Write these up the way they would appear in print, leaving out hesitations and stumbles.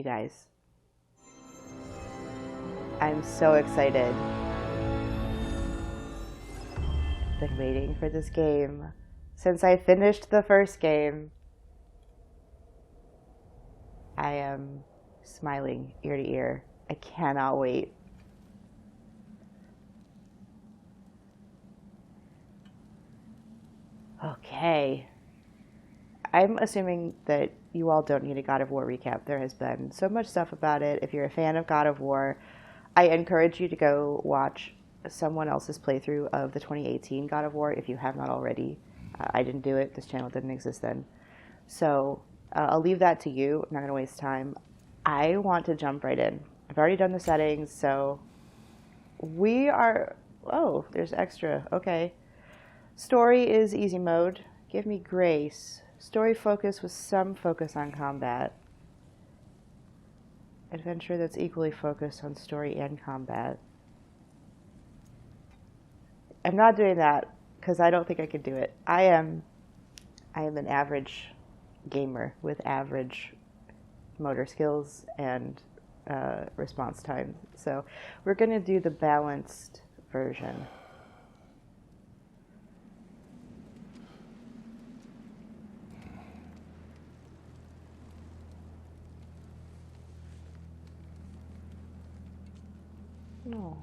guys. I'm so excited. Been waiting for this game since I finished the first game. I am smiling ear to ear. I cannot wait. Okay. I'm assuming that you all don't need a God of War recap. There has been so much stuff about it. If you're a fan of God of War, I encourage you to go watch someone else's playthrough of the 2018 God of War if you have not already. I didn't do it. This channel didn't exist then. So I'll leave that to you. I'm not going to waste time. I want to jump right in. I've already done the settings, so we are... Oh, there's extra. Okay. Story is easy mode. Give me grace. Story focus with some focus on combat. Adventure that's equally focused on story and combat. I'm not doing that because I don't think I could do it. I am an average gamer with average motor skills and response time. So we're going to do the balanced version. No.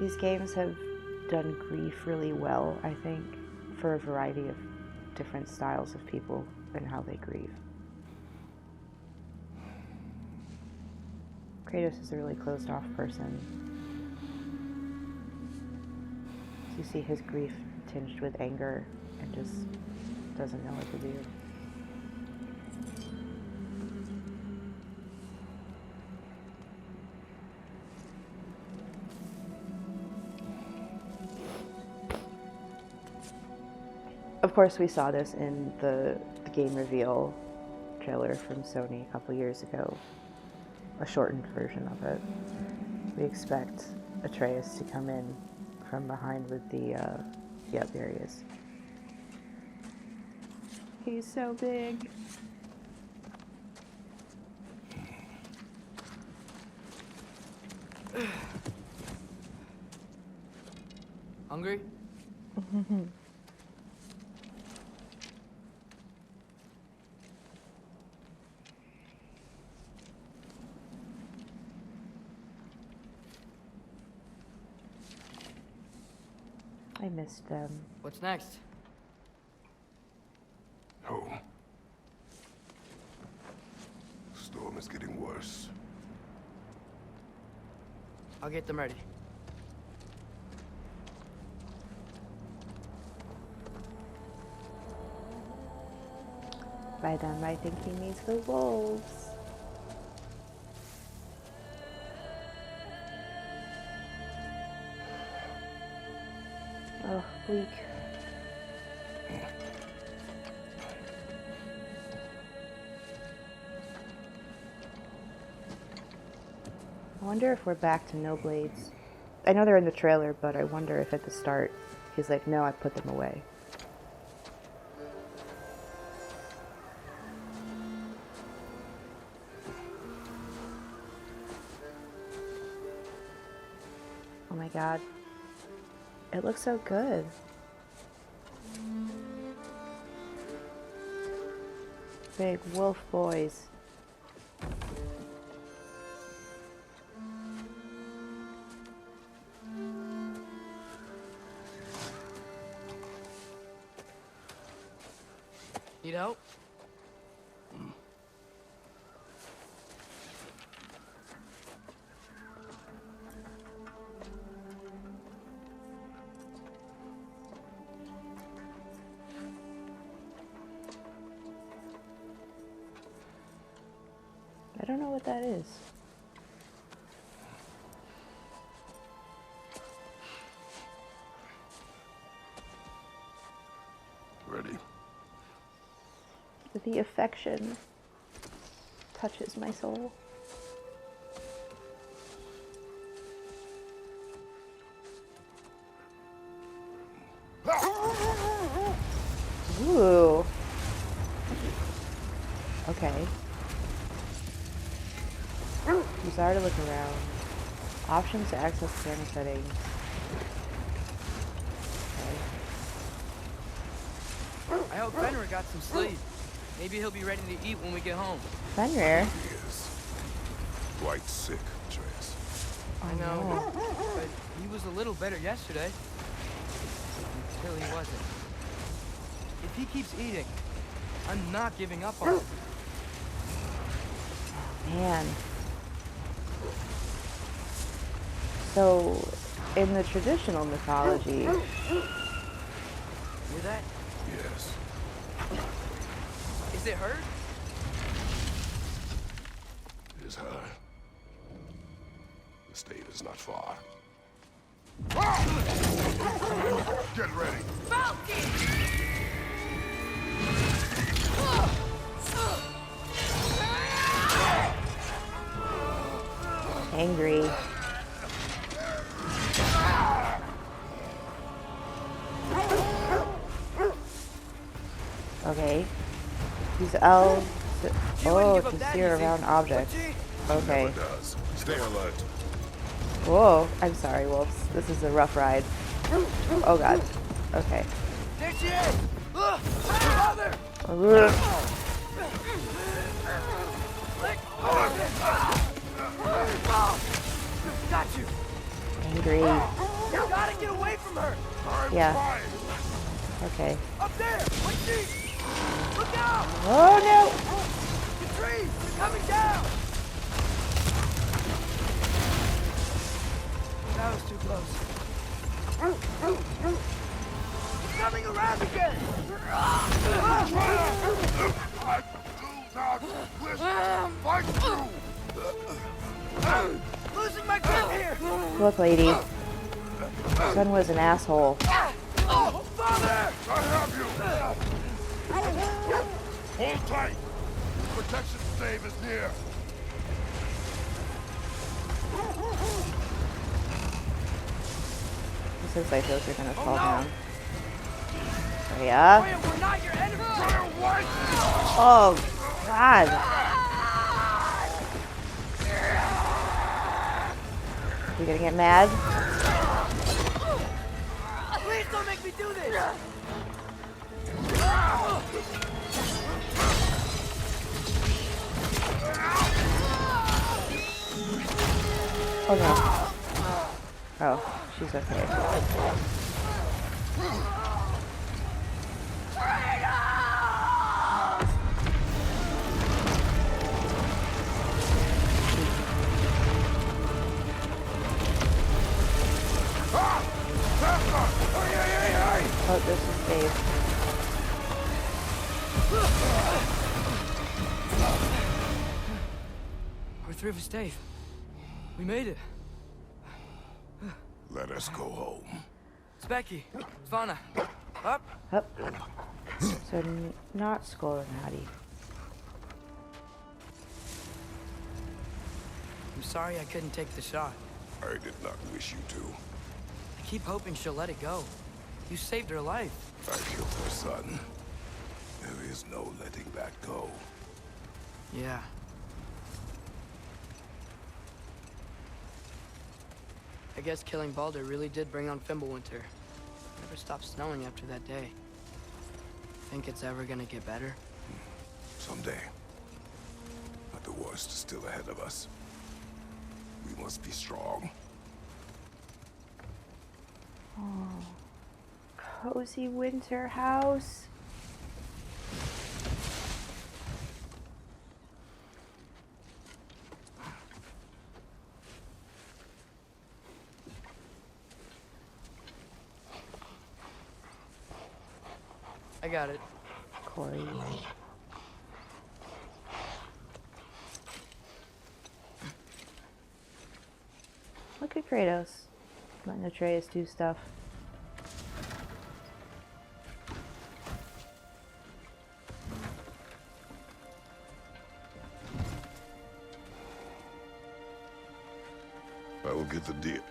These games have done grief really well, I think, for a variety of different styles of people and how they grieve. Kratos is a really closed-off person. You see his grief tinged with anger and just doesn't know what to do. Of course, we saw this in the game reveal trailer from Sony a couple years ago, a shortened version of it. We expect Atreus to come in from behind with the, yep, there he is. He's so big. Hungry? I missed them. What's next? Home. Storm is getting worse. I'll get them ready. By them, I think he means the wolves. Oh, bleak. I wonder if we're back to no blades. I know they're in the trailer, but I wonder if at the start he's like, no, I put them away. Oh my god. It looks so good. Big wolf boys. Need help? I don't know what that is. Ready? The affection touches my soul. Okay. Desire to look around. Options to access camera settings. Okay. I hope Fenrir got some sleep. Maybe he'll be ready to eat when we get home. Fenrir? He is quite sick, Atreus. I know, but he was a little better yesterday. Until he wasn't. If he keeps eating, I'm not giving up on him. Man. So, in the traditional mythology... Hear that? Yes. Is it her? It is her. The state is not far. Get ready. Angry. Okay. These elves... Oh, to steer around objects. Okay. Never does. Stay alert. Whoa. I'm sorry, wolves. This is a rough ride. Oh god. Okay. There she is! Father! Ugh. Got you! Angry. You gotta get away from her! Yeah. Okay. Up there! What she? Look out! Oh no! The trees! They're coming down! That was too close. It's coming around again! I do not wish to fight you! Losing my grip here! Look, lady. Son was an asshole. Oh, Father! I have you! Hold tight! Protection stave is near! This looks like those are gonna fall down. Hurry up. We're not your enemy! Oh, God. You gonna get mad? Please don't make me do this! Oh, no. Oh, she's okay. Oh, this is Dave. We're through for Dave. We made it. Let us go home. It's Becky. Svana. Up. Up. So, not Skull and Hattie. I'm sorry I couldn't take the shot. I did not wish you to. I keep hoping she'll let it go. You saved her life. I killed her son. There is no letting that go. Yeah. I guess killing Baldur really did bring on Fimbulwinter. Never stopped snowing after that day. Think it's ever gonna get better? Someday. But the worst is still ahead of us. We must be strong. Oh, cozy winter house. I got it. Corey. Look at Kratos. Letting Atreus do stuff. I will get the deal.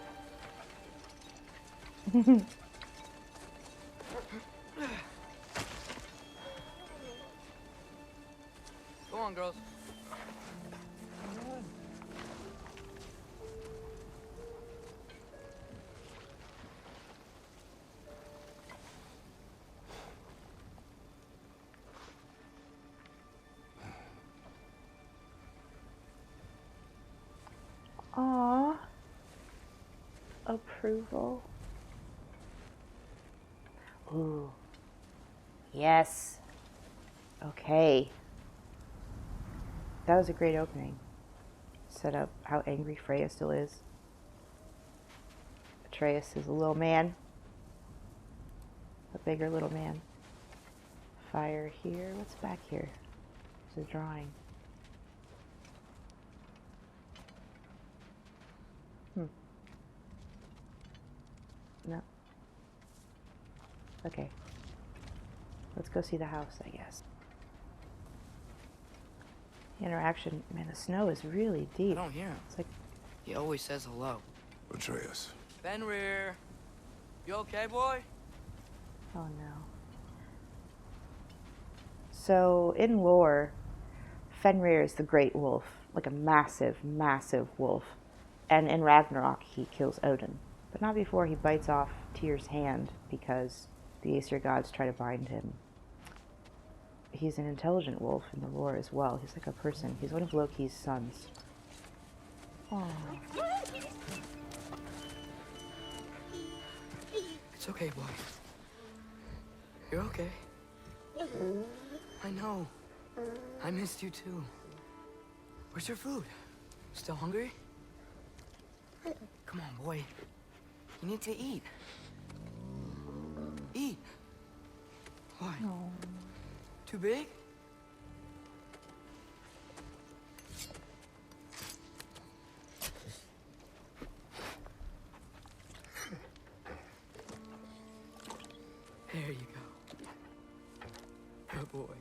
Go on, girls. Aww. Approval. Ooh. Yes. Okay. That was a great opening. Set up how angry Freya still is. Atreus is a little man. A bigger little man. Fire here. What's back here? It's a drawing. No. Okay. Let's go see the house, I guess. The interaction, man, the snow is really I deep. don't hear him. It's like, He always says hello. Atreus. Fenrir. You okay, boy? oh no. So, in lore, Fenrir is the great wolf, like a massive, massive wolf. And in Ragnarok, he kills Odin. But not before he bites off Tyr's hand, because the Aesir gods try to bind him. He's an intelligent wolf in the lore as well. He's like a person. He's one of Loki's sons. Aww. It's okay, boy. You're okay. I know. I missed you too. Where's your food? Still hungry? Come on, boy. You need to eat. Eat. What? Oh. Too big? There you go. Good boy.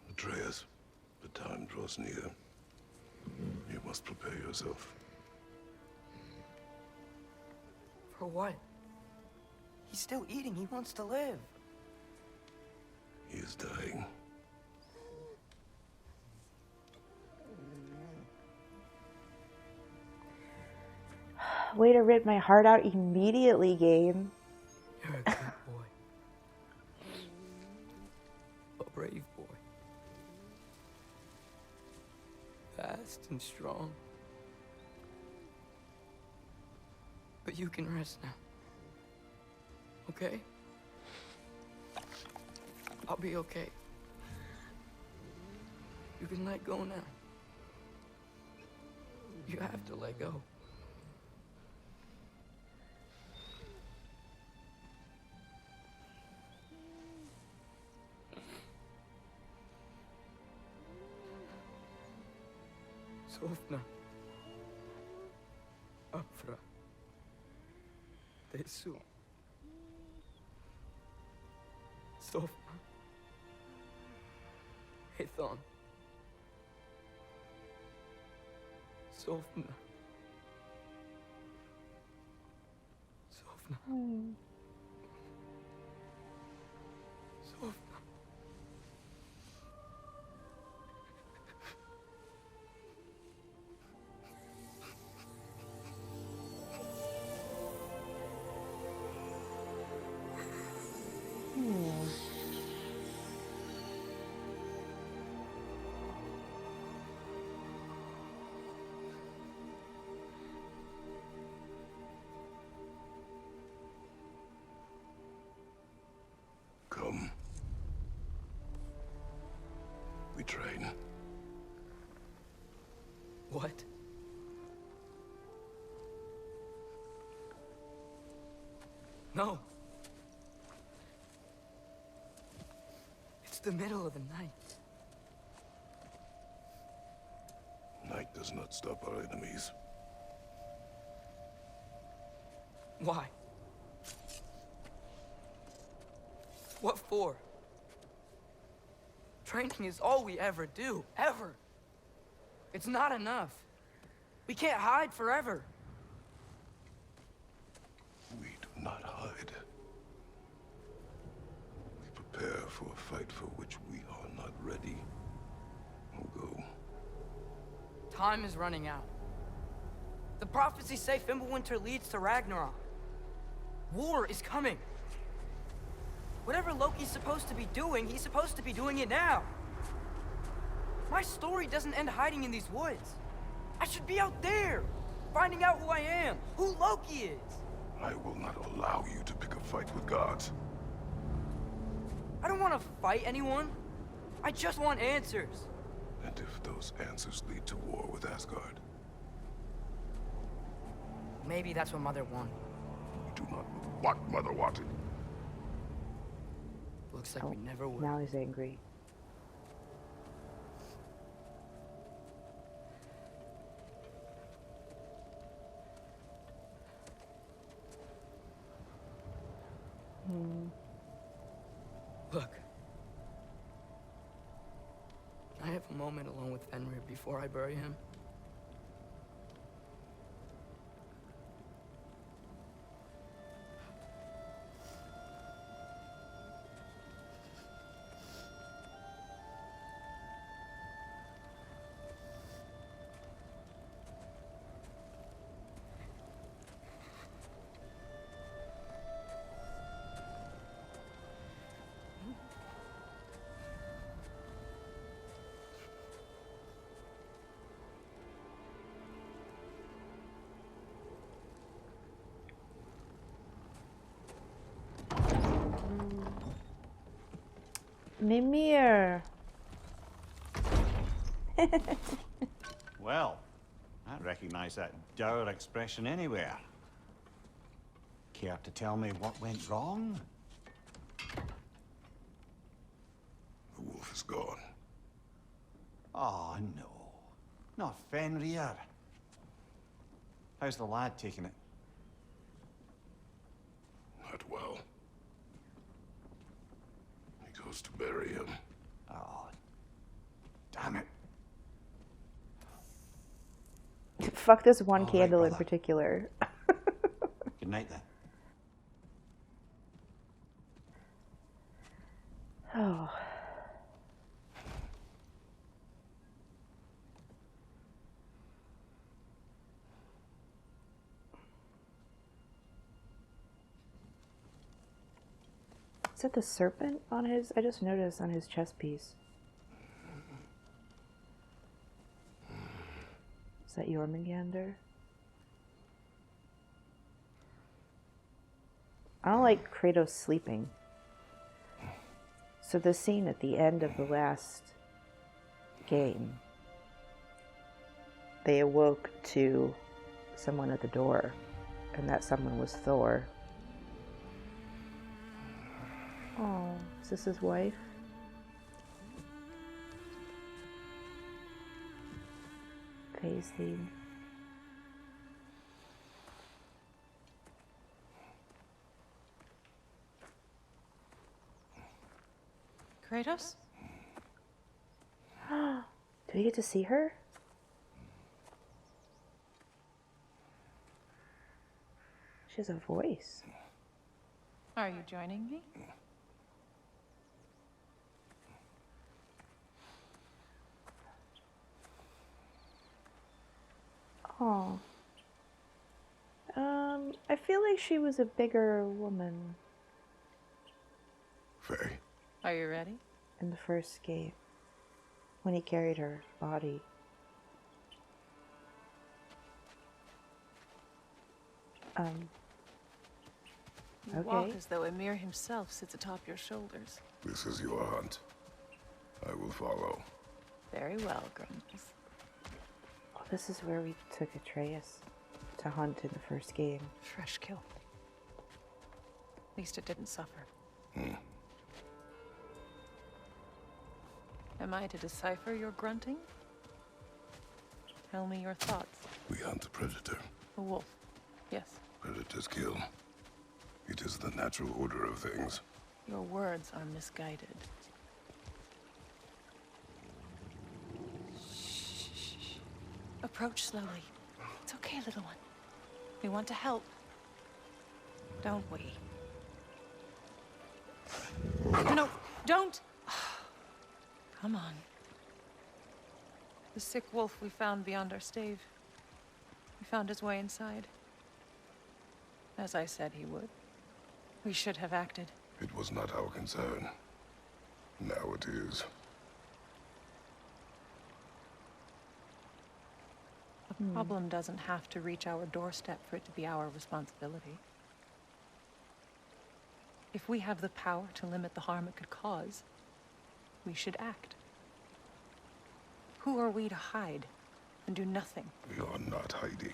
Atreus, the time draws near. You must prepare yourself. For what? He's still eating. He wants to live. He is dying. Way to rip my heart out immediately, game. You're a good boy. A brave boy. Fast and strong. But you can rest now. Okay? I'll be okay. You can let go now. You have to let go. Sofna. Afra. Tesu. Sofna. Hethon. Sofna. Sofna. Sofna. Come. We train. What? No. It's the middle of the night. Night does not stop our enemies. Why? What for? Training is all we ever do, ever. It's not enough. We can't hide forever. We do not hide. for a fight for which we are not ready. We'll go. Time is running out. The prophecies say Fimbulwinter leads to Ragnarok. War is coming. Whatever Loki's supposed to be doing, he's supposed to be doing it now. My story doesn't end hiding in these woods. I should be out there, finding out who I am, who Loki is. I will not allow you to pick a fight with gods. I don't want to fight anyone. I just want answers. And if those answers lead to war with Asgard? Maybe that's what Mother wanted. We do not know what Mother wanted. Looks like we never will. Now he's angry. Look. Can I have a moment alone with Fenrir before I bury him? Mimir. Well, I recognize that dour expression anywhere. Care to tell me what went wrong? The wolf is gone. Oh, no. Not Fenrir. How's the lad taking it? Not well. He goes to bury him. Oh, damn it. Fuck this one All right, candle in brother. particular. Good night then. Oh. Is that the serpent on his? I just noticed on his chest piece. Is that Jormungandr? I don't like Kratos sleeping. So the scene at the end of the last game, they awoke to someone at the door, and that someone was Thor. Oh, is this his wife? Phase theme. Kratos? Do we get to see her? She has a voice. Are you joining me? Oh. I feel like she was a bigger woman Faye. Are you ready? in the first game when he carried her body. You Okay. walk as though Ymir himself sits atop your shoulders. This is your hunt. I will follow. Very well, Grumbles. Oh, this is where we took Atreus to hunt in the first game. Fresh kill. At least it didn't suffer. Am I to decipher your grunting? Tell me your thoughts. We hunt a predator. A wolf. Yes. Predators kill. It is the natural order of things. Your words are misguided. Shh. Approach slowly. It's okay, little one. We want to help. Don't we? No. Don't! Come on. The sick wolf we found beyond our stave. He found his way inside. As I said he would. We should have acted. It was not our concern. Now it is. A problem doesn't have to reach our doorstep for it to be our responsibility. If we have the power to limit the harm it could cause, we should act. Who are we to hide and do nothing? We are not hiding.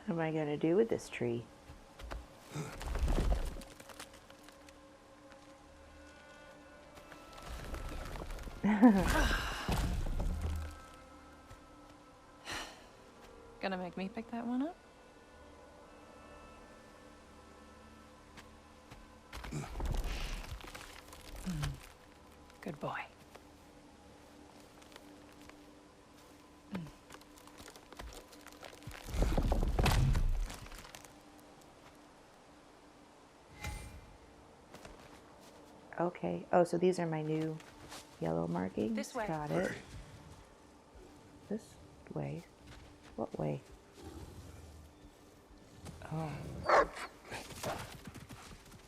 What am I going to do with this tree? Gonna make me pick that one up? Good boy. Okay. Oh, so these are my new yellow markings. This way. Got it. This way. What way? Oh.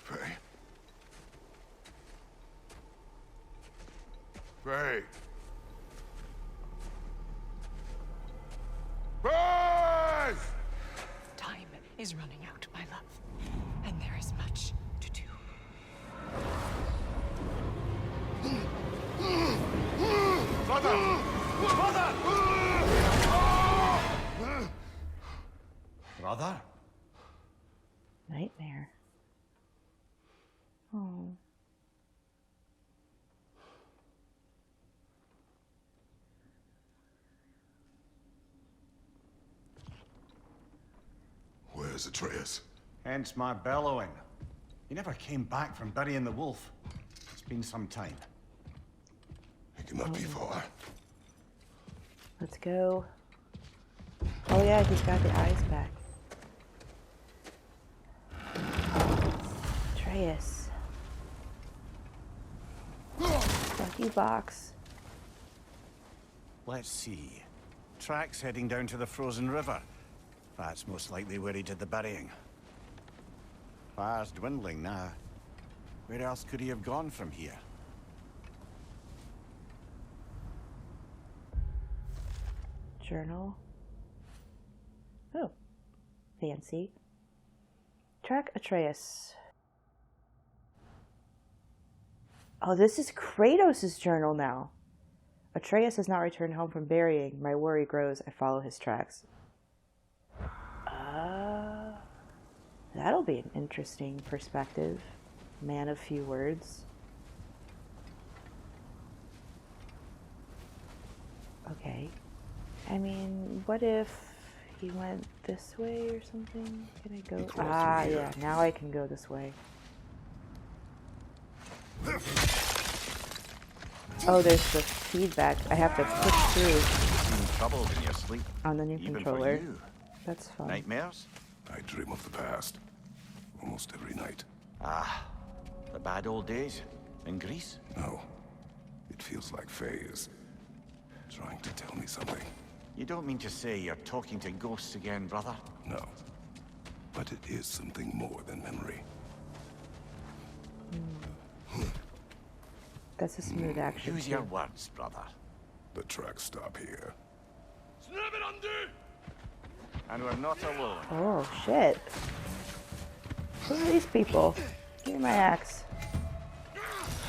Faye. Faye. Faye! Time is running out, my love. And there is much to do. Brother! Brother? Nightmare. Oh. Where's Atreus? Hence my bellowing. He never came back from burying the wolf. It's been some time. He cannot be far. Let's go. Oh yeah, he's got the eyes back. Atreus. Lucky box. Let's see. Tracks heading down to the frozen river. That's most likely where he did the burying. Fire's dwindling now. Where else could he have gone from here? Journal. Oh. Fancy. Track Atreus. Oh, this is Kratos' journal now. Atreus has not returned home from burying. My worry grows. I follow his tracks. That'll be an interesting perspective. Man of few words. Okay. I mean, what if he went this way or something? Can I go? Ah, yeah. Now I can go this way. Oh, there's the feedback. I have to push through. In trouble in your sleep. On the new Even controller. for you. That's fun. Nightmares? I dream of the past. Almost every night. Ah, the bad old days in Greece? No. It feels like Faye is trying to tell me something. You don't mean to say you're talking to ghosts again, brother? No. But it is something more than memory. That's a smooth action. Use your words, brother. The tracks stop here. And we're not alone. Oh, shit. Who are these people? Give me my axe.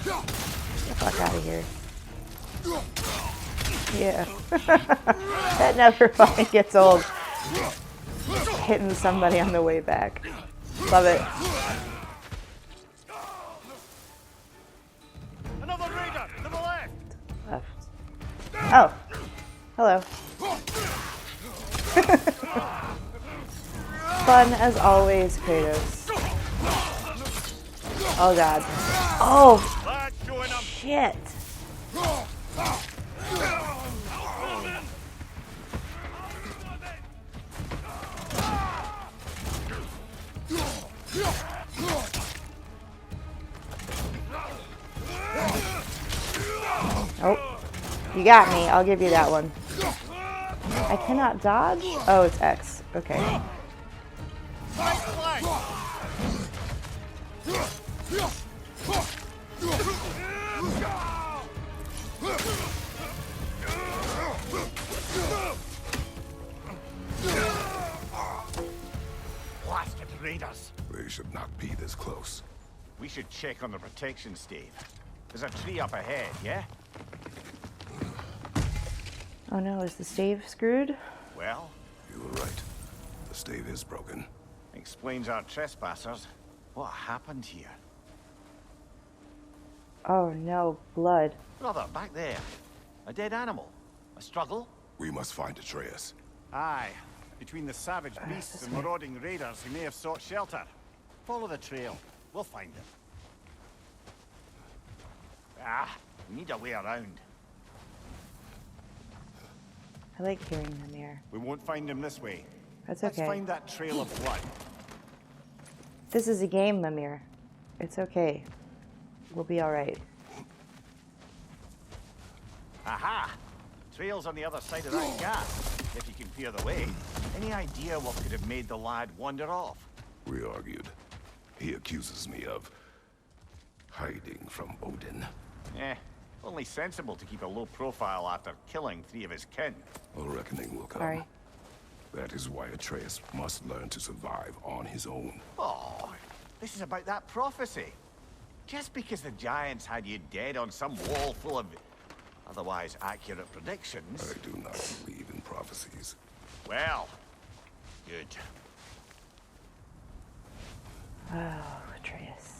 Get the fuck out of here. Yeah. That never fucking gets old. Hitting somebody on the way back. Love it. Another raider to the left. Left. Oh. Hello. Fun as always, Kratos. Oh god. Oh Lad, showing up. shit. Oh, you got me. I'll give you that one. I cannot dodge? Oh, it's X. Okay. Blasted raiders. They should not be this close. We should check on the protection stave. There's a tree up ahead, yeah? Oh no, is the stave screwed? Well, You were right. The stave is broken. explains our trespassers. What happened here? Oh no, blood. Brother, back there. A dead animal. A struggle? We must find Atreus. Aye. Between the savage beasts and marauding raiders, he may have sought shelter. Follow the trail. We'll find him. Ah, we need a way around. I like hearing them here. We won't find him this way. That's Let's okay. find that trail of blood. This is a game, Mimir. It's okay. We'll be alright. Aha! Trail's on the other side of that gap, if you can peer the way. Any idea what could have made the lad wander off? We argued. He accuses me of hiding from Odin. Only sensible to keep a low profile after killing 3 of his kin. A reckoning will come. Sorry. That is why Atreus must learn to survive on his own. Oh, this is about that prophecy. Just because the giants had you dead on some wall full of otherwise accurate predictions. I do not believe in prophecies. Well, good. Oh, Atreus.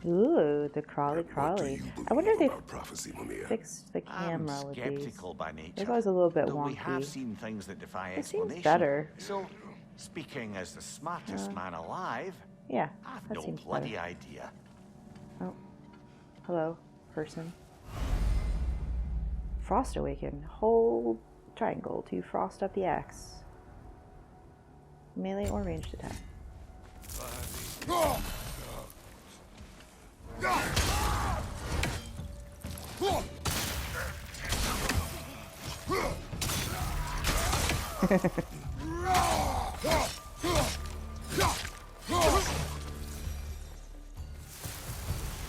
Ooh, the crawly What do crawly. you I wonder if believe they about prophecy, Mimir? fixed the camera I'm with these. skeptical by nature. It's always a little bit though we have wonky. seen things that defy It seems explanation. better. So, speaking as the smartest man alive, Yeah, I've that no seems bloody better. idea. Oh, hello, person. Frost awaken. Hold triangle to frost up the axe. Melee or ranged attack.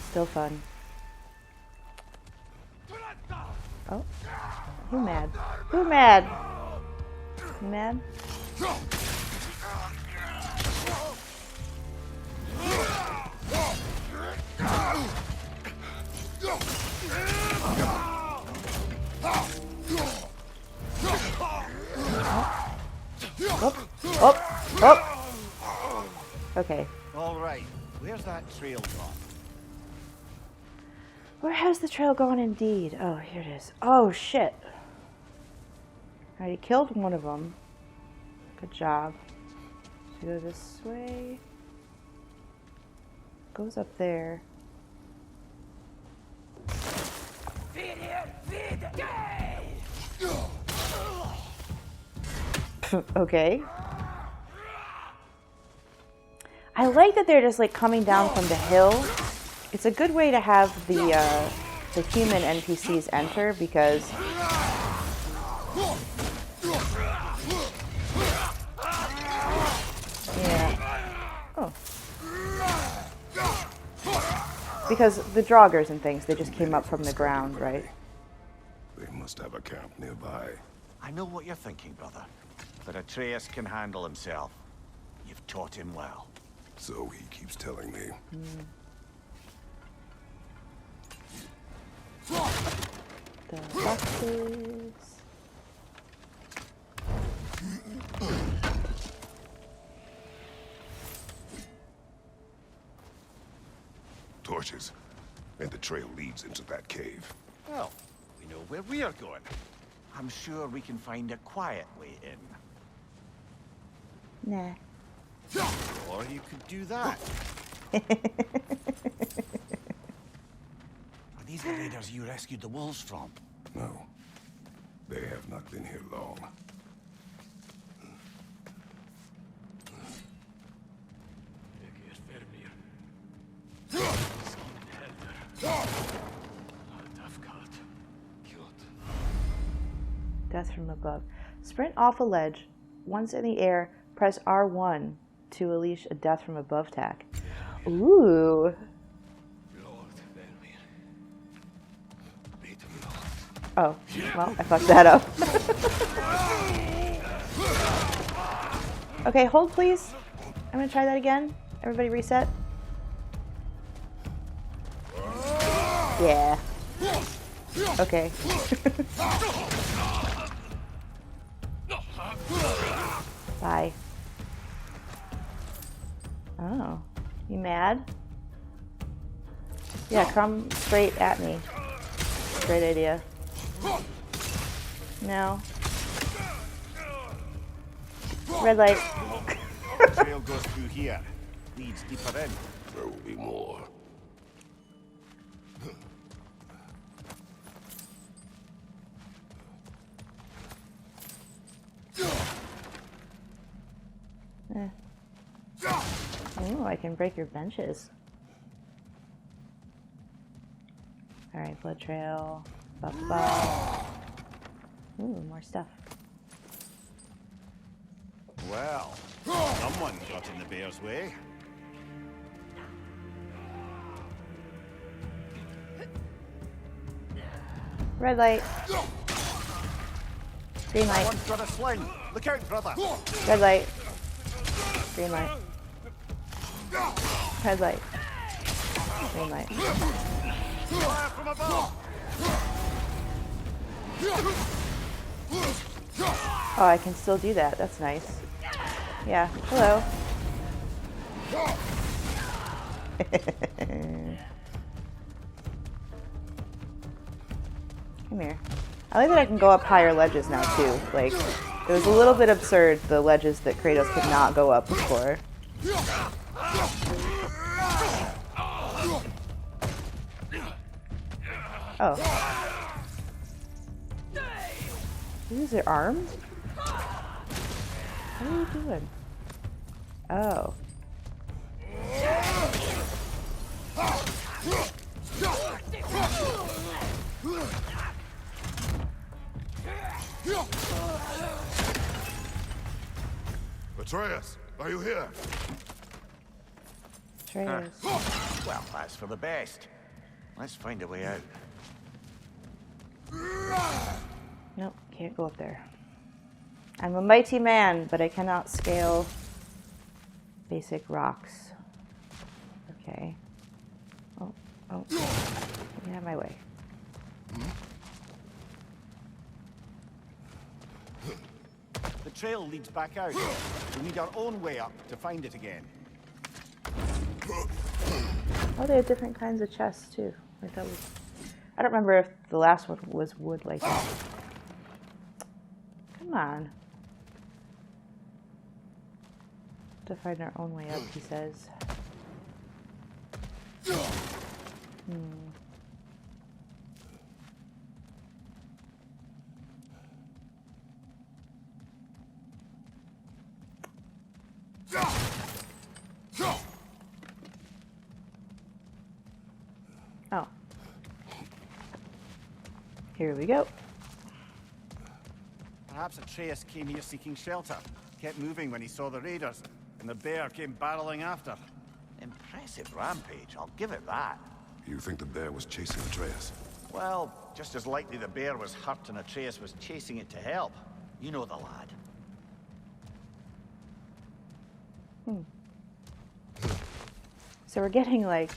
Still fun. Oh, who mad? Who mad? You mad? Oh, oh, oh. Okay. All right, where's that trail gone? Where has the trail gone indeed? Oh, here it is. Oh, shit. I already killed one of them. Good job. So go this way. Goes up there. Okay. I like that they're just like coming down from the hill. It's a good way to have the human NPCs enter because yeah. Oh. Because the Draugrs and things, they just came up from the ground, right? They must have a camp nearby. I know what you're thinking, brother. But Atreus can handle himself. You've taught him well. So he keeps telling me. The boxes. Torches. And the trail leads into that cave. Well, we know where we are going. I'm sure we can find a quiet way in. Nah. Or you could do that. Are these the raiders you rescued the wolves from? No. They have not been here long. Death from above. Sprint off a ledge. Once in the air, press R1 to unleash a death from above attack. Ooh. Oh, well, I fucked that up. Okay, hold please. I'm gonna try that again. Everybody reset. Yeah. Okay. Bye. Oh. You mad? Yeah, come straight at me. Great idea. No. Red light. The trail goes through here. Leads deeper in. There will be more. Oh, I can break your benches. Alright, blood trail. Buff buff. Ooh, more stuff. Well, someone got in the bear's way. Red light. Green light. One's got a sling. Look out, brother. Red light. Green light. Red light. Green light. Fire from above. Oh, I can still do that. That's nice. Yeah. Hello. Come here. I like that I can go up higher ledges now too. Like, it was a little bit absurd, the ledges that Kratos could not go up before. Oh. These are arms? What are you doing? Oh. Atreus, are you here? Atreus. Well, that's for the best. Let's find a way out. Nope, can't go up there. I'm a mighty man, but I cannot scale basic rocks. Okay. Oh, get out of my way. The trail leads back out. We need our own way up to find it again. Oh, they have different kinds of chests too. Like that was. I don't remember if the last one was wood like that. Come on. To find our own way up, he says. Oh. Here we go. Perhaps Atreus came here seeking shelter. Kept moving when he saw the raiders, and the bear came barreling after. Impressive rampage, I'll give it that. You think the bear was chasing Atreus? Well, just as likely the bear was hurt and Atreus was chasing it to help. You know the lad. So we're getting like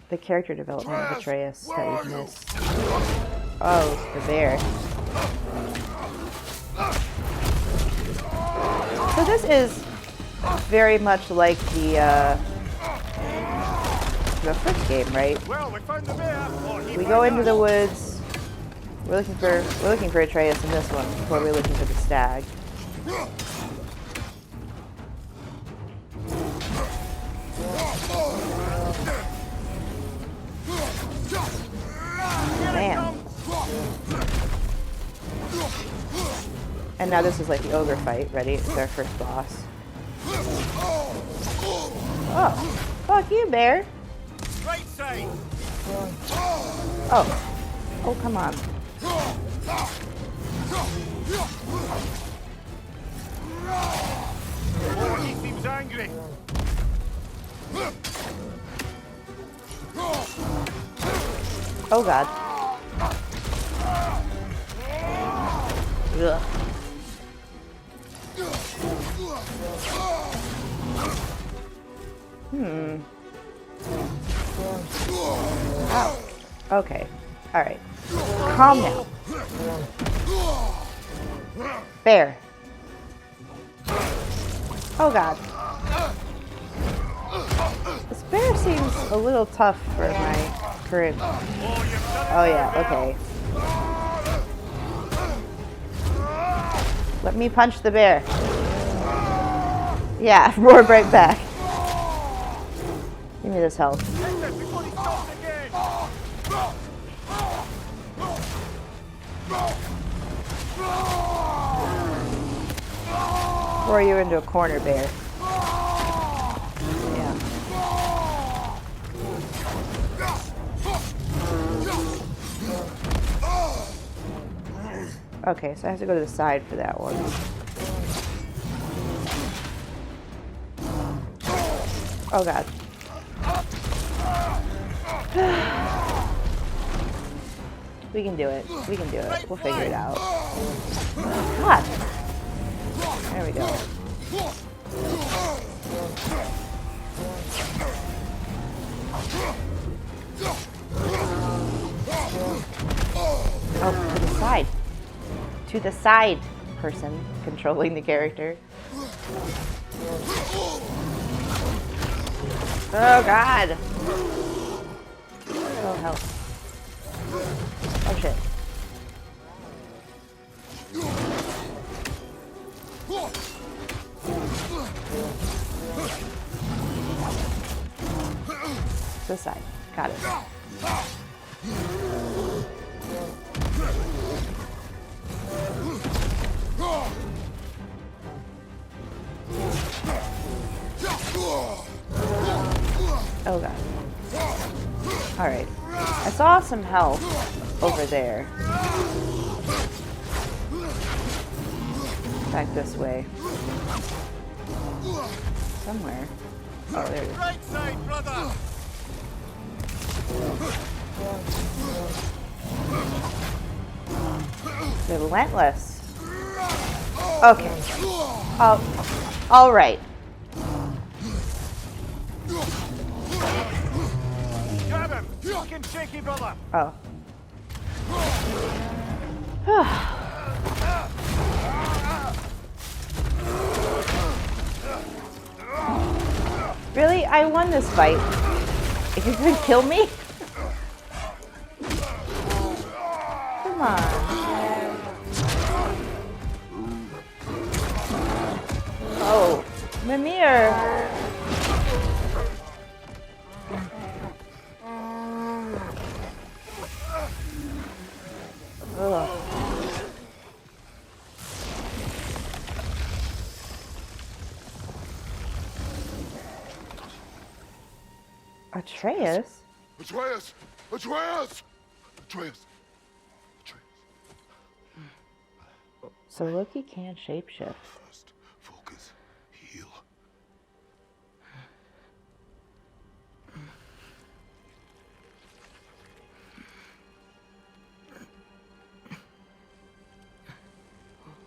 the character development of Atreus that we've missed. Oh, the bear. So this is very much like the first game, right? Well, we found the bear. We go into the woods. We're looking for Atreus in this one before we're looking for the stag. Man. And now this is like the ogre fight. Ready? It's our first boss. Oh. Fuck you, bear. Right side. Oh. Oh, come on. Oh, he seems angry. Oh, God. Ugh. Ow. Okay. Alright. Calm down. Bear. Oh, God. This bear seems a little tough for my current... Oh, yeah. Okay. Let me punch the bear. Yeah, roar right back. Give me this health. Roar you into a corner, bear. Yeah. Okay, so I have to go to the side for that one. Oh, God. We can do it. We can do it. We'll figure it out. God. There we go. Oh, to the side. To the side, person controlling the character. Oh, God. Oh, help. Oh, shit. This side. Got it. Oh, God. Alright. I saw some health over there. Back this way. Somewhere. Oh, there it is. Right side, brother. Relentless. Okay. Alright. Grab him. Fucking shaky, brother. Oh. Really? I won this fight. If you could kill me? Come on. Oh, Mimir. Ugh. Atreus? Atreus! Atreus! Atreus! So Loki can't shapeshift. First, focus, heal.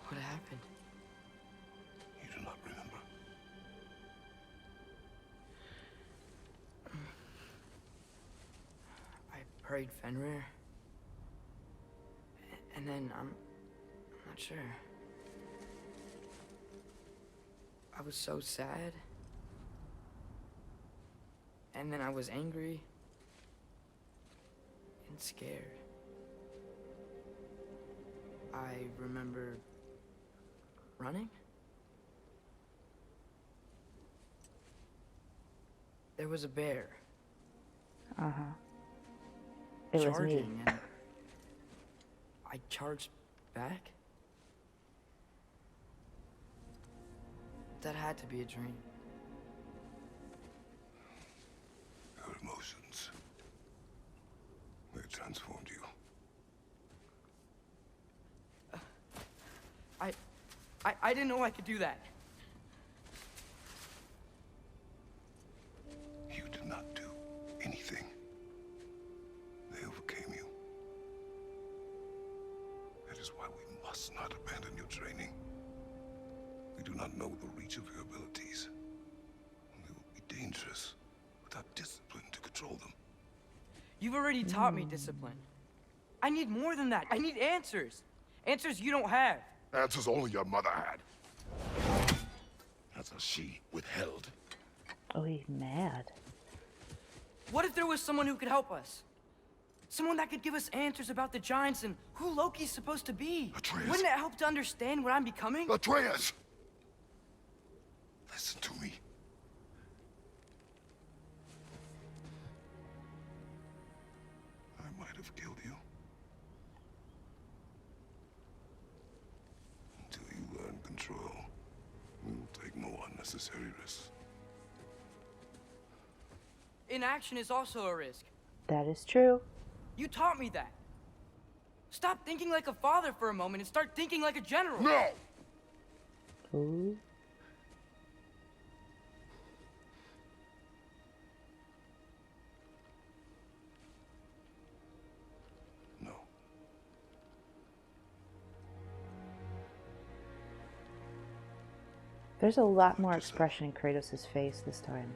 What happened? You do not remember. I prayed Fenrir. And then I'm not sure. I was so sad. And then I was angry. And scared. I remember running. there was a bear Uh-huh. It was me. charging, and I charged back? That had to be a dream. Your emotions. They transformed you. I didn't know I could do that. You did not do anything. They overcame you. That is why we must not abandon your training. We do not know the reach of your abilities. They will be dangerous without discipline to control them. You've already taught me discipline. I need more than that. I need answers. Answers you don't have. Answers only your mother had. Answers she withheld. Oh, he's mad. What if there was someone who could help us? Someone that could give us answers about the giants and who Loki's supposed to be. Atreus. Wouldn't it help to understand what I'm becoming? Atreus! Listen to me. I might have killed you. Until you learn control, you will take no unnecessary risks. Inaction is also a risk. That is true. You taught me that. Stop thinking like a father for a moment and start thinking like a general. No! Ooh. No. There's a lot more expression in Kratos' face this time.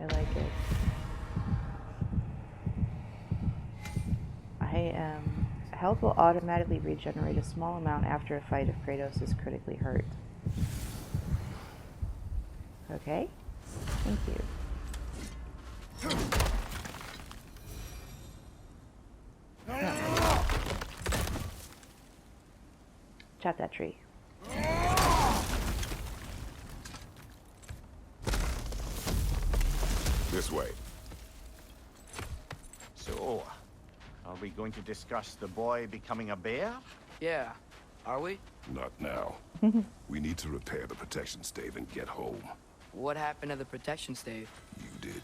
I like it. Health will automatically regenerate a small amount after a fight if Kratos is critically hurt. Okay. Thank you. Oh. Chop that tree. This way. So, are we going to discuss the boy becoming a bear? Yeah. Are we? Not now. We need to repair the protection stave and get home. What happened to the protection stave? You did.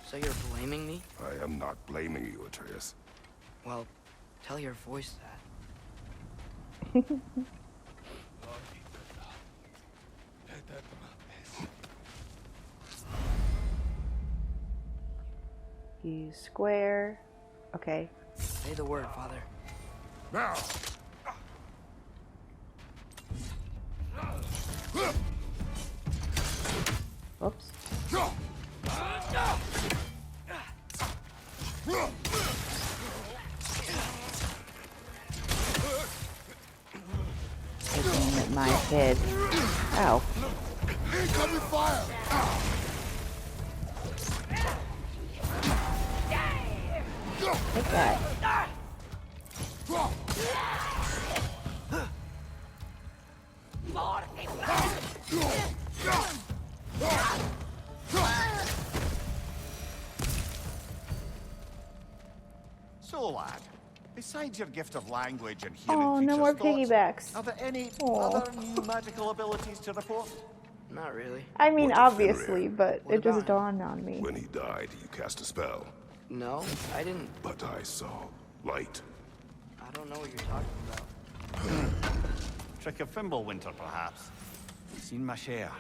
So you're blaming me? I am not blaming you, Atreus. Well, tell your voice that. Use square. Okay. Say the word, Father. Now! Oops. Taking at my head. Ow. Incoming fire! Take that. So, lad, besides your gift of language and hearing Oh, no creatures' more thoughts, piggybacks. are there any Aw. other new magical abilities to report? Not really. I mean, What the obviously, Fenrir? but What it just about dawned on me. When he died, you cast a spell. No, I didn't. But I saw light. I don't know what you're talking about. Trick of Fimbulwinter, perhaps. Seen my share.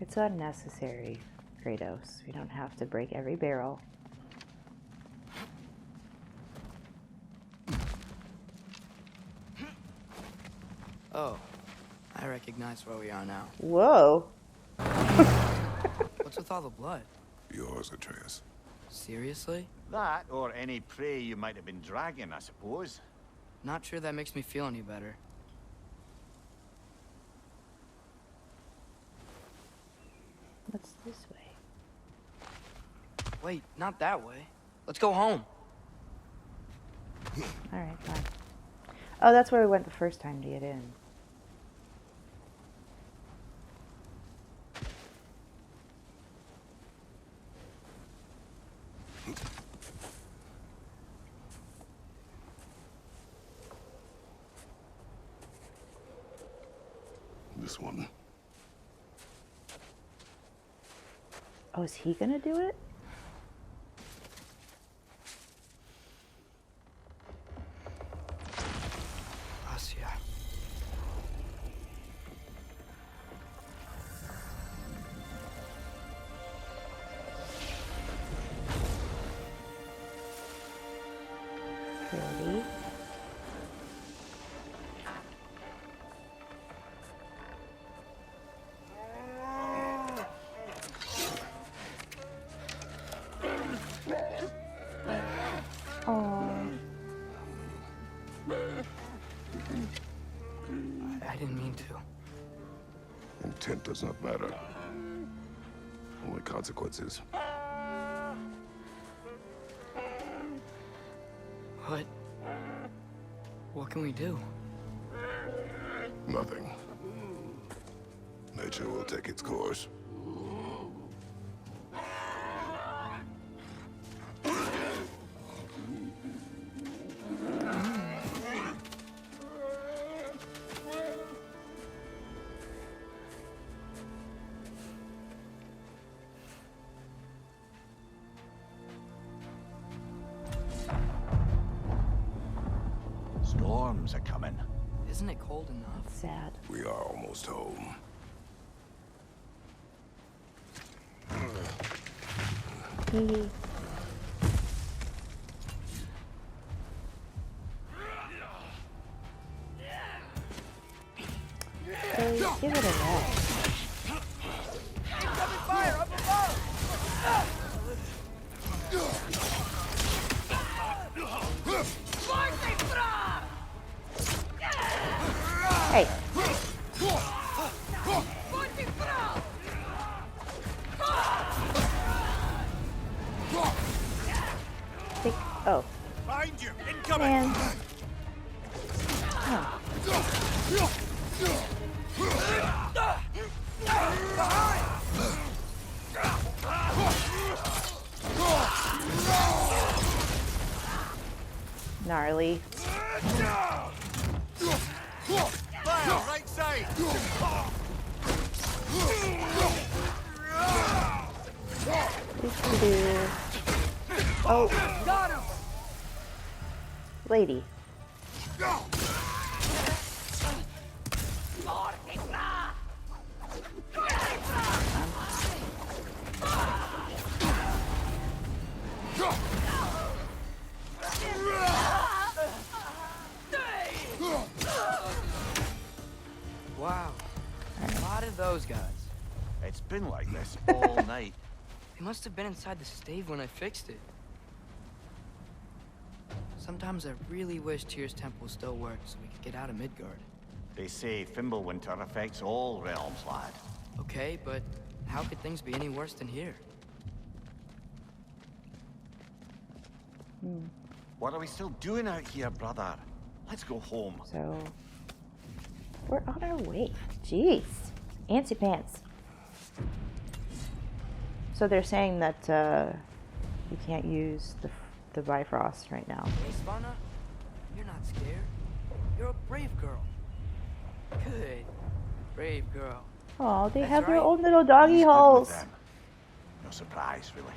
It's unnecessary, Kratos. We don't have to break every barrel. Oh, I recognize where we are now. Whoa. What's with all the blood? Yours, Atreus. Seriously? That, or any prey you might have been dragging, I suppose. Not sure that makes me feel any better. What's this way? Wait, not that way. Let's go home. Alright, fine. Oh, that's where we went the first time to get in. This one. Oh, is he gonna do it? Gracias. Pretty. Oh. I didn't mean to. Intent does not matter. Only consequences. What can we do? Nothing. Nature will take its course. Storms are coming. Isn't it cold enough? Sad. We are almost home. Hee. Hey, give it a rest. Incoming fire up above! Hey. Think, oh, Behind you! Incoming! man. Oh. Gnarly. Fire, right side! Doo-doo-doo. Oh, Got him! lady. Wow. A lot of those guys. It's been like this all night. They must have been inside the stave when I fixed it. Sometimes I really wish Tyr's temple still worked so we could get out of Midgard. They say Fimbulwinter affects all realms, lad. Okay, but how could things be any worse than here? What are we still doing out here, brother? Let's go home. So, we're on our way. Jeez. Antsy pants. So they're saying that you can't use the Bifrost right now. Hey, Svanna, you're not scared. You're a brave girl. Good. Brave girl. Oh, they That's have their right. own little doggy He's good with holes. them. No surprise, really.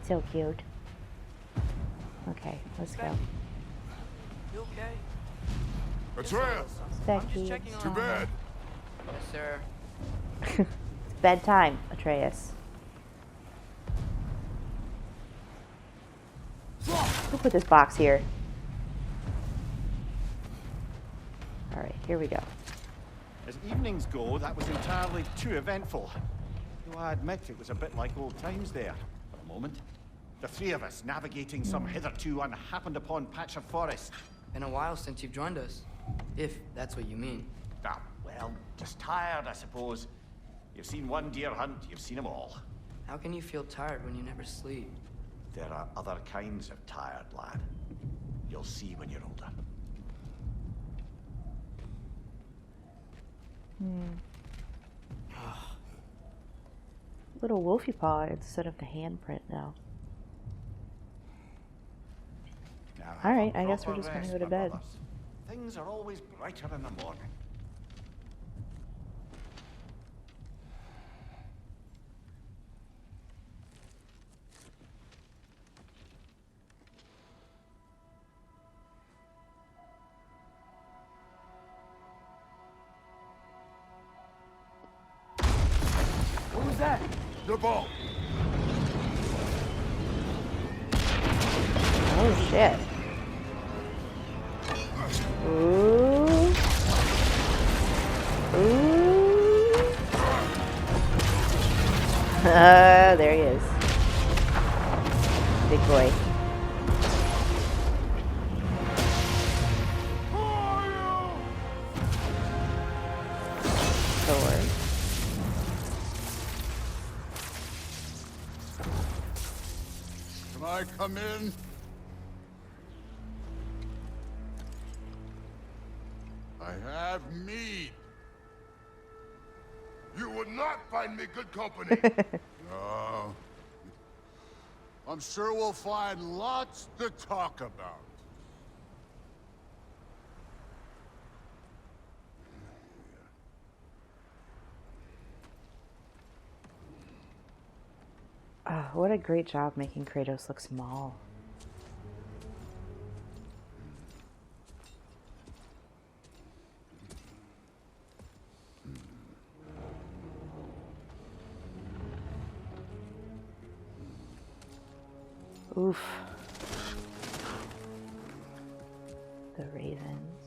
So cute. Okay, let's go. You okay? Atreus! I'm just Becky. checking on Too bad. Yes, sir. It's bedtime, Atreus. Who put this box here? Alright, here we go. As evenings go, that was entirely too eventful. Though I admit it was a bit like old times there, for a moment. The three of us navigating some hitherto unhappened upon patch of forest. Been a while since you've joined us. If that's what you mean. Ah, well, just tired, I suppose. You've seen one deer hunt, you've seen them all. How can you feel tired when you never sleep? There are other kinds of tired, lad. You'll see when you're older. Little wolfie paw instead of the handprint now. Now, All right, have a I guess we're proper just gonna rest, go to my bed. brothers. Things are always brighter in the morning. What was that? The ball! Oh shit. Ooh. Ooh. There he is. Big boy. Thor. Can I come in? I have mead. You would not find me good company. No. I'm sure we'll find lots to talk about. Oh, what a great job making Kratos look small. Oof. The ravens.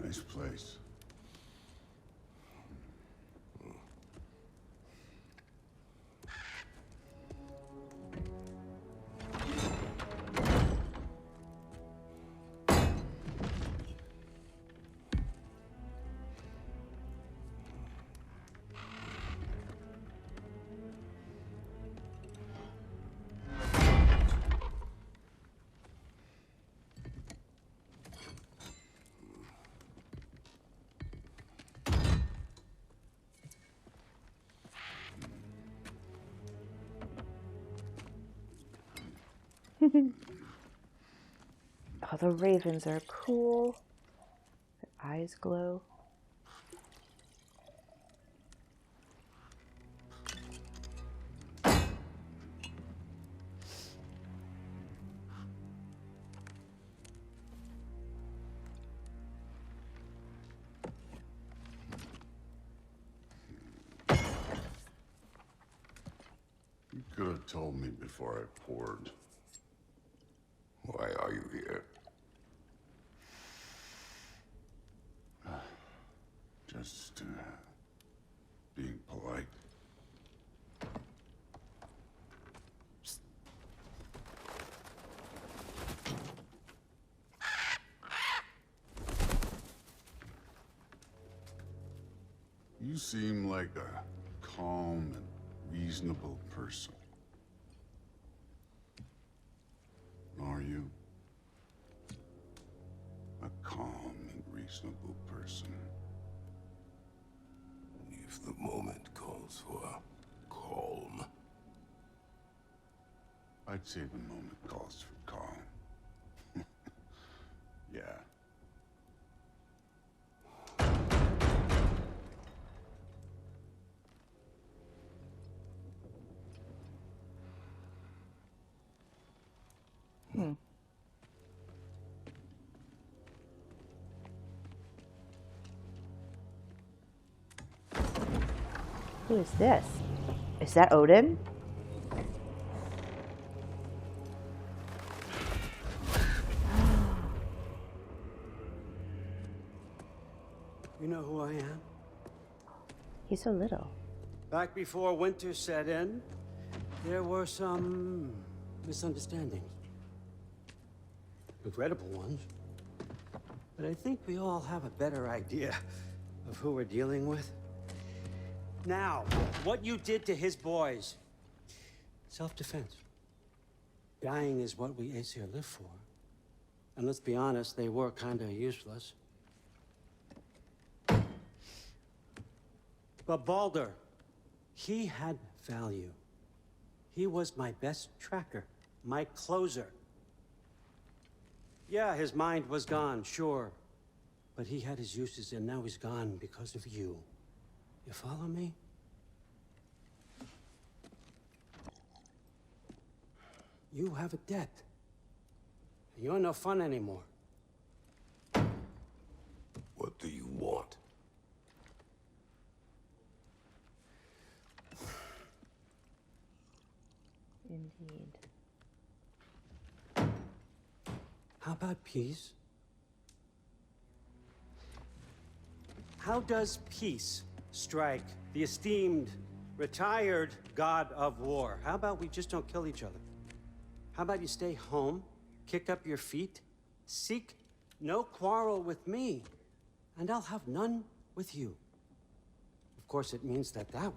Nice place. Oh, the ravens are cool. Their eyes glow. You could have told me before I poured. Why are you here? Just, being polite. You seem like a calm and reasonable person. Are you? A calm and reasonable person. If the moment calls for calm. I'd say the moment calls for calm. Yeah. Who is this? Is that Odin? You know who I am? He's so little. Back before winter set in, there were some misunderstandings. Regrettable ones. But I think we all have a better idea of who we're dealing with. Now, what you did to his boys. Self-defense. Dying is what we Aesir live for. And let's be honest, they were kinda useless. But Baldur, he had value. He was my best tracker, my closer. Yeah, his mind was gone, sure. But he had his uses, and now he's gone because of you. You follow me? You have a debt. You're no fun anymore. What do you want? Indeed. How about peace? How does peace strike the esteemed, retired god of war? How about we just don't kill each other? How about you stay home, kick up your feet, seek no quarrel with me, and I'll have none with you. Of course, it means that that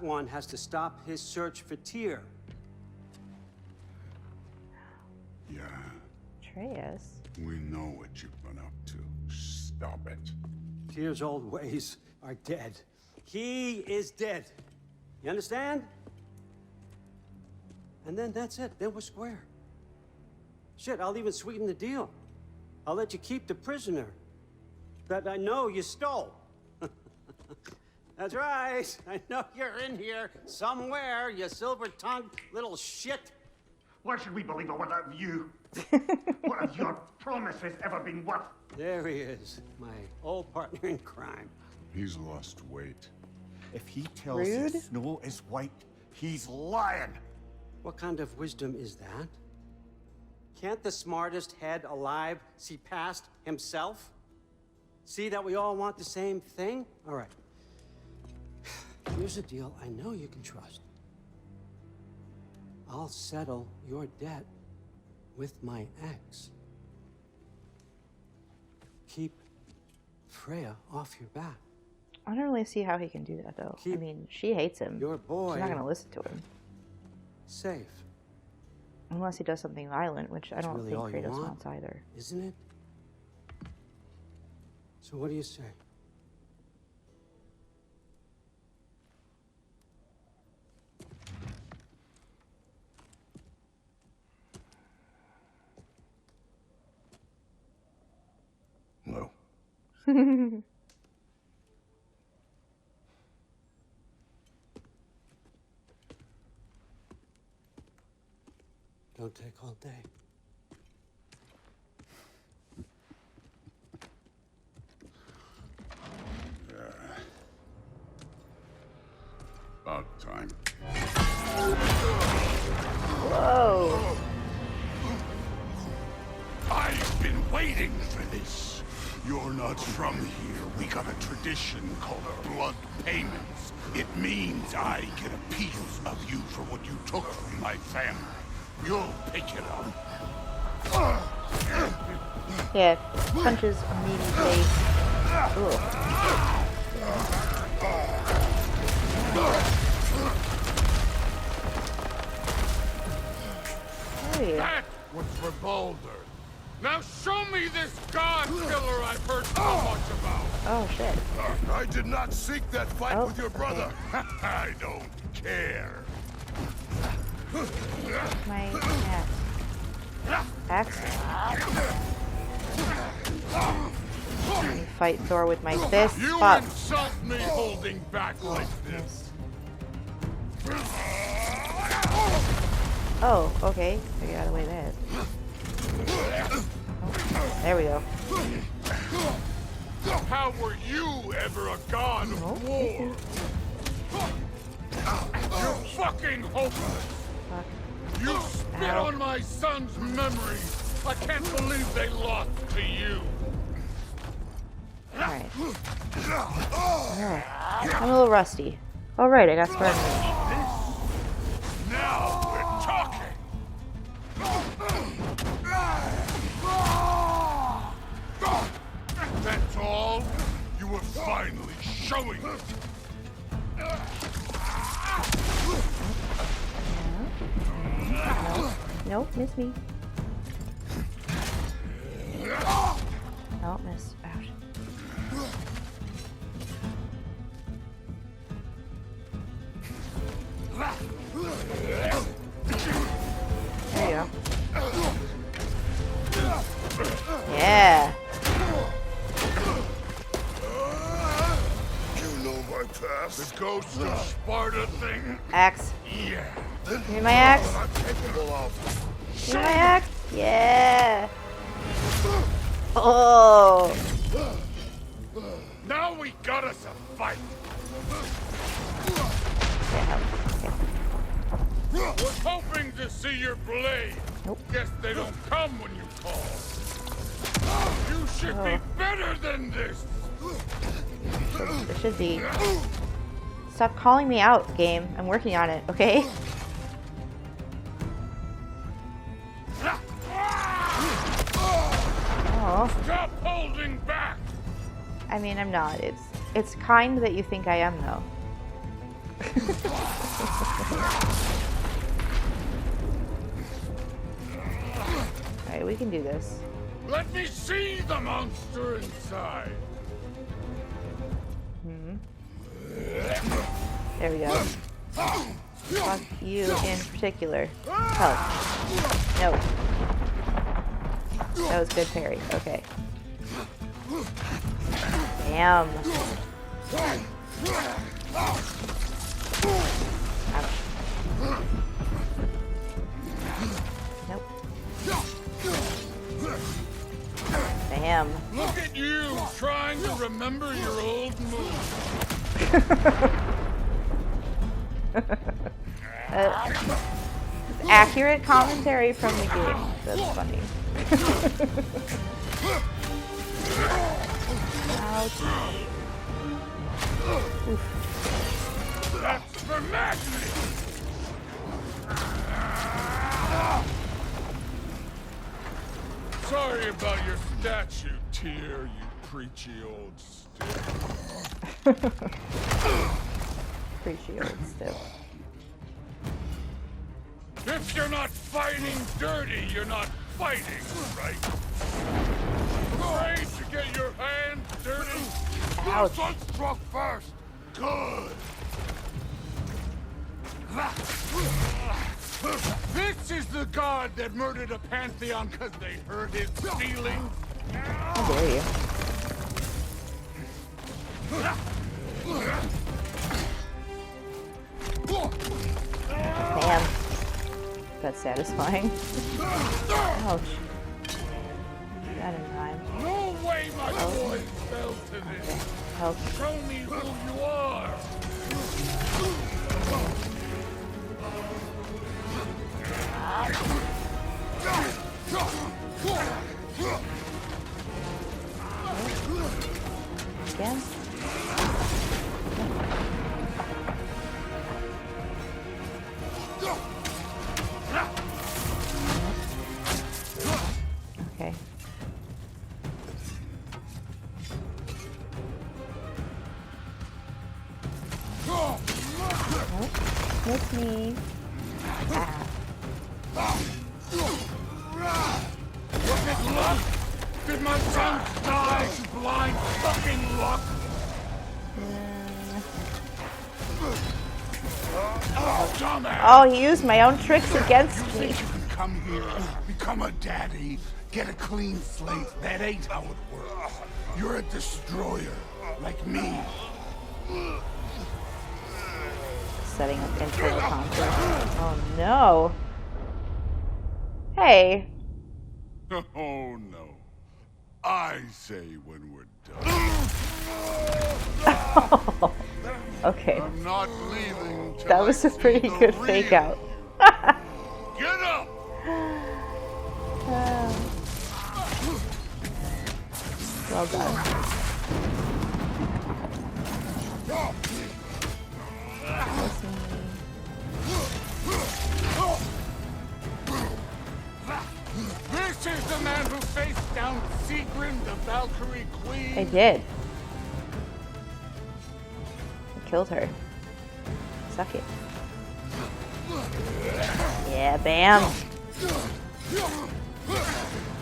one has to stop his search for Tyr. Yeah, Atreus? we know what you've been up to. Stop it. Tyr's old ways are dead. He is dead. You understand? And then that's it. Then we're square. Shit, I'll even sweeten the deal. I'll let you keep the prisoner that I know you stole. That's right. I know you're in here somewhere, you silver-tongued little shit. Why should we believe a word of you? What have your promises ever been worth? There he is, my old partner in crime. He's lost weight. If he tells you Rude. snow is white, he's lying. What kind of wisdom is that? Can't the smartest head alive see past himself? See that we all want the same thing? All right. Here's a deal I know you can trust. I'll settle your debt with my ex. Keep Freya off your back. I don't really see how he can do that, though. I Keep mean, she hates him. your boy She's not going to listen to him. safe. Unless he does something violent, which I don't really think all you Kratos want? wants either. Isn't it? So what do you say? No. Don't take all day. About time. Whoa! I've been waiting for this. You're not from here. We got a tradition called blood payments. It means I get a piece of you for what you took from my family. You'll pick it up. Yeah, punches a meaty face. Ugh. Hey. That was for Baldur. Now show me this god killer I've heard so much about. Oh shit. I did not seek that fight Oh, with your brother. I don't care. My axe. Axe? Let me fight Thor with my fists. You Fuck. insult me holding back like this. Oh, okay. I got away there. Oh, there we go. How were you ever a god of war? You're fucking hopeless. Fuck. You spit Ow. on my son's memories. I can't believe they lost to you. Alright. Alright. I'm a little rusty. Alright, I got sparred. Now we're talking. showing it. Nope, miss me. Don't miss. Ouch. There you go. Yeah. You know my past. The ghost of Sparta thing? Axe. Yeah. Give me my axe. I'm capable of. Give me my axe. Yeah. Oh. Now we got us a fight. Yeah. Okay. Was hoping to see your blade. Nope. Guess they don't come when you call. You should be better than this. It should be. Stop calling me out, game. I'm working on it, okay? Oh. Stop holding back. I mean, I'm not. It's kind that you think I am, though. Alright, we can do this. Let me see the monster inside. There we go. Fuck you in particular. Help. No. That was good parry. Okay. Damn. Ouch. Nope. Damn. Look at you trying to remember your old moves. Accurate commentary from the game. That's funny. Ouch. Oof. That's for madness. Sorry about your statue, Tyr, you preachy old stick. Preachy old stiff. If you're not fighting dirty, you're not fighting, right? Afraid to get your hands dirty? Ouch. This one struck first. Good. This is the god that murdered a pantheon because they hurt his feelings. How dare you? Damn. That's satisfying. Ouch. That in time. No way my voice fell to this. Help. Show me who you are. Again? Okay. Nope. Miss me. Ah. Was it luck? Did my son die to blind fucking luck? Oh, dumbass! Oh, he used my own tricks against You me. think you can come here, become a daddy, get a clean slate? That ain't how it works. You're a destroyer, like me. Setting up internal conflict. Oh no. Hey. Oh no. I say when we're done. Okay. I'm not leaving till That was I a pretty see the good real. fake out. Get up! Well done. This is the man who faced down Sigrun, the Valkyrie Queen. I did. killed her. Suck it. Yeah, bam.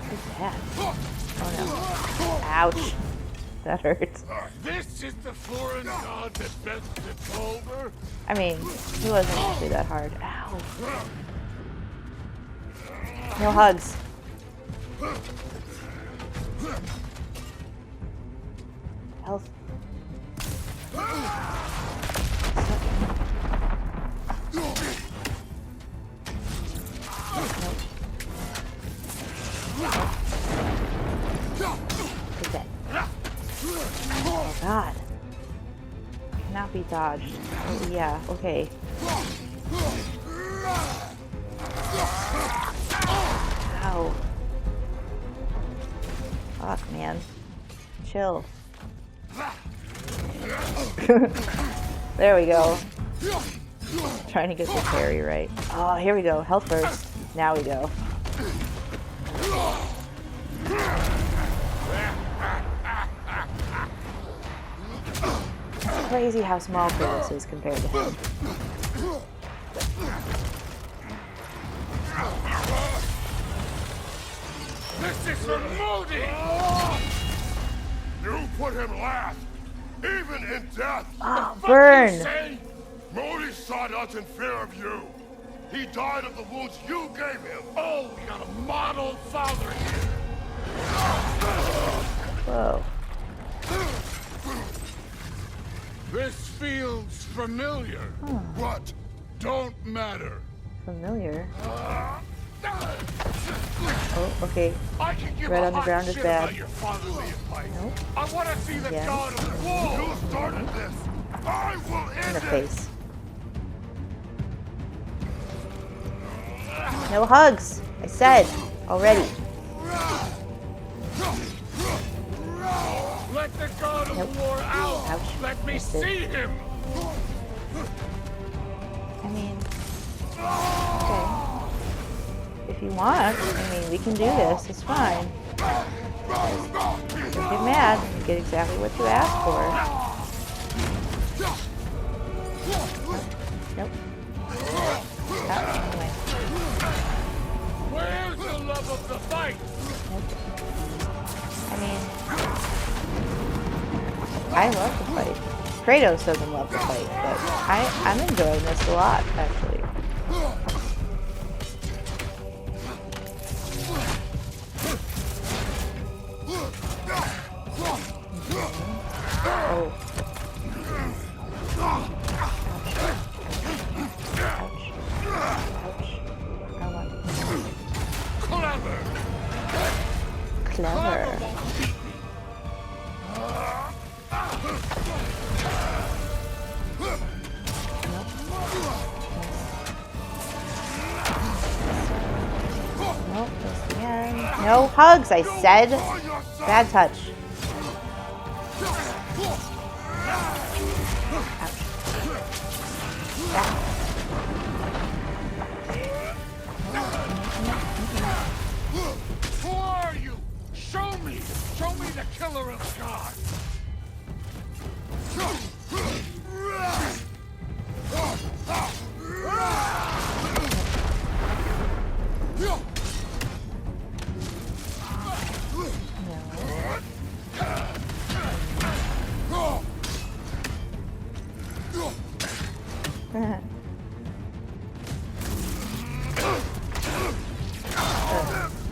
What's that? Oh no. Ouch. That hurts. This is the foreign god that bested Baldur? I mean, he wasn't actually that hard. Ow. No hugs. Health. Oh god. Cannot be dodged. Oh, yeah, okay. Ow. Fuck, man. Chill. There we go. Trying to get the parry right. Oh, here we go. Health first. Now we go. It's crazy how small Kratos is compared to him. This is for Modi! You put him last, even in death. Oh, burn! Say? Modi sought us in fear of you. He died of the wounds you gave him. Oh, we got a model father here. Whoa. This feels familiar. But don't matter. Familiar. Oh, okay. I can give Red a on the hot ground is shit bad. about your fatherly advice. Nope. I want to see the Again. god of the war. You started this. I will In end the it. face. No hugs! I said already. Let the god of Nope. war out. Ouch. Let me Missed it. see him. I mean, okay. If you want, I mean, we can do this. It's fine. Don't get mad. You get exactly what you asked for. Nope. Anyway. Where's the love of the fight? I mean, I love the fight. Kratos doesn't love the fight, but I'm enjoying this a lot, actually. Oh. Ouch. Clever. Clever. Nope, this again. No hugs, I said. Bad touch. Who are you? Show me. Show me the killer of gods.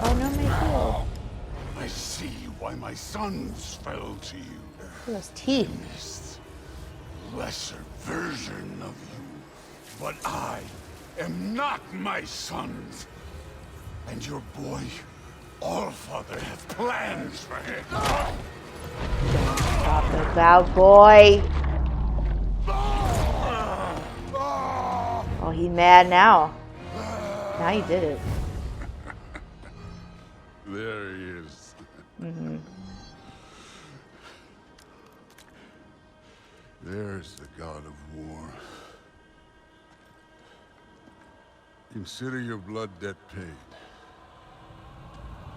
Oh no, my heel. I see why my sons fell to you. Those teeth. This lesser version of you. But I am not my sons. And your boy, Allfather, has plans for him. Talk about boy. Oh, he's mad now. Now you did it. There he is. Mm-hmm. There's the god of war. Consider your blood debt paid.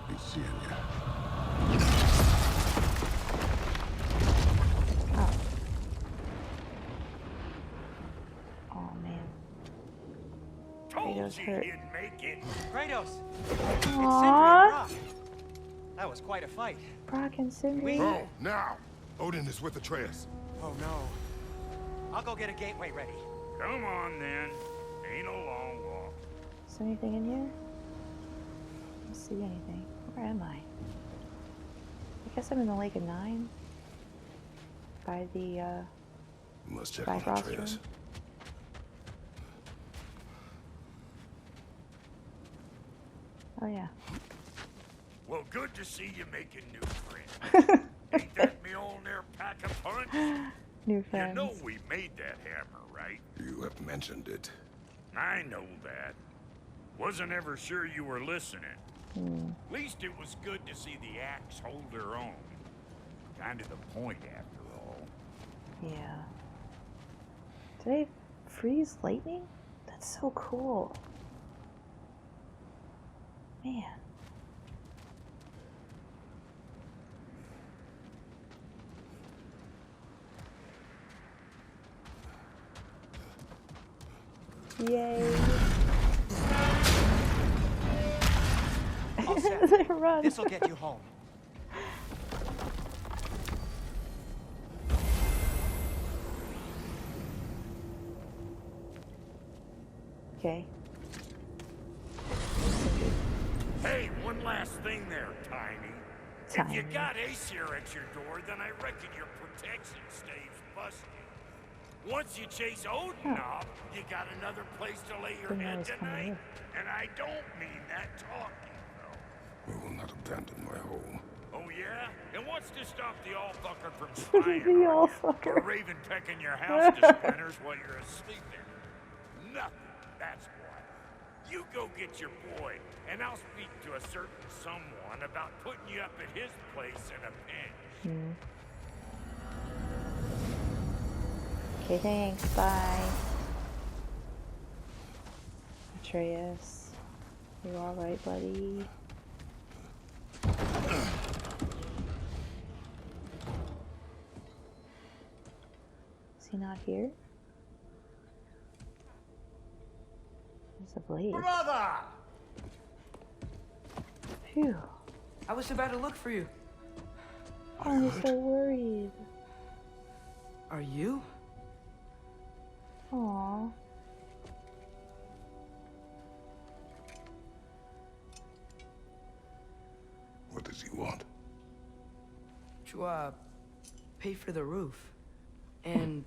Be seeing ya. Oh. was hurt. He'd make it. Kratos! It's Sindri and Aww. Brock. That was quite a fight. Brock and Sindri. Oh, now! Odin is with Atreus. Oh no. I'll go get a gateway ready. Come on then. Ain't a long walk. Is there anything in here? I don't see anything. Where am I? I guess I'm in the Lake of Nine. By the, You must check Bifrost on Atreus. room. Oh yeah. Well, good to see you making new friends. Ain't that me old there pack a punch? New You friends. know we made that hammer, right? You have mentioned it. I know that. Wasn't ever sure you were listening. At least it was good to see the axe hold her own. Kind of the point, after all. Yeah. Did I freeze lightning? That's so cool. Man. Yay. All set. They run. This'll get you home. Okay. Hey, one last thing there, Tiny. If you Tiny. got Aesir at your door, then I reckon your protection stave's busted. Once you chase Odin off, you got another place to lay your Didn't know it head was coming tonight. in. And I don't mean that talking, though. We will not abandon my home. Oh, yeah? And what's to stop the all-fucker from spying The on all-fucker. you? Or raven pecking your house to splinters while you're asleep there? Nothing, that's why. You go get your boy, and I'll speak to a certain someone about putting you up at his place in a pinch. Okay, thanks. Bye. Atreus. You alright, buddy? Is he not here? There's a blade. Brother! Phew. I was about to look for you. Oh, I'm so worried. Are you? Aww. What does he want? To, pay for the roof. And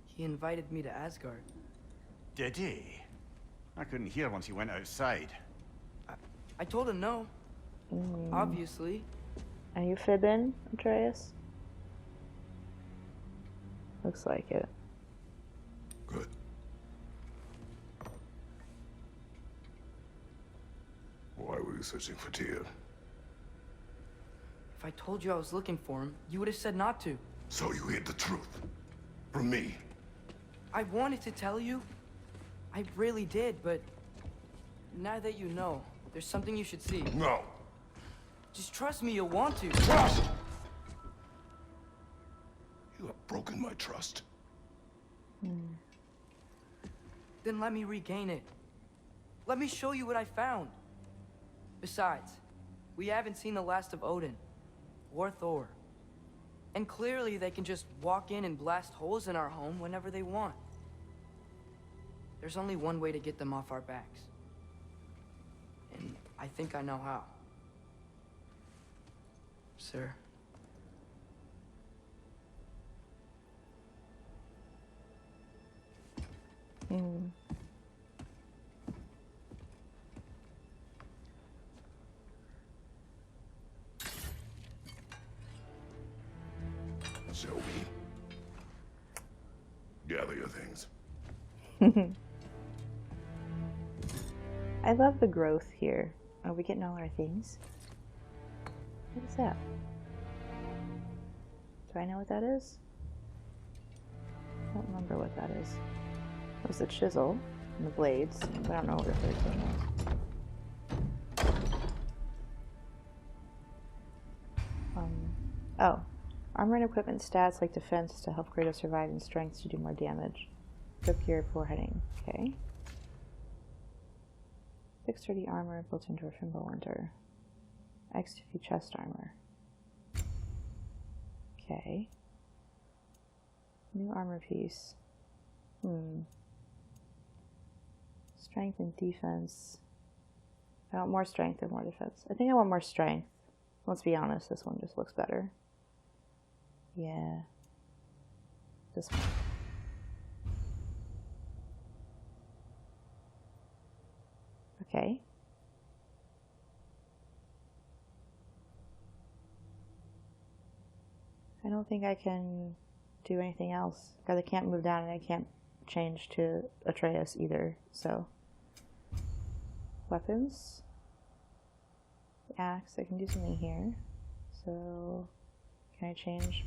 he invited me to Asgard. Did he? I couldn't hear once he went outside. I told him no. Obviously. Are you fibbing, Atreus? Looks like it. Good. Why were you searching for Tyr? If I told you I was looking for him, you would have said not to. So you hid the truth. From me. I wanted to tell you. I really did, but now that you know, there's something you should see. No. Just trust me, you'll want to. Trust! You have broken my trust. Then let me regain it. Let me show you what I found. Besides, we haven't seen the last of Odin. Or Thor. And clearly they can just walk in and blast holes in our home whenever they want. There's only one way to get them off our backs. And I think I know how. Sir. Shall we? Gather your things. I love the growth here. Are we getting all our things? What is that? Do I know what that is? I don't remember what that is. It was the chisel and the blades, but I don't know what the third thing was. Oh. Armor and equipment stats like defense to help Kratos survive and strength to do more damage. Equip gear before heading. Okay. Thick sturdy armor built into a Fimbulwinter. XP chest armor. Okay. New armor piece. Strength and defense. I want more strength and more defense. I think I want more strength. Let's be honest, this one just looks better. Yeah. This one. Okay. I don't think I can do anything else because I can't move down and I can't change to Atreus either, so. Weapons. Axe, I can do something here. So, can I change?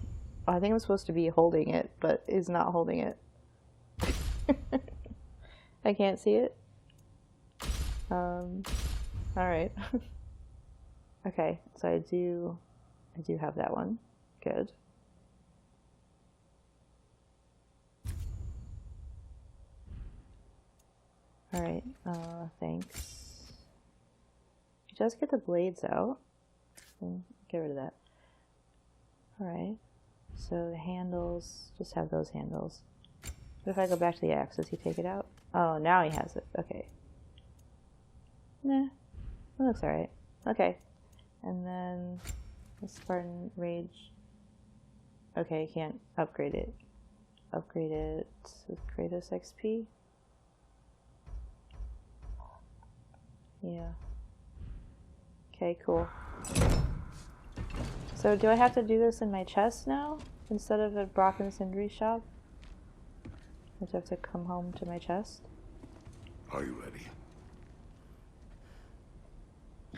Oh, I think I'm supposed to be holding it, but is not holding it. I can't see it. Alright. Okay, so I do have that one. Good. Alright, thanks. He does get the blades out. So get rid of that. Alright. So the handles, just have those handles. What if I go back to the axe? Does he take it out? Oh, now he has it. Okay. Nah. That looks alright. Okay. And then the Spartan Rage. Okay, can't upgrade it. Upgrade it with Kratos XP. Yeah. Okay, cool. So do I have to do this in my chest now? Instead of at Brock and Sindri's shop? I just have to come home to my chest? Are you ready?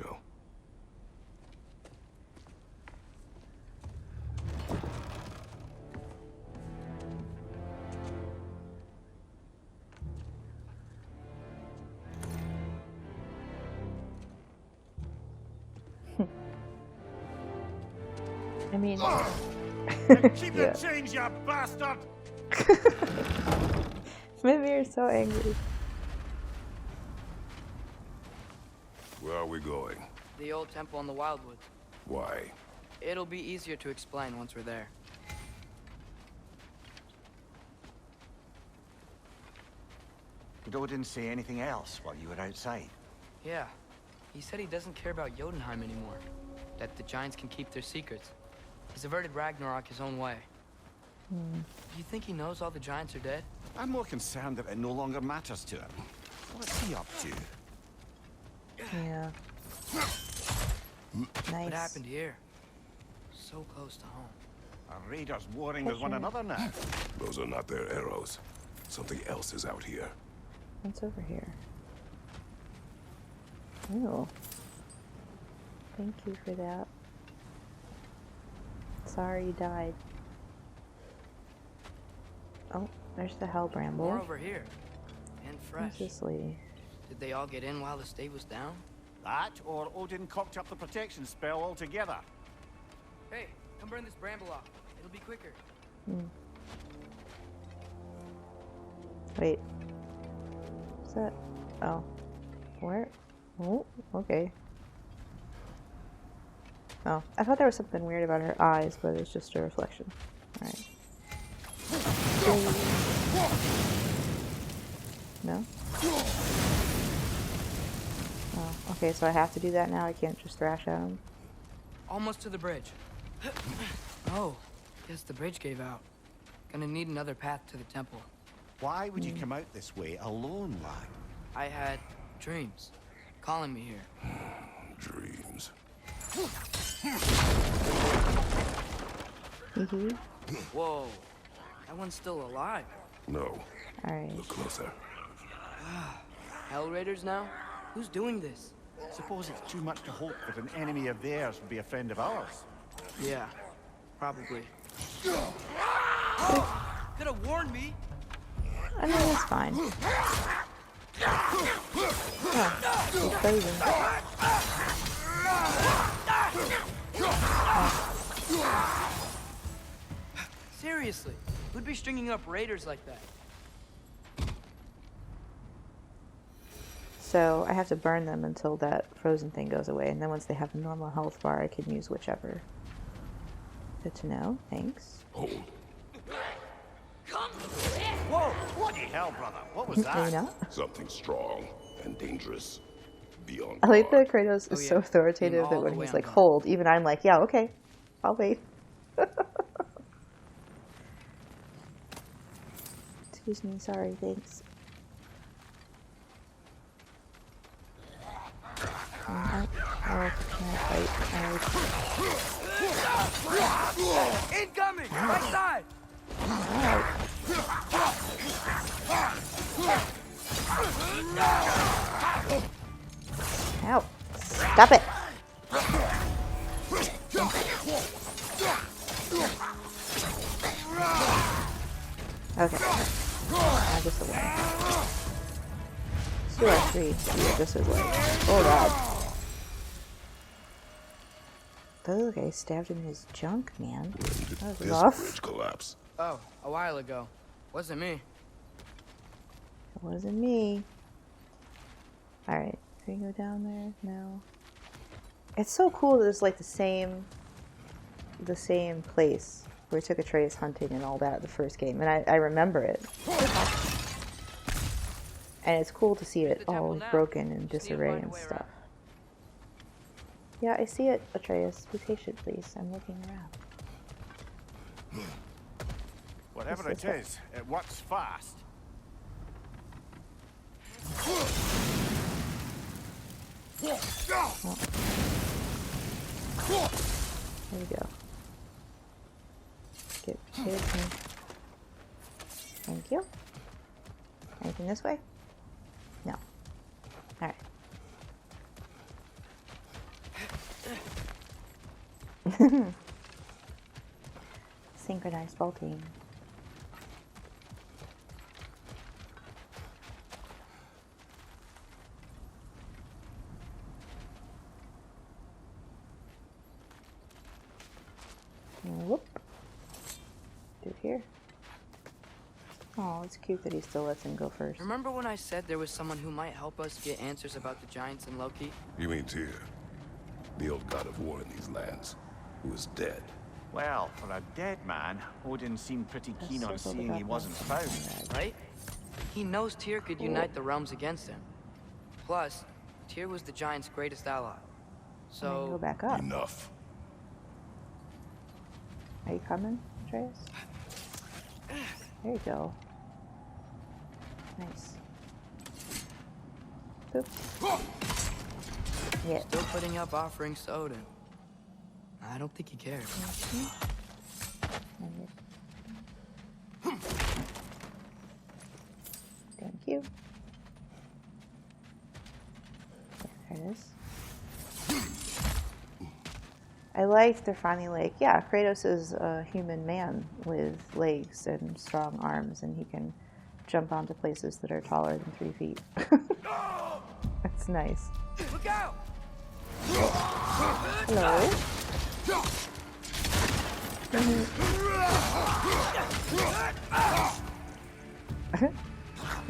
Go. I mean... Keep Yeah. the change, you bastard! Mimir is so angry. Where are we going? The old temple in the Wildwoods. Why? It'll be easier to explain once we're there. Did Odin say anything else while you were outside? Yeah. He said he doesn't care about Jotunheim anymore. That the giants can keep their secrets. He's averted Ragnarok his own way. You think he knows all the giants are dead? I'm more concerned that it no longer matters to him. What's he up to? Yeah. Nice. What happened here? So close to home. Are raiders warring with one another now? Those are not their arrows. Something else is out here. What's over here? Ooh. Thank you for that. Sorry you died. Oh, there's the hell bramble. More over here. And fresh. Who's this lady? Did they all get in while the stave was down? That, or Odin cocked up the protection spell altogether. Hey, come burn this bramble off. It'll be quicker. Wait. What's that? Oh. Where? Oh, okay. Oh, I thought there was something weird about her eyes, but it's just a reflection. Alright. No? Oh, okay, so I have to do that now? I can't just thrash at him? Almost to the bridge. Oh, guess the bridge gave out. Gonna need another path to the temple. Why would you come out this way alone, lad? I had dreams calling me here. Dreams. Whoa, that one's still alive. No. Alright. Look closer. Hell Raiders now? Who's doing this? Suppose it's too much to hope that an enemy of theirs would be a friend of ours. Yeah, probably. Could have warned me. I mean, it's fine. Oh, he's crazy. Seriously, who'd be stringing up raiders like that? So I have to burn them until that frozen thing goes away, and then once they have a normal health bar, I can use whichever. Good to know. Thanks. Hold. Whoa! Bloody hell, brother. What was Maybe that? not. Something strong and dangerous. Beyond I like that guard. Kratos is Oh, so yeah. authoritative Being that all when the way he's on like, guard. hold, even I'm like, yeah, okay. I'll wait. Excuse me, sorry, thanks. Oh, can I fight? Incoming! Right side! Ow. Stop it. Okay. Now just away. Let's do our 3. Yeah, just his leg. Oh god. Oh, okay, stabbed him in his junk, man. That was This rough. bridge collapse. Oh, a while ago. Wasn't me. It wasn't me. Alright, can we go down there? No. It's so cool that it's like the same place where we took Atreus hunting and all that the first game, and I remember it. And it's cool to see it all broken and disarray and stuff. Yeah, I see it, Atreus. Be patient, please. I'm looking around. Whatever it is, it works fast. There we go. Get kids and... Thank you. Anything this way? No. Alright. Synchronized vaulting. Whoop. Do here. Oh, it's cute that he still lets him go first. Remember when I said there was someone who might help us get answers about the giants and Loki? You mean Tyr, the old god of war in these lands, who is dead. Well, for a dead man, Odin seemed pretty keen on seeing he wasn't found. Right? He knows Tyr could unite the realms against him. Plus, Tyr was the giant's greatest ally. Go So, back up. Enough. Are you coming, Atreus? There you go. Nice. Boop. Yeah. still putting up offerings to Odin. I don't think he cares. Thank you. There it is. I liked they're finally like, yeah, Kratos is a human man with legs and strong arms, and he can jump onto places that are taller than 3 feet. That's nice. Look out! Hello.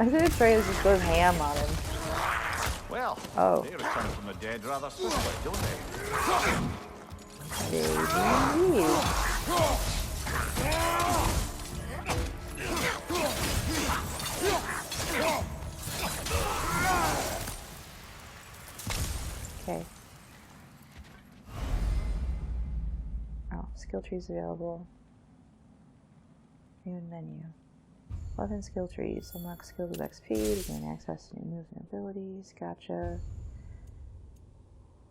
I think Atreus just goes ham on him. Well, Oh. they return from the dead rather swiftly, don't they? Maybe. Okay. Oh, skill trees available. New menu. 11 skill trees. Unlock skills with XP to gain access to new moves and abilities. Gotcha.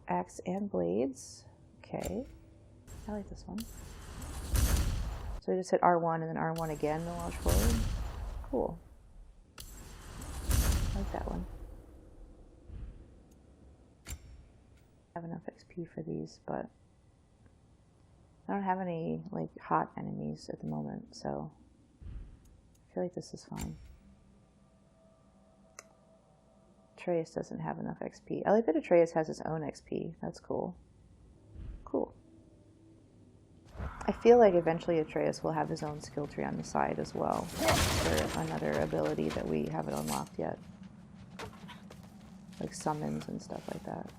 Axe and blades. Okay. I like this one. So we just hit R1 and then R1 again to launch forward. Cool. I like that one. I have enough XP for these, but I don't have any like hot enemies at the moment, so I feel like this is fine. Atreus doesn't have enough XP. I like that Atreus has his own XP. That's cool. Cool. I feel like eventually Atreus will have his own skill tree on the side as well for another ability that we haven't unlocked yet. like summons and stuff like that.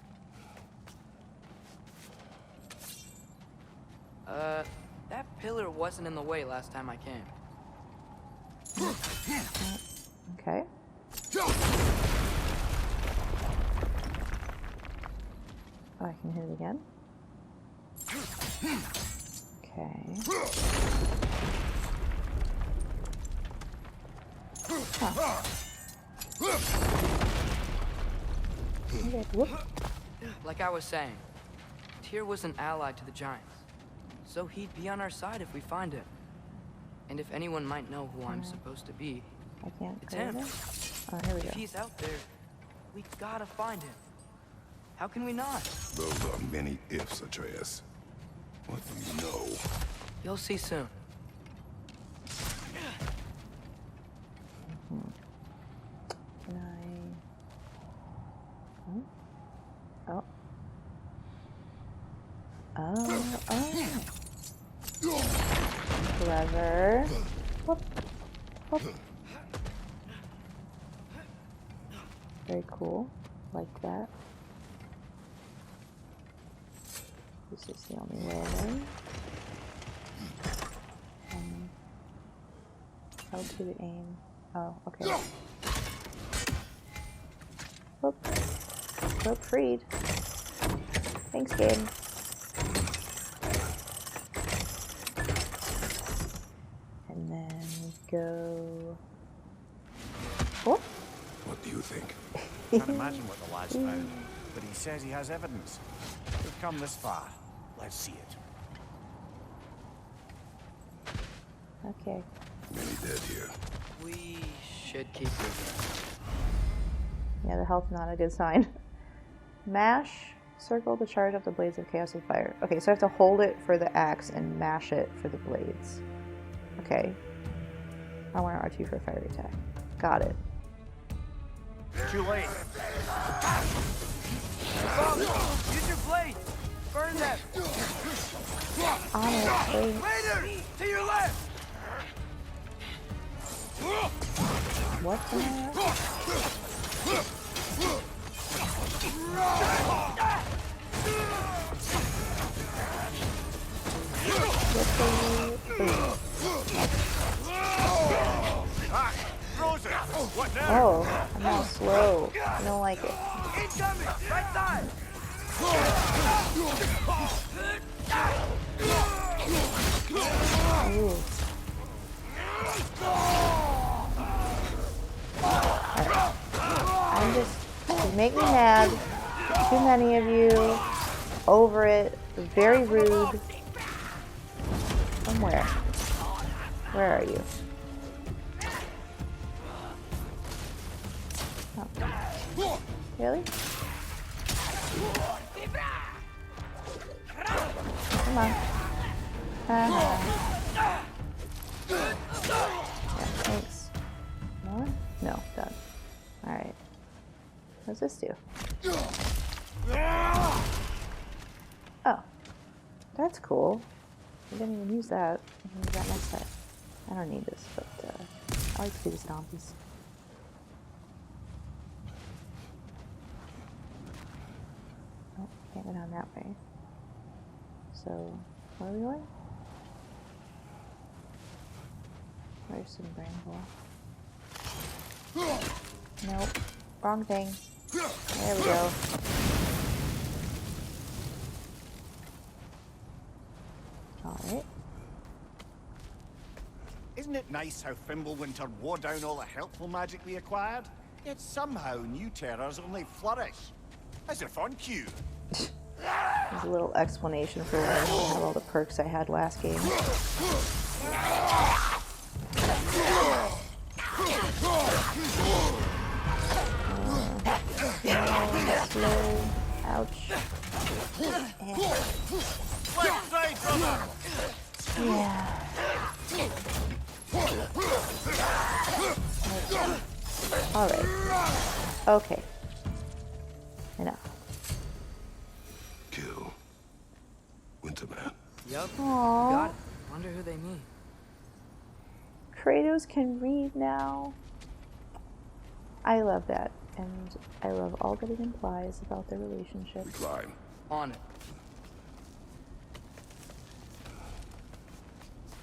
That pillar wasn't in the way last time I came. Okay. Oh, I can hit it again. Okay. Huh. Okay, whoop. Like I was saying, Tyr was an ally to the Giants, so he'd be on our side if we find him. And if anyone might know who I'm supposed to be, I can't it's go him. there. Oh, here we go. If he's out there, we gotta find him. How can we not? Those are many ifs, Atreus. What do you know? You'll see soon. Can I... Oh. Oh. Oh. Clever. Whoop. Whoop. Very cool. Like that. This is the only way. L2 to aim. Oh, okay. Whoop. Rope freed. Thanks, game. And then we go. Oh. What do you think? Can't imagine what the lad's found, but he says he has evidence. We've come this far. Let's see it. Okay. Many dead here. We should keep moving. Yeah, the health's not a good sign. Mash, circle to charge up the blades of chaos and fire. Okay, so I have to hold it for the axe and mash it for the blades. Okay. I want R2 for a fire attack. Got it. Too late. Use your blade! Burn them! On it, please. Later! To your left! What the heck? What now? Oh, I'm all slow. I don't like it. Incoming! Right side! Ooh. I'm just, you make me mad. Too many of you. Over it. Very rude. Somewhere. Where are you? Oh. Really? Come on. Yeah, thanks. More? No, done. Alright. What does this do? Oh. That's cool. I didn't even use that. I can use that next time. I don't need this, but I like to do the stompies. Oh, can't go down that way. So, where are we going? Where's some bramble? Nope. Wrong thing. There we go. Alright. Isn't it nice how Fimbulwinter wore down all the helpful magic we acquired? Yet somehow new terrors only flourish. As if on cue. There's a little explanation for why I don't have all the perks I had last game. Slow. Ouch. Left side, brother! Yeah. Alright. Okay. Enough. Kill. Winterman. Yup. Aww. Got it. Wonder who they mean. Kratos can read now. I love that. And I love all that it implies about their relationship. We climb. On it.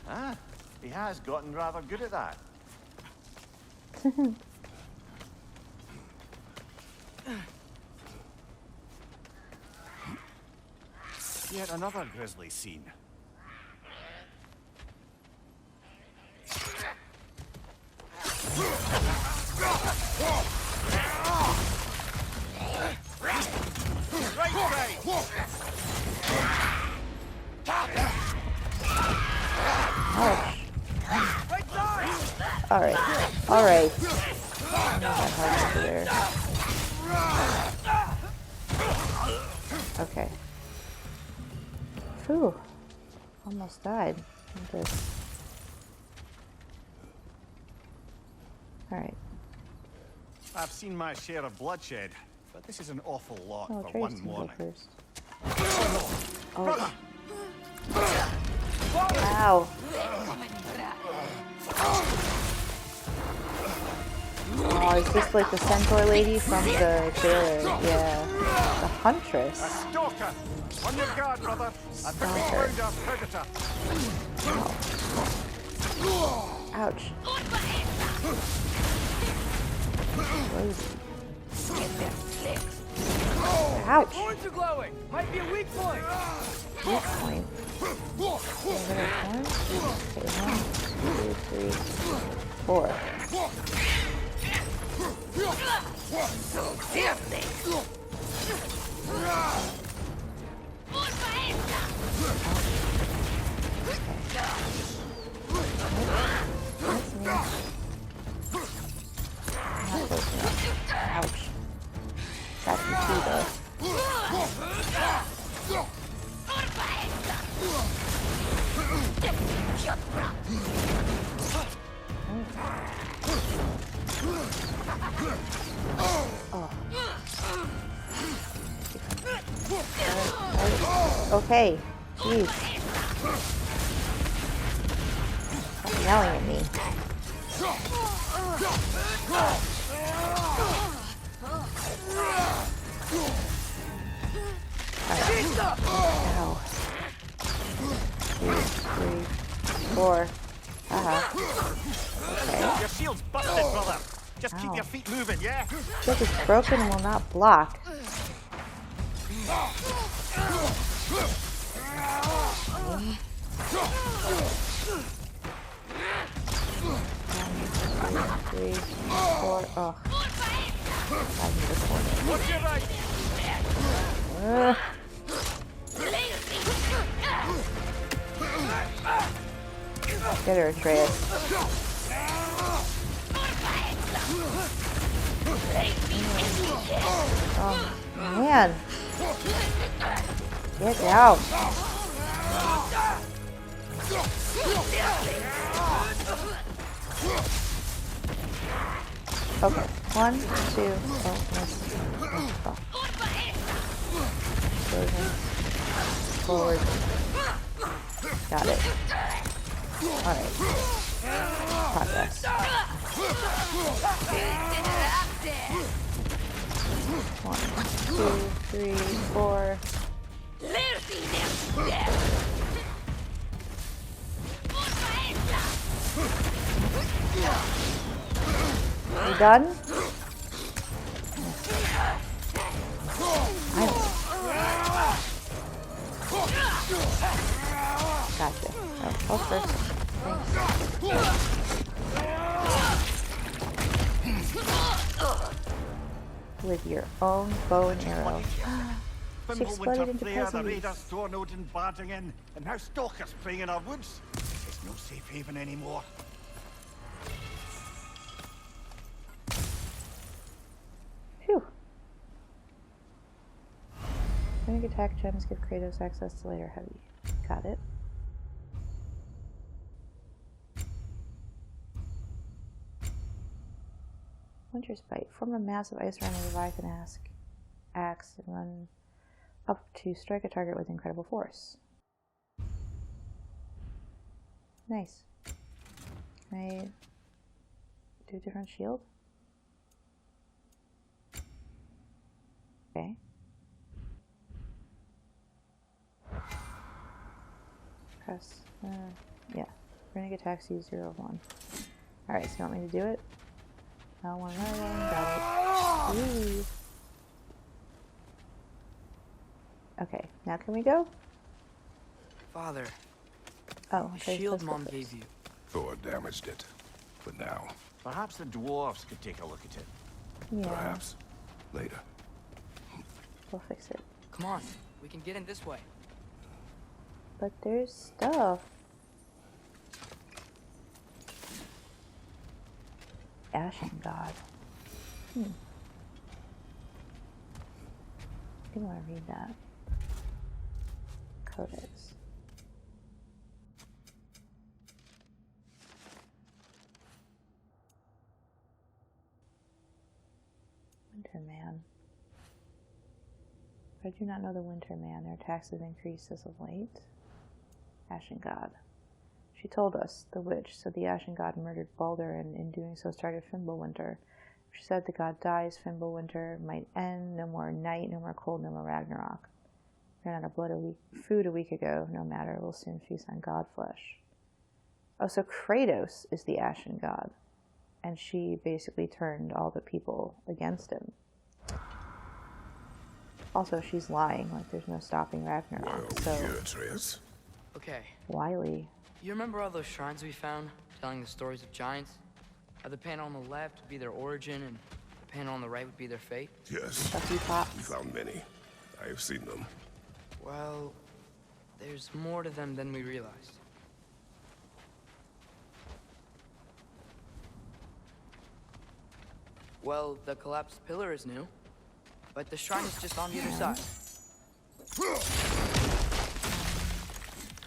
Ah, he has gotten rather good at that. Yet another grisly scene. Alright. Alright. There. Okay. Phew. Almost died. Alright. I've seen my share of bloodshed, but this is an awful lot Oh, for Atreus one can go morning. first. Oh. Ow. Oh, is this like the centaur lady from the trailer? Yeah. The Huntress. A stalker! On your guard, brother! I think we found our predator! Ouch. Ouch. Horns are glowing. Might be a weak point. Weak point. Okay, 1, 2, 3, 4. Ouch. That's the key though. Okay. Jeez. Stop yelling at me. Ow. 2, 3, 4. Okay. Your shield's busted, brother! Just keep your feet moving, yeah? Shield is broken and will not block. Three, 4. Oh. I need a corner. What's your right? Get her, Atreus. Oh, man. Get out. Okay. 1, 2. Oh, missed. Oh. Forward. Got it. Alright. Progress. 1, 2, 3, 4. You done? Gotcha. Oh, first. Thanks. With your own bow and arrow. She exploded into Freya, the pieces. raiders, Thorn Odin barging in, and now stalkers playing in our woods. It's no safe haven anymore. Phew. Winning attack gems give Kratos access to lighter heavy. Got it. Winter's Bite. Form a massive ice around a Leviathan axe and run up to strike a target with incredible force. Nice. Can I do a different shield? Okay. Press, yeah. Renegade Taxi 01. Alright, so you want me to do it? I don't want another one. Got it. Ooh. Okay, now can we go? Father, Oh, the okay. shield Mom gave you. Thor damaged it. For now. Perhaps the dwarves could take a look at it. Yeah, Perhaps. Later. we'll fix it. Come on, we can get in this way. But there's stuff. Ashen God. I didn't want to read that. Codex. Winter Man. I do not know the Winter Man. Their attacks have increased as of late. Ashen God. She told us, the witch, said the Ashen God murdered Balder and in doing so started Fimbulwinter. She said the god dies, Fimbulwinter might end, no more night, no more cold, no more Ragnarok. Ran out of food a week ago, no matter, we'll soon feast on god flesh. Oh, so Kratos is the Ashen God, and she basically turned all the people against him. Also, she's lying, like there's no stopping Ragnarok, so... Atreus. Okay, Wily. you remember all those shrines we found, telling the stories of giants? How the panel on the left would be their origin, and the panel on the right would be their fate? Yes. Bucky Pops. We found many. I have seen them. Well, there's more to them than we realized. Well, the collapsed pillar is new, but the shrine is just on the other side.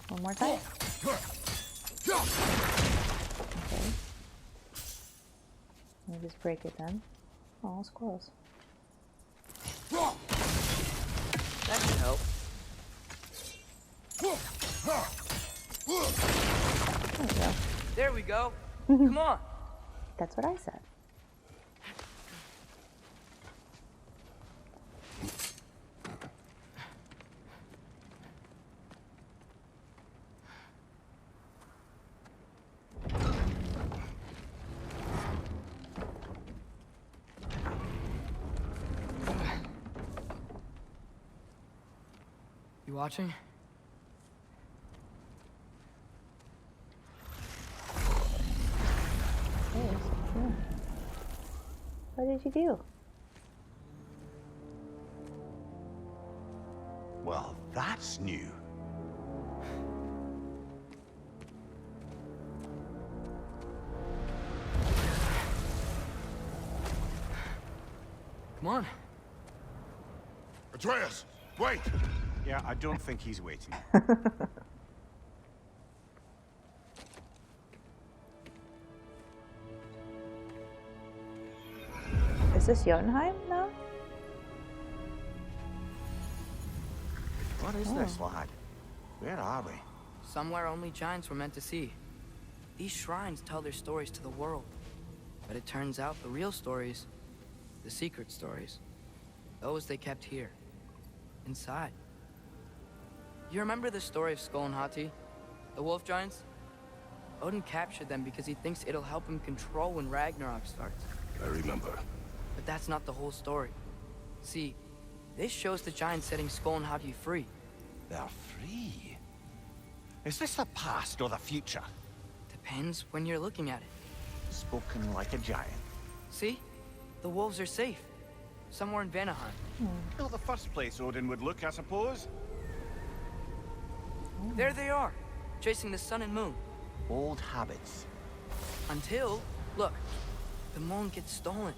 One more time. Okay. Let me just break it then. Oh, squirrels. That should help. There we go. There we go. Come on. That's what I said. You watching? Yes, sure. What did you do? Well, that's new. Come on. Atreus, wait! Yeah, I don't think he's waiting. Is this Jotunheim now? What is this, lad? Where are we? Somewhere only giants were meant to see. These shrines tell their stories to the world. But it turns out the real stories, the secret stories, those they kept here, inside. You remember the story of Skáld and Hati, the wolf giants? Odin captured them because he thinks it'll help him control when Ragnarok starts. I remember. But that's not the whole story. See, this shows the giants setting Skáld and Hati free. They're free. Is this the past or the future? Depends when you're looking at it. Spoken like a giant. See? The wolves are safe. Somewhere in Vanaheim. Not the first place Odin would look, I suppose. There they are, chasing the sun and moon. Old habits. Until, look, the moon gets stolen.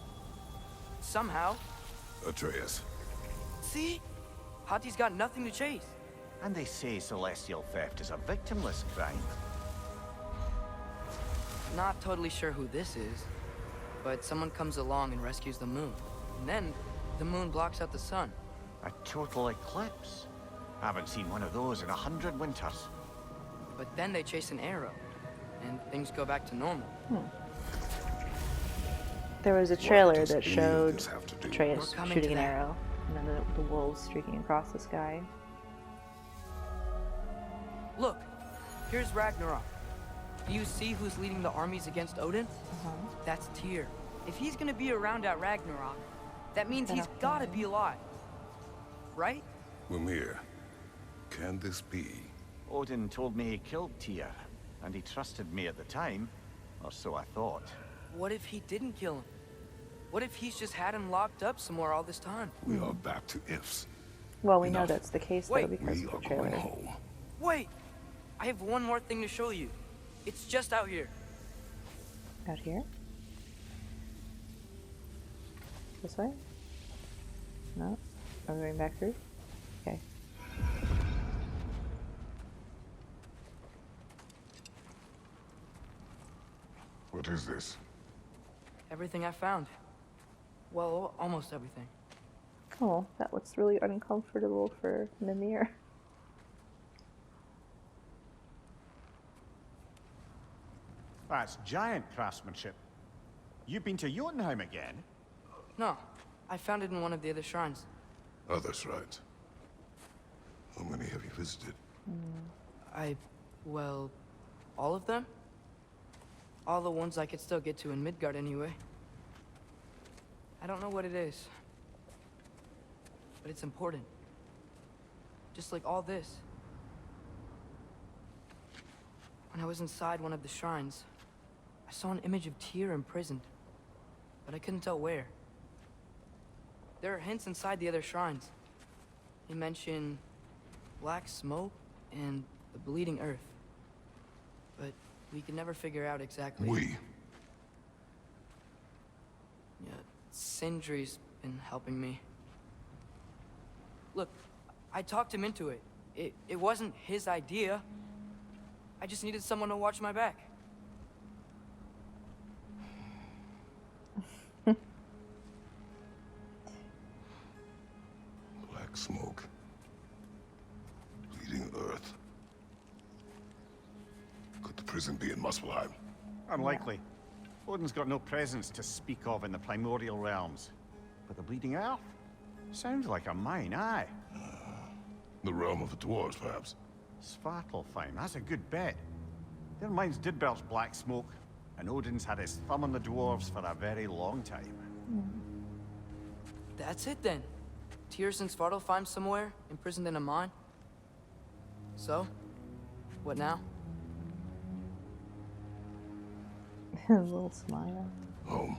Somehow. Atreus. See? Hati's got nothing to chase. And they say celestial theft is a victimless crime. Not totally sure who this is, but someone comes along and rescues the moon. And then, the moon blocks out the sun. A total eclipse. Haven't seen one of those in 100 winters. But then they chase an arrow, and things go back to normal. There was a trailer does that any of showed this have to do with- Atreus We're coming shooting to an that. arrow. And then the wolves streaking across the sky. Look, here's Ragnarok. Do you see who's leading the armies against Odin? That's Tyr. If he's gonna be around at Ragnarok, that means he's gotta be alive. Right? Mimir, can this be? Odin told me he killed Tyr, and he trusted me at the time, or so I thought. What if he didn't kill him? What if he's just had him locked up somewhere all this time? We are back to ifs. Well, we know that's the case though Wait. because We of the are going trailer. home. Wait! I have one more thing to show you. It's just out here. Out here? This way? No? Are we going back through? Okay. What is this? Everything I found. Well, almost everything. Oh, that looks really uncomfortable for Mimir. That's giant craftsmanship. You've been to Jotunheim again? No, I found it in one of the other shrines. Other shrines. How many have you visited? Well, all of them? All the ones I could still get to in Midgard anyway. I don't know what it is, but it's important. Just like all this. When I was inside one of the shrines, I saw an image of Tyr imprisoned, but I couldn't tell where. There are hints inside the other shrines. They mention black smoke and the bleeding earth, but we could never figure out exactly. Yeah, Sindri's been helping me. Look, I talked him into it. It wasn't his idea. I just needed someone to watch my back. Black smoke. Bleeding earth. Could the prison be in Muspelheim? Unlikely. Odin's got no presence to speak of in the primordial realms. But the bleeding earth? Sounds like a mine, aye. The realm of the dwarves, perhaps? Svartalfheim, that's a good bet. Their mines did belch black smoke, and Odin's had his thumb on the dwarves for a very long time. That's it then. Tyr's in Svartalfheim somewhere, imprisoned in a mine. So, what now? A little smile. Home.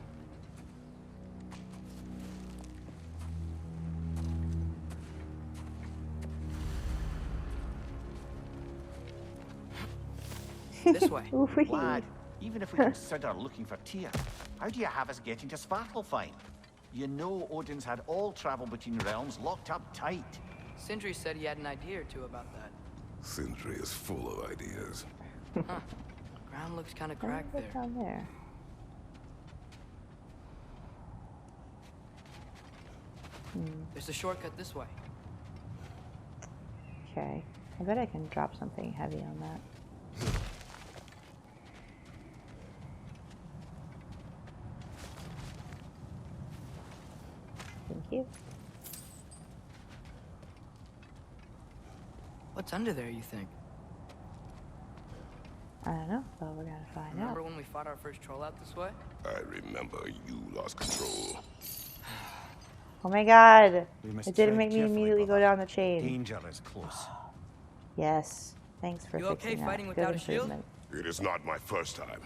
This way. Wee. Lad, even if we consider looking for Tyr, how do you have us getting to Svartalfheim? You know Odin's had all travel between realms locked up tight. Sindri said he had an idea or two about that. Sindri is full of ideas. Huh. Ground looks kind of cracked there. Down there. There's a shortcut this way. Okay. I bet I can drop something heavy on that. Thank you. What's under there, you think? I don't know, but we're gonna find Remember out. when we fought our first troll out this way? I remember you lost control. Oh my god! We must It didn't tread make me carefully, immediately go brother. down the chain. Danger is close. Yes. Thanks for You okay fixing that. fighting Good without a shield? improvement. It is not my first time.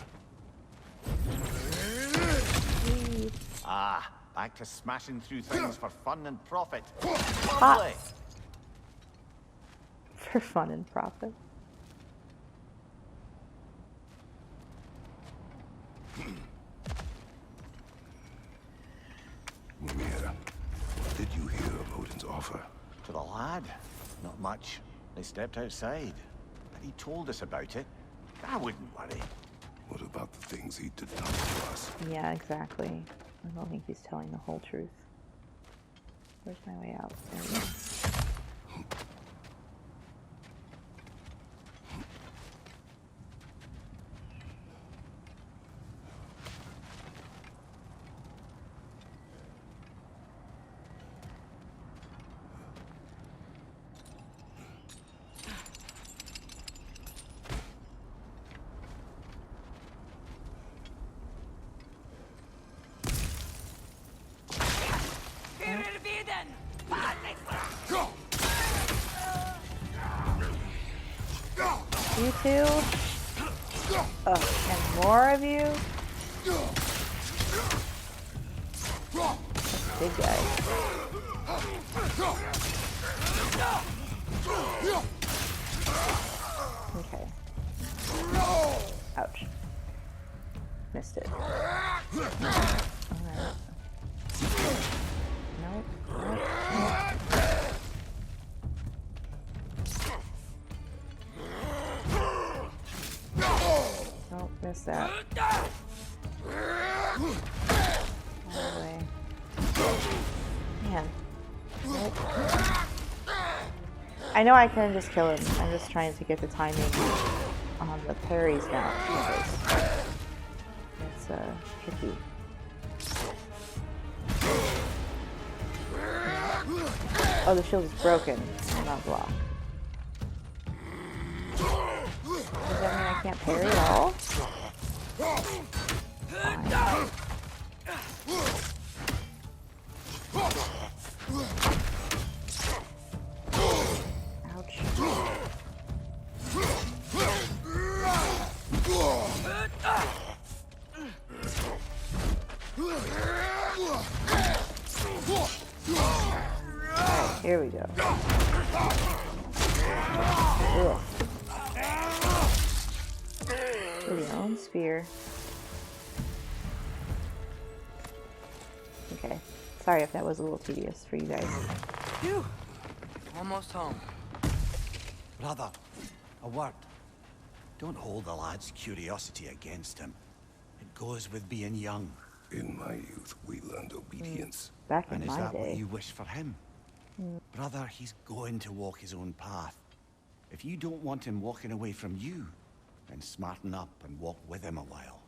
Ah, back to smashing through things for fun and profit. Ah. Lovely. For fun and profit. Mimir, what did you hear of Odin's offer? To the lad, not much. They stepped outside, but he told us about it. I wouldn't worry. What about the things he did not tell us? Yeah, exactly. I don't think he's telling the whole truth. Where's my way out? There we go. You two. And more of you. Big guy. Okay. Ouch. Missed it. Alright. Nope. Nope, missed that. All the way. Man. Nope. I know I can just kill him. I'm just trying to get the timing on the parries down because it's tricky. Oh, the shield is broken, not blocked. Does that mean I can't parry at all? Fine. Ouch. Alright, here we go. Ugh. With your own spear. Okay. Sorry if that was a little tedious for you guys. Phew. Almost home. Brother, a word. Don't hold the lad's curiosity against him. It goes with being young. In my youth, we learned obedience. Back in And is my that what day. you wish for him? Brother, he's going to walk his own path. If you don't want him walking away from you, then smarten up and walk with him a while.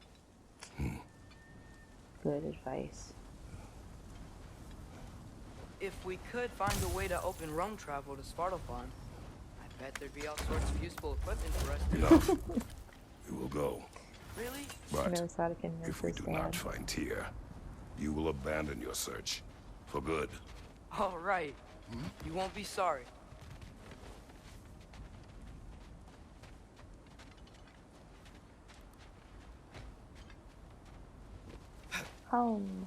Good advice. If we could find a way to open roam travel to Svartalfheim, I bet there'd be all sorts of useful equipment for us to... Enough. We will go. Really? I But never thought it can miss if we his do dad. not find Tyr, you will abandon your search. For good. All right. You won't be sorry. Home.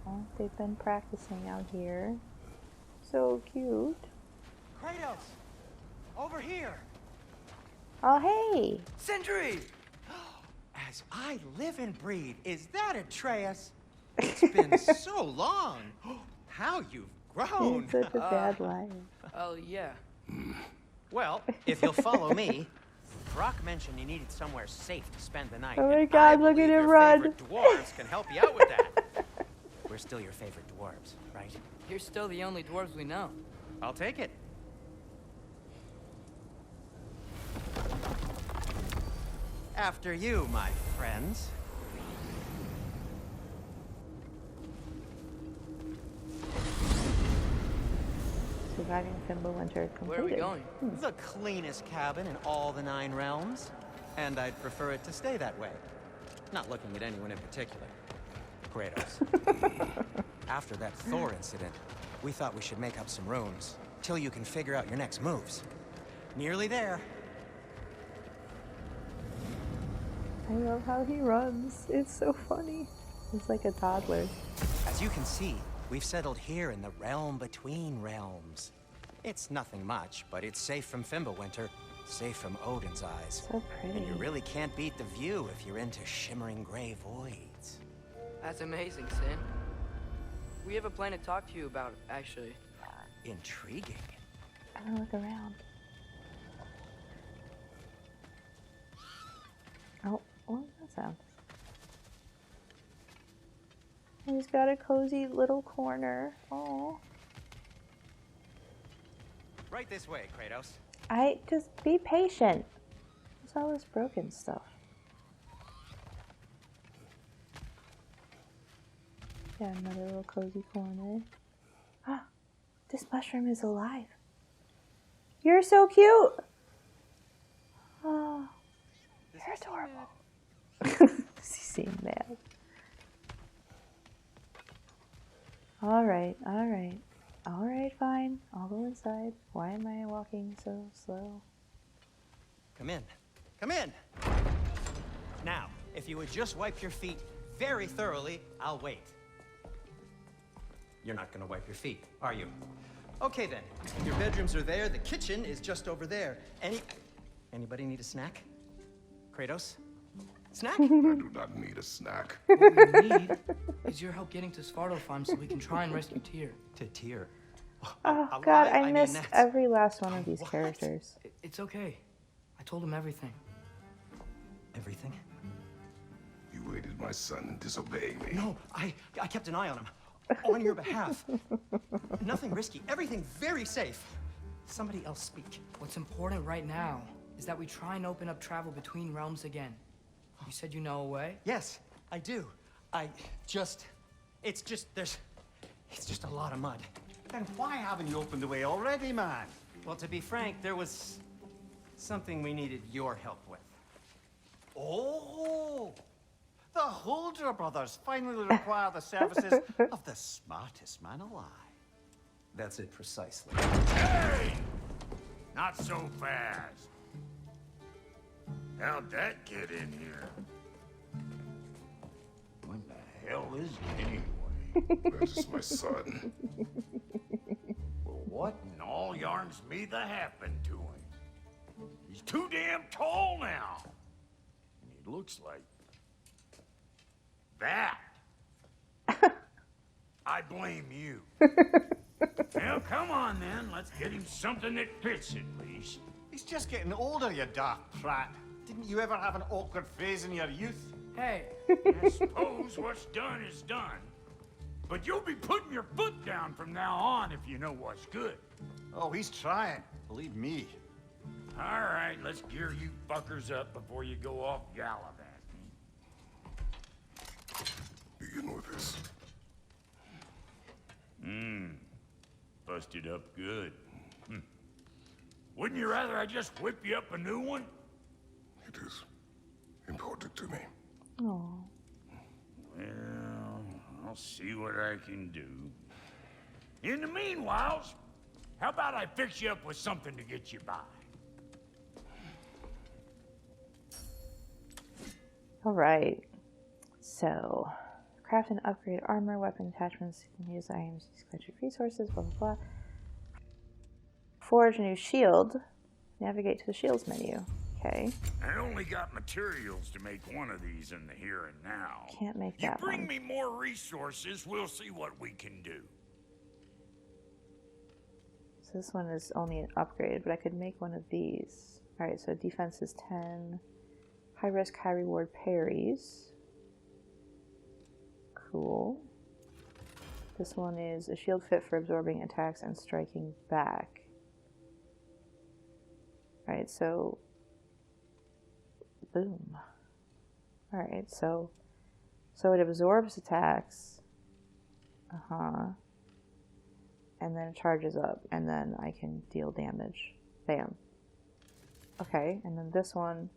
Oh, they've been practicing out here. So cute. Kratos! Over here! Oh, hey! Sindri! As I live and breathe, is that Atreus? It's been so long. How you've grown. He's such a bad liar. Oh, yeah. Well, if you'll follow me. Brock mentioned you needed somewhere safe to spend the night. Oh my and God, I look at believe him your run. favorite dwarves can help you out with that. We're still your favorite dwarves, right? You're still the only dwarves we know. I'll take it. After you, my friends. Surviving Fimbulwinter completed. Where are we going? The cleanest cabin in all the 9 realms. And I'd prefer it to stay that way. Not looking at anyone in particular. Kratos. After that Thor incident, we thought we should make up some rooms, till you can figure out your next moves. Nearly there. I love how he runs. It's so funny. He's like a toddler. As you can see, we've settled here in the realm between realms. It's nothing much, but it's safe from Fimbulwinter, safe from Odin's eyes. So pretty. And you really can't beat the view if you're into shimmering gray voids. That's amazing, Sin. We have a plan to talk to you about, actually. Intriguing. I'm gonna look around. Oh, what was that sound? He's got a cozy little corner. Oh. Right this way, Kratos. I just be patient. What's all this broken stuff? Got another little cozy corner. Ah, this mushroom is alive. You're so cute. Oh, you're adorable. Does he seem mad? Alright, alright. Alright, fine. I'll go inside. Why am I walking so slow? Come in. Come in! Now, if you would just wipe your feet very thoroughly, I'll wait. You're not gonna wipe your feet, are you? Okay then. Your bedrooms are there, the kitchen is just over there. Anybody need a snack? Kratos? Snack? I do not need a snack. What we need is your help getting to Svartalfheim so we can try and rescue Tyr. To Tyr. Oh god, I mean, missed that's- every last one of these What? characters. It's okay. I told him everything. Everything? You aided my son in disobeying me. No, I kept an eye on him. On your behalf. Nothing risky. Everything very safe. Somebody else speak. What's important right now is that we try and open up travel between realms again. You said you know a way? Yes, I do. It's just a lot of mud. Then why haven't you opened the way already, man? Well, to be frank, there was something we needed your help with. Oh! The Holder brothers finally require the services of the smartest man alive. That's it precisely. Hey! Not so fast. How'd that get in here? What the hell is it anyway? That is my son. Well, what in all yarns me that happened to him? He's too damn tall now. And he looks like that. I blame you. Well, come on then. Let's get him something that fits at least. He's just getting older, you dark prat. Didn't you ever have an awkward phase in your youth? Hey, I suppose what's done is done. But you'll be putting your foot down from now on if you know what's good. Oh, he's trying. Believe me. All right, let's gear you fuckers up before you go off gallivanting. Begin with this. Busted up good. Wouldn't you rather I just whip you up a new one? It is important to me. Oh. Well, I'll see what I can do. In the meanwhile, how about I fix you up with something to get you by? Alright. So, craft and upgrade armor, weapon attachments, you can use items, collected resources, blah blah blah. Forge a new shield. Navigate to the shields menu. Okay. I only got materials to make one of these in the here and now. Can't make You that bring one. me more resources, we'll see what we can do. So this one is only an upgrade, but I could make one of these. Alright, so defense is 10. High risk, high reward parries. Cool. This one is a shield fit for absorbing attacks and striking back. Alright, so boom. Alright, so it absorbs attacks. And then it charges up, and then I can deal damage. Bam. Okay, and then this one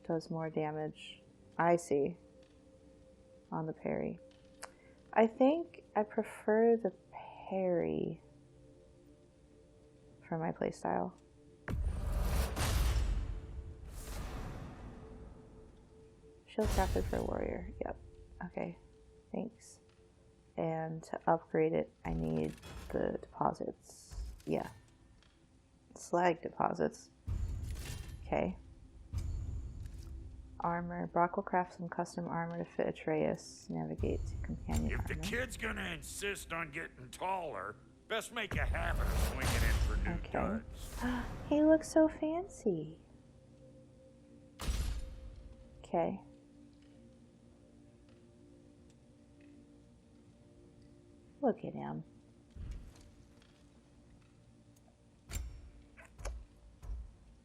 does more damage. I see. On the parry. I think I prefer the parry for my playstyle. Shield crafted for a warrior. Yep. Okay. Thanks. And to upgrade it, I need the deposits. Yeah. Slag deposits. Okay. Armor. Brock will craft some custom armor to fit Atreus. Navigate to companion If armor. the kid's gonna insist on getting taller, best make a habit of swinging in for new Okay. duds. He looks so fancy. Okay. Look at him.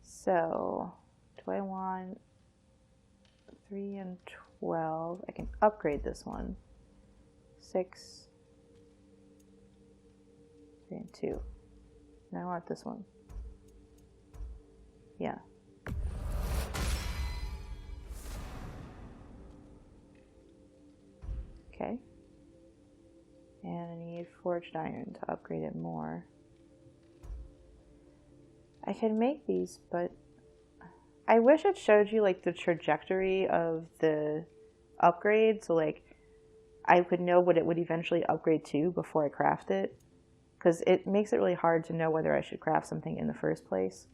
So, do I want 3 and 12? I can upgrade this one. 6, 3 and 2. And I want this one. Yeah. Okay. And need forged iron to upgrade it more. I can make these, but I wish it showed you like the trajectory of the upgrade, so like I would know what it would eventually upgrade to before I craft it, because it makes it really hard to know whether I should craft something in the first place.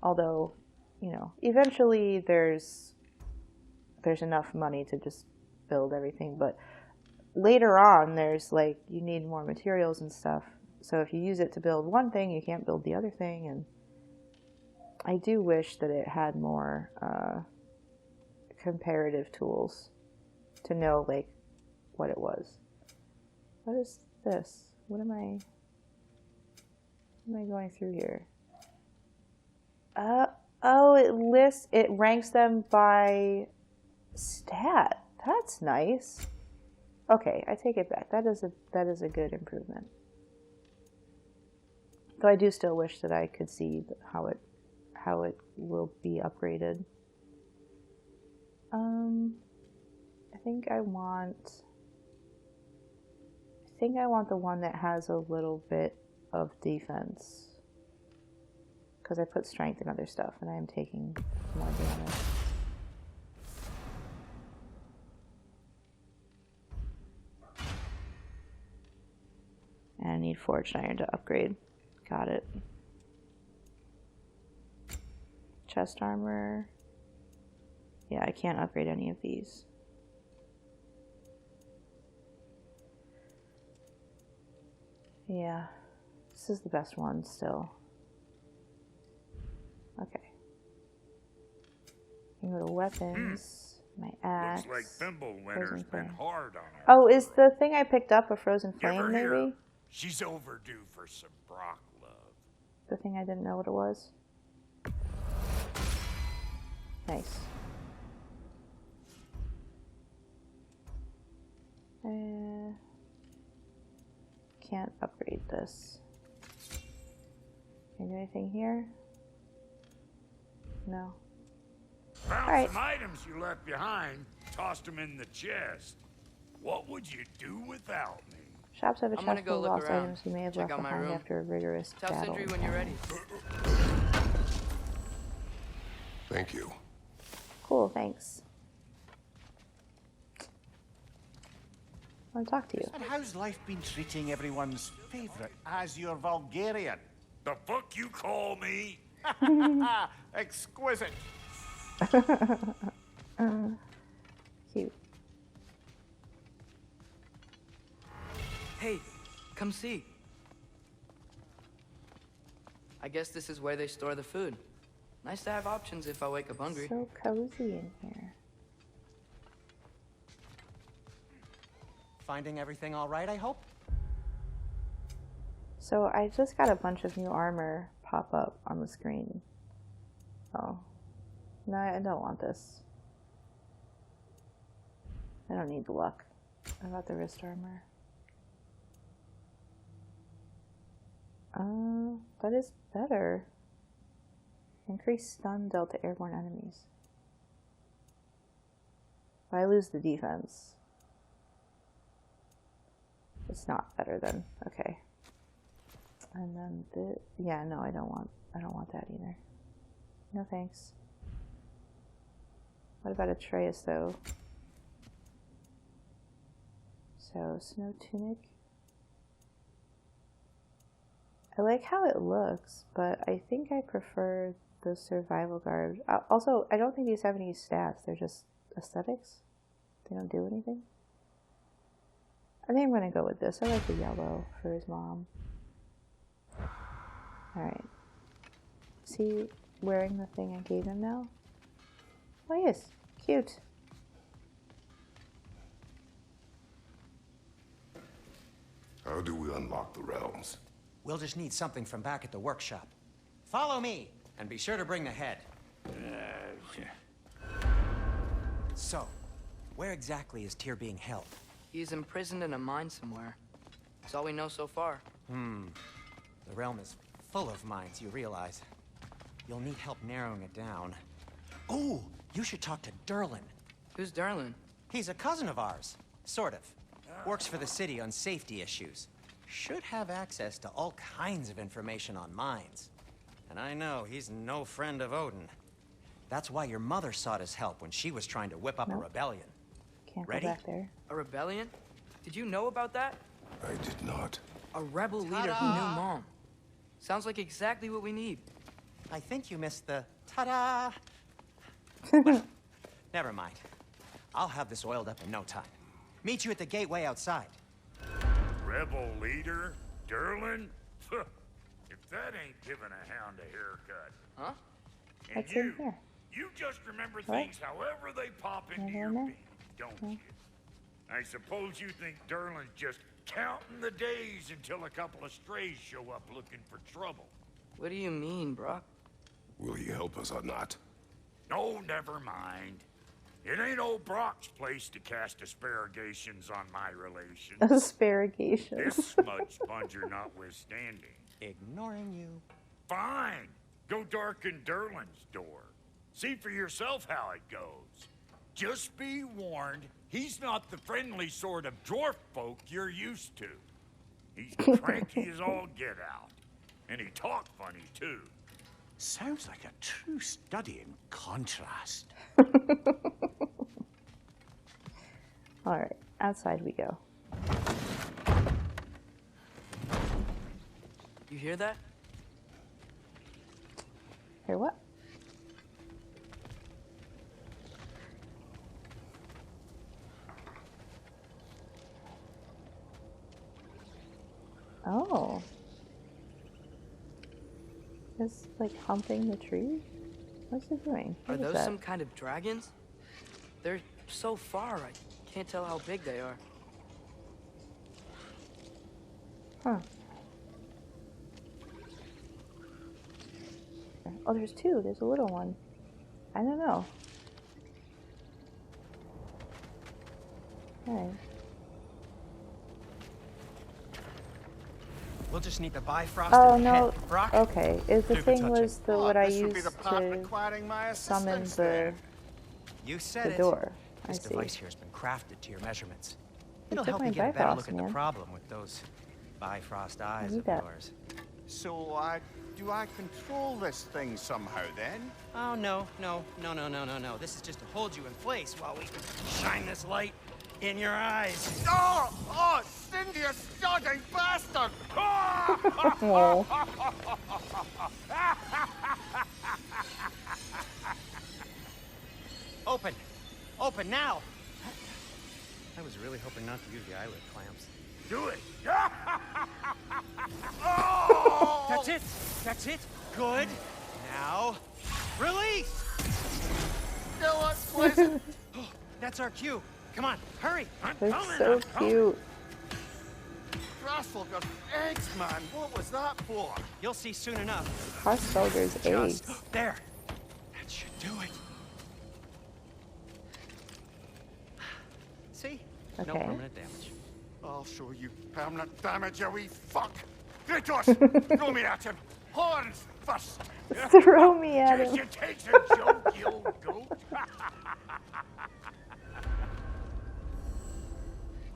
Although, you know, eventually there's enough money to just build everything, but later on there's like you need more materials and stuff. So if you use it to build one thing, you can't build the other thing, and I do wish that it had more comparative tools to know like what it was. What is this? What am I going through here? Oh, it ranks them by stat. That's nice. Okay, I take it back. That is a good improvement. Though I do still wish that I could see how it will be upgraded. I think I want the one that has a little bit of defense, because I put strength in other stuff and I am taking more damage. And I need forged iron to upgrade. Got it. Chest armor. Yeah, I can't upgrade any of these. Yeah, this is the best one still. Okay. You go to weapons. My axe. Looks like Thimblewinter's been hard on her. Oh, is the thing I picked up a frozen flame, maybe? She's overdue for some Brock love. The thing I didn't know what it was. Nice. Can't upgrade this. Can I do anything here? No. Found some items you left behind. Tossed them in the chest. What would you do without me? Shops have a I'm gonna chest go full of look lost around. items you may have Check left out my behind room. after a rigorous Tell battle. Sindri when you're ready. Thank you. Cool, thanks. I want to talk to you. And how's life been treating everyone's favorite Azure Vulgarian? The fuck you call me? Exquisite. Cute. Hey, come see. I guess this is where they store the food. Nice to have options if I wake up hungry. So cozy in here. Finding everything all right, I hope? So I just got a bunch of new armor pop up on the screen. Oh. No, I don't want this. I don't need the luck. What about the wrist armor? That is better. Increased stun dealt to airborne enemies. If I lose the defense, it's not better then. Okay. And then yeah, no, I don't want that either. No thanks. What about Atreus though? So snow tunic. I like how it looks, but I think I prefer the survival garb. Also, I don't think these have any stats. They're just aesthetics. They don't do anything. I think I'm gonna go with this. I like the yellow for his mom. Alright. Is he wearing the thing I gave him now? Oh, he is. Cute. How do we unlock the realms? We'll just need something from back at the workshop. Follow me, and be sure to bring the head. So, where exactly is Tyr being held? He's imprisoned in a mine somewhere. That's all we know so far. The realm is full of mines, you realize. You'll need help narrowing it down. Oh, you should talk to Durlin. Who's Darlin? He's a cousin of ours. Sort of. Works for the city on safety issues. Should have access to all kinds of information on mines. And I know he's no friend of Odin. That's why your mother sought his help when she was trying to whip up a rebellion. Can't Ready? go back there. A rebellion? Did you know about that? I did not. A rebel leader who knew Mom. Sounds like exactly what we need. I think you missed the ta-da. Well, never mind. I'll have this oiled up in no time. Meet you at the gateway outside. Rebel leader? Durlin? If that ain't giving a hound a haircut. Huh? And What's in here? you just remember What? things however they pop into Anything your in there? bean, don't you? I suppose you think Durlin's just counting the days until a couple of strays show up looking for trouble. What do you mean, Brock? Will he help us or not? No, never mind. It ain't old Brock's place to cast asparagations on my relations. Asparagations. This smudge sponger notwithstanding. Ignoring you. Fine. Go darken Durlin's door. See for yourself how it goes. Just be warned, he's not the friendly sort of dwarf folk you're used to. He's cranky as all get out. And he talk funny, too. Sounds like a true study in contrast. All right, outside we go. You hear that? Hear what? Oh. It's like humping the tree? What's it doing? Are What is those that? some kind of dragons? They're so far, I can't tell how big they are. Huh. Oh, there's two. There's a little one. I don't know. Alright. We'll just need the Bifrost Oh, and no. head. Brock? Okay. Is the Do the thing touching. was the what I this would be used the part to requiring my summon assistance the then. You said the it. door. I This see. device here has been crafted to your measurements. You It'll took help my you get a better Bifrost, look at man. the problem with those Bifrost eyes need of that. yours. So, do I control this thing somehow then? Oh, no. This is just to hold you in place while we shine this light in your eyes. Oh, Cindy, you sodding bastard! Oh. Open now! I was really hoping not to use the eyelid clamps. Do it. That's it! Good. Now, release! Still unpleasant. That's our cue. Come on, hurry! They're so cute. Rascal got eggs, man. What was that for? You'll see soon enough. Crossfelder's eggs. Just there. That should do it. See? No Okay. permanent damage. I'll show you permanent damage, you wee fuck. Kratos, throw me at him. Horns first. Throw me at Guess him. you takes a joke, you old goat.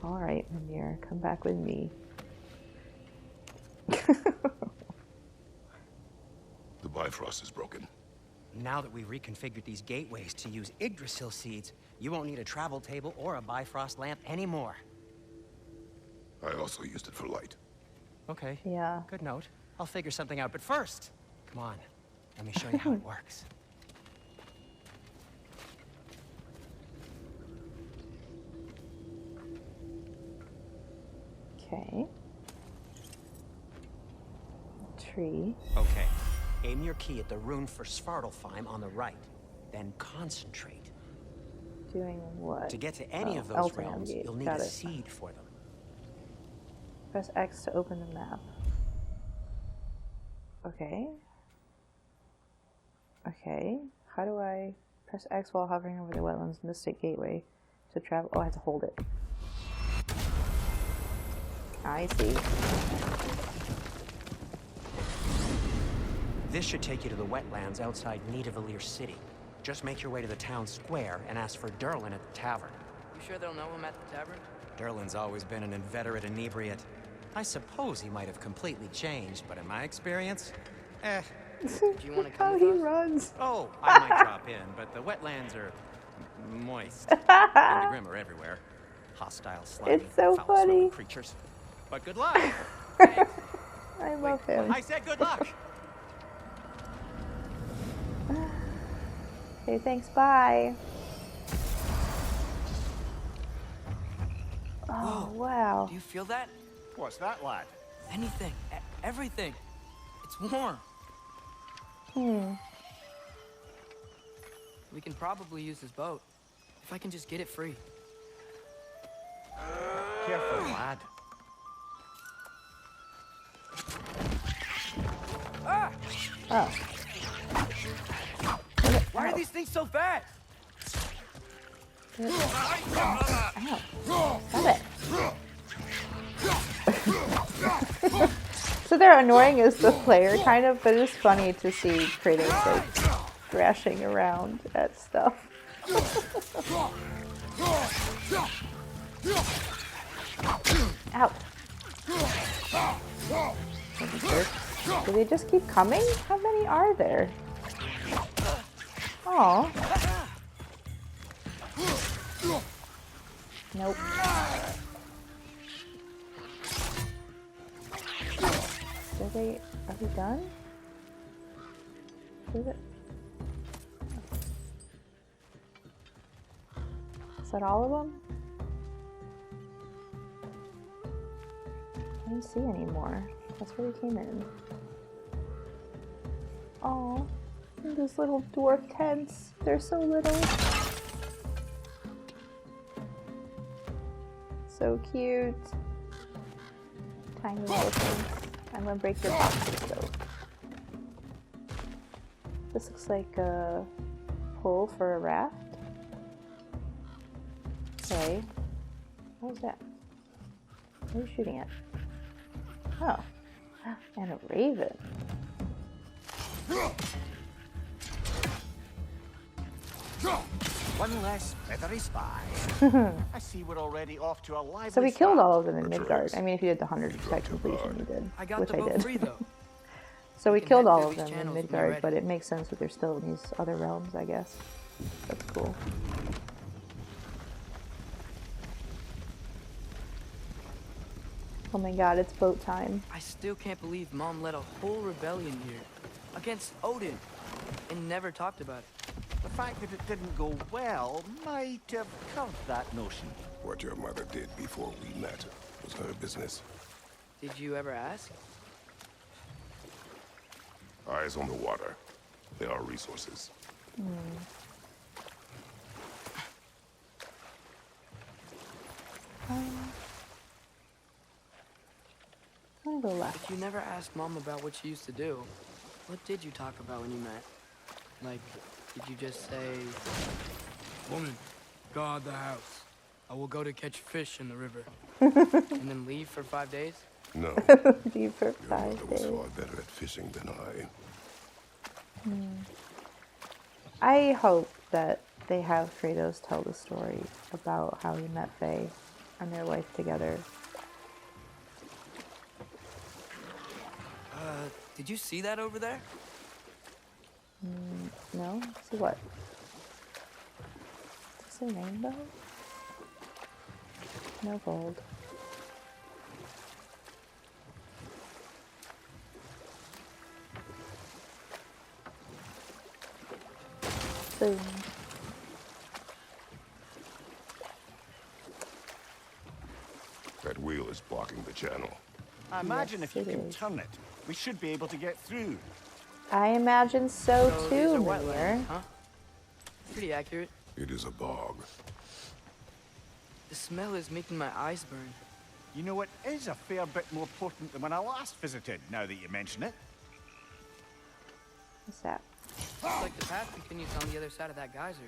All right, Mimir, come back with me. The Bifrost is broken. Now that we've reconfigured these gateways to use Yggdrasil seeds, you won't need a travel table or a Bifrost lamp anymore. I also used it for light. Okay. Yeah. Good note. I'll figure something out, but first, come on. Let me show you how it works. Okay. Tree. Okay. Aim your key at the rune for Svartalfheim on the right. Then concentrate. Doing what? To get to any Oh, of those L to realms, navigate. you'll need Got a it. seed for them. Press X to open the map. Okay. Okay. How do I press X while hovering over the wetlands Mystic Gateway to travel? Oh, I have to hold it. I see. This should take you to the wetlands outside Nidavellir City. Just make your way to the town square and ask for Durlin at the tavern. You sure they'll know him at the tavern? Derlin's always been an inveterate inebriate. I suppose he might have completely changed, but in my experience, Do you want to come How with he us? runs. oh, I might drop in, but the wetlands are moist. And the Grim are everywhere. Hostile, slimy, It's so foul-smelling funny. creatures. But good luck. I love him. I said good luck. Okay, thanks, bye. Oh, wow. Do you feel that? What's that, lad? Anything. Everything. It's warm. We can probably use this boat. If I can just get it free. Careful, lad. Ah! Oh. Why are these things so fast? Ow. Stop it. So they're annoying as the player, kind of, but it's funny to see Kratos like thrashing around at stuff. Ow. Do they just keep coming? How many are there? Oh. Nope. Are we done? Is it? Is that all of them? I didn't see any more. That's where we came in. Oh, those little dwarf tents. They're so little. So cute. Tiny little things. I'm gonna break your boxes though. This looks like a pole for a raft. Okay. What was that? What are you shooting at? Oh. And a raven. One less feathery spy. I see we're already off to a lively So we killed start. all of them in Midgard. I mean, if you did the 100% completion, you did. I got Which the I boat did. free though. So we can killed head all through of these them in channels when you're Midgard, ready. but it makes sense that they're still in these other realms, I guess. That's cool. Oh my god, it's boat time. I still can't believe Mom led a whole rebellion here against Odin and never talked about it. The fact that it didn't go well might have curbed that notion. What your mother did before we met was her business. Did you ever ask? Eyes on the water. There are resources. I'm gonna go left. If you never asked Mom about what she used to do, what did you talk about when you met? Like, did you just say, "Woman, guard the house. I will go to catch fish in the river," and then leave for 5 days? No, Deep for your 5 mother was days. far better at fishing than I. I hope that they have Kratos tell the story about how he met Faye and their life together. Did you see that over there? No? See what? Is this a rainbow? No gold. Boom. That wheel is blocking the channel. I imagine Yes, if you it can is. turn it, we should be able to get through. I imagine so So these too, are Manure. wetlands, huh? Pretty accurate. It is a bog. The smell is making my eyes burn. You know, it is a fair bit more potent than when I last visited, now that you mention it. What's that? Looks like the path continues on the other side of that geyser.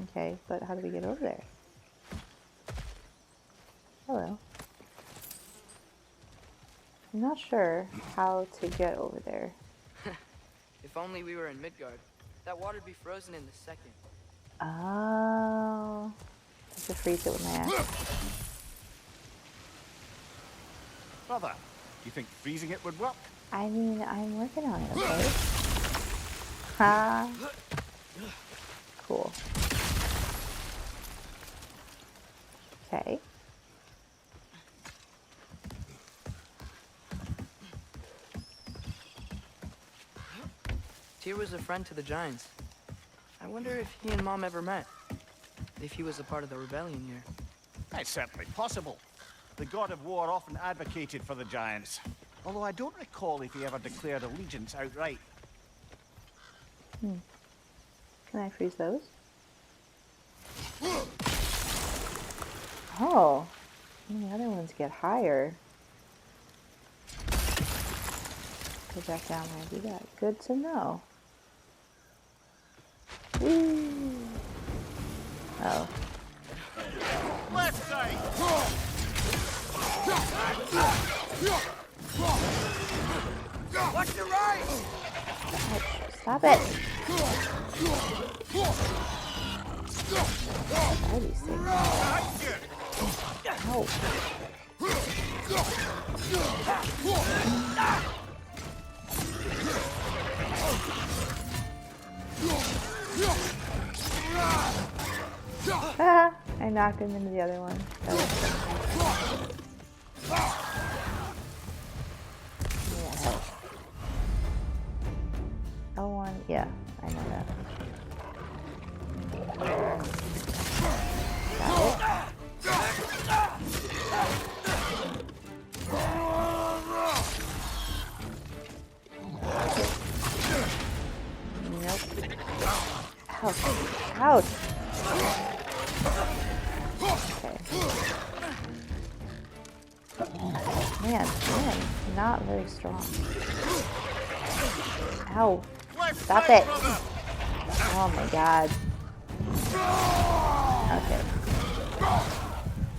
Okay, but how do we get over there? Hello. I'm not sure how to get over there. If only we were in Midgard. That water'd be frozen in a second. Oh. Just to freeze it with my axe. Brother, do you think freezing it would work? I mean, I'm working on it, okay? Ha. Cool. Okay. Tyr was a friend to the Giants. I wonder if he and Mom ever met. If he was a part of the rebellion here. It's certainly possible. The god of war often advocated for the Giants. Although I don't recall if he ever declared allegiance outright. Can I freeze those? Oh. And the other ones get higher. Go back down when I do that. Good to know. Woo. Oh. Left side! Watch your right! Stop it! Why are these things? Ow. Ah, I knocked him into the other one. That was L1, yeah, I know that. Nope. Ouch. Ouch. Okay. Man, not very strong. Ow. Stop it. Oh my god. Okay.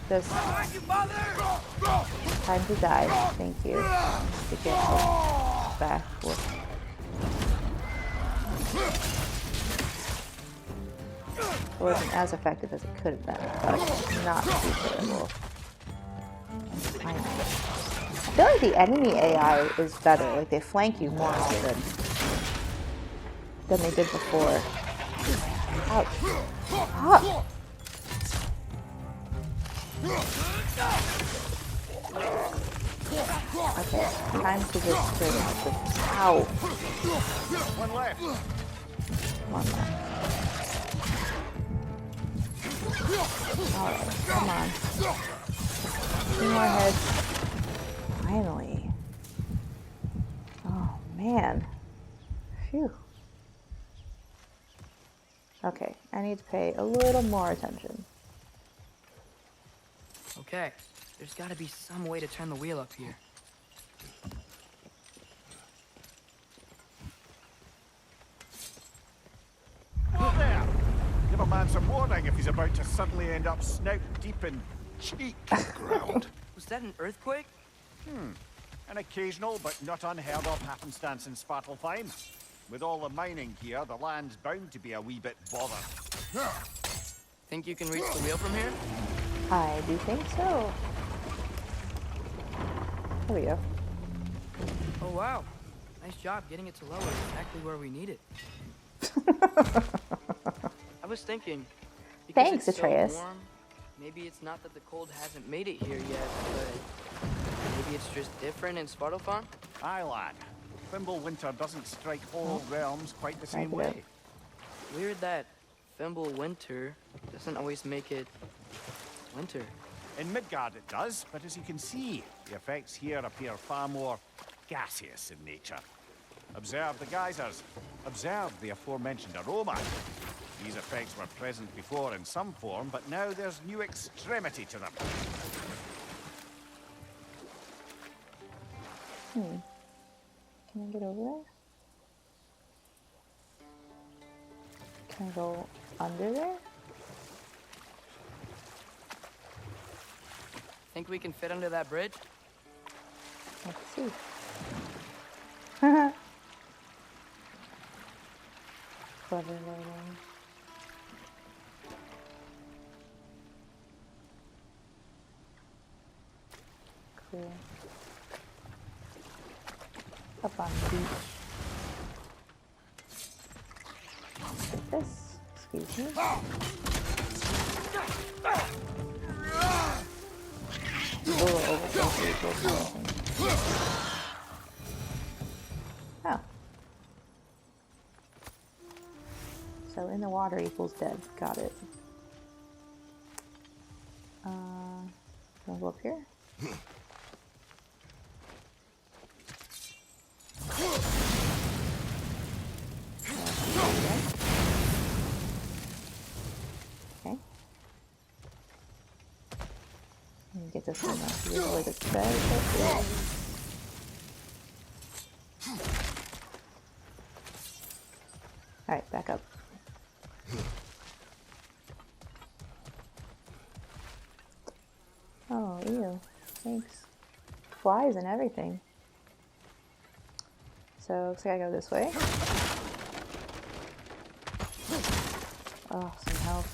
Just time to die. Thank you. Be careful. Back. Whoop. It wasn't as effective as it could have been, but not too terrible. I feel like the enemy AI is better. Like they flank you more often than they did before. Ouch. Ah. Okay, time to just straight out this. Ow. One left. One left. Alright, come on. 2 more heads. Finally. Oh, man. Phew. Okay, I need to pay a little more attention. Okay, there's gotta be some way to turn the wheel up here. Whoa there! Give a man some warning if he's about to suddenly end up snout deep in cheek ground. Was that an earthquake? An occasional but not unheard of happenstance in Svartalfheim. With all the mining here, the land's bound to be a wee bit bothered. Think you can reach the wheel from here? I do think so. There we go. Oh wow. Nice job getting it to lower exactly where we need it. I was thinking, because Thanks, it's Atreus. so warm, maybe it's not that the cold hasn't made it here yet, but maybe it's just different in Svartalfheim? Aye, lad. Winter doesn't strike all realms quite the same way. Weird that Winter doesn't always make it winter. In Midgard it does, but as you can see, the effects here appear far more gaseous in nature. Observe the geysers. Observe the aforementioned aroma. These effects were present before in some form, but now there's new extremity to them. Can I get over there? Can I go under there? Think we can fit under that bridge? Let's see. Clever loading. to up on the beach. Like this. Excuse me. Oh. So in the water equals dead. Got it. Can I go up here? Okay. Let me get this one out here where the treasure is. Alright, back up. Oh, ew. Thanks. Flies and everything. So, looks like I go this way. Oh, some help.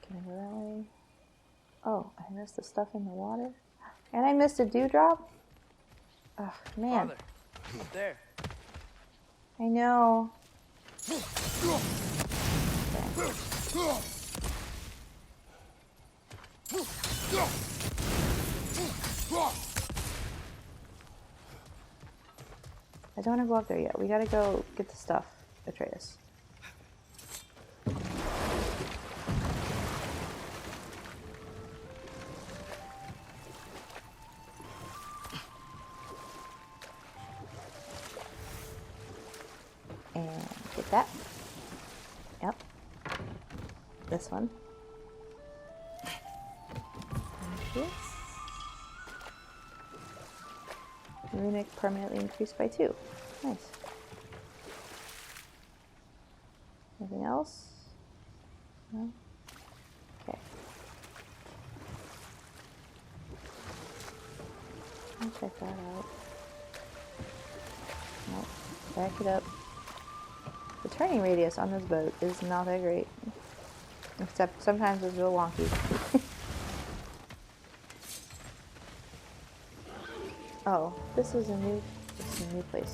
Can I go that way? Oh, I missed the stuff in the water. And I missed a dewdrop? Oh, man. Father, up there. I know. Okay. I don't want to go up there yet. We gotta go get the stuff, Atreus. And get that. Yep. This one. And this. Runic permanently increased by 2. Nice. Anything else? No? Okay. I'll check that out. Nope. Back it up. The turning radius on this boat is not that great. Except sometimes it's real wonky. Oh, this is a new place.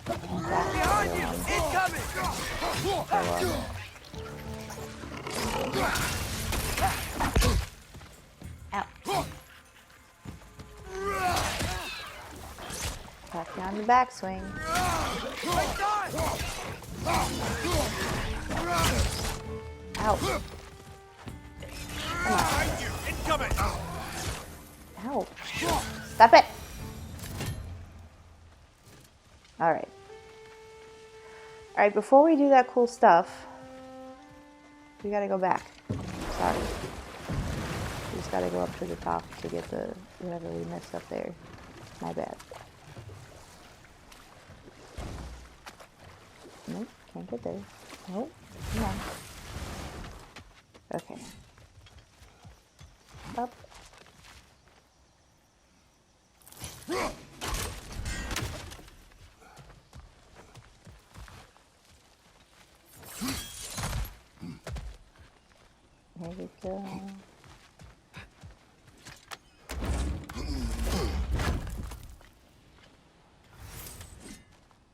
Behind you! Incoming! Ow. Back down the backswing. Ow. Behind you! Incoming! Ow. Stop it! Alright. Alright, before we do that cool stuff, we gotta go back. Sorry. We just gotta go up to the top to get the whatever we missed up there. My bad. Nope, can't get there. Nope, come on. Okay. Up. There we go.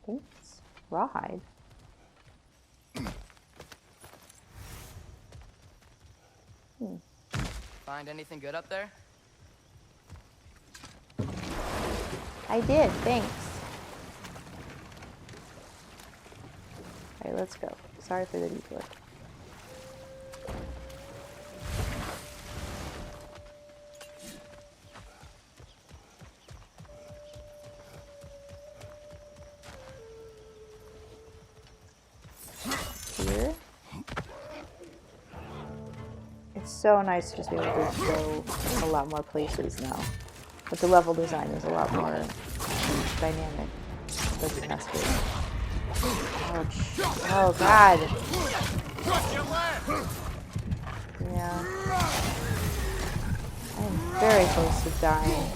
Thanks. Rawhide. Find anything good up there? I did, thanks. Alright, let's go. Sorry for the detour. Here. It's so nice to just be able to go a lot more places now. But the level design is a lot more dynamic. Doesn't mess with. Ouch. Oh god. Yeah. I'm very close to dying.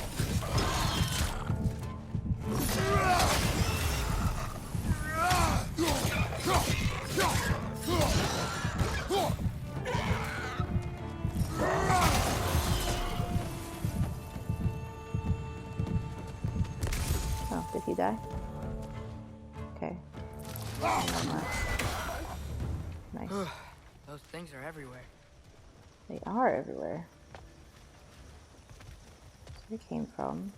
die? Okay. One left. Nice. Those things are everywhere. They are everywhere. That's where they came from.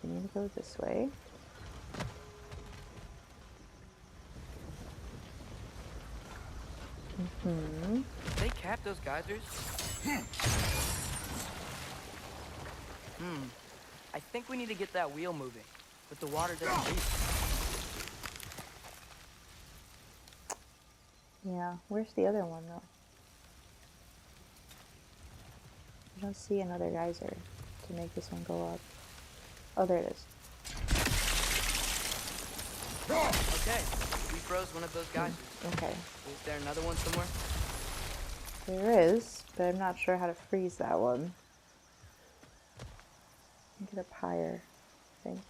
Continue to go this way. Did they cap those geysers? I think we need to get that wheel moving, but the water doesn't leak. Yeah, where's the other one though? I don't see another geyser to make this one go up. Oh, there it is. Okay, we froze one of those geysers. Okay. Is there another one somewhere? There is, but I'm not sure how to freeze that one. Get up higher, I think.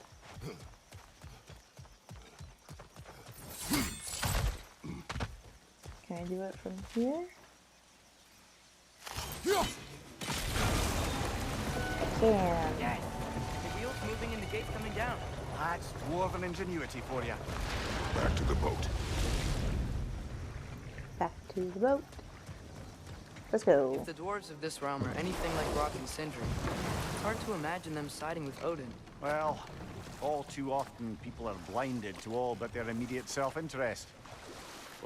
Can I do it from here? Damn. Yes! The wheel's moving and the gate's coming down. That's dwarven ingenuity for you. Back to the boat. Back to the boat. Let's go. If the dwarves of this realm are anything like Rock and Sindri, it's hard to imagine them siding with Odin. Well, all too often people are blinded to all but their immediate self-interest.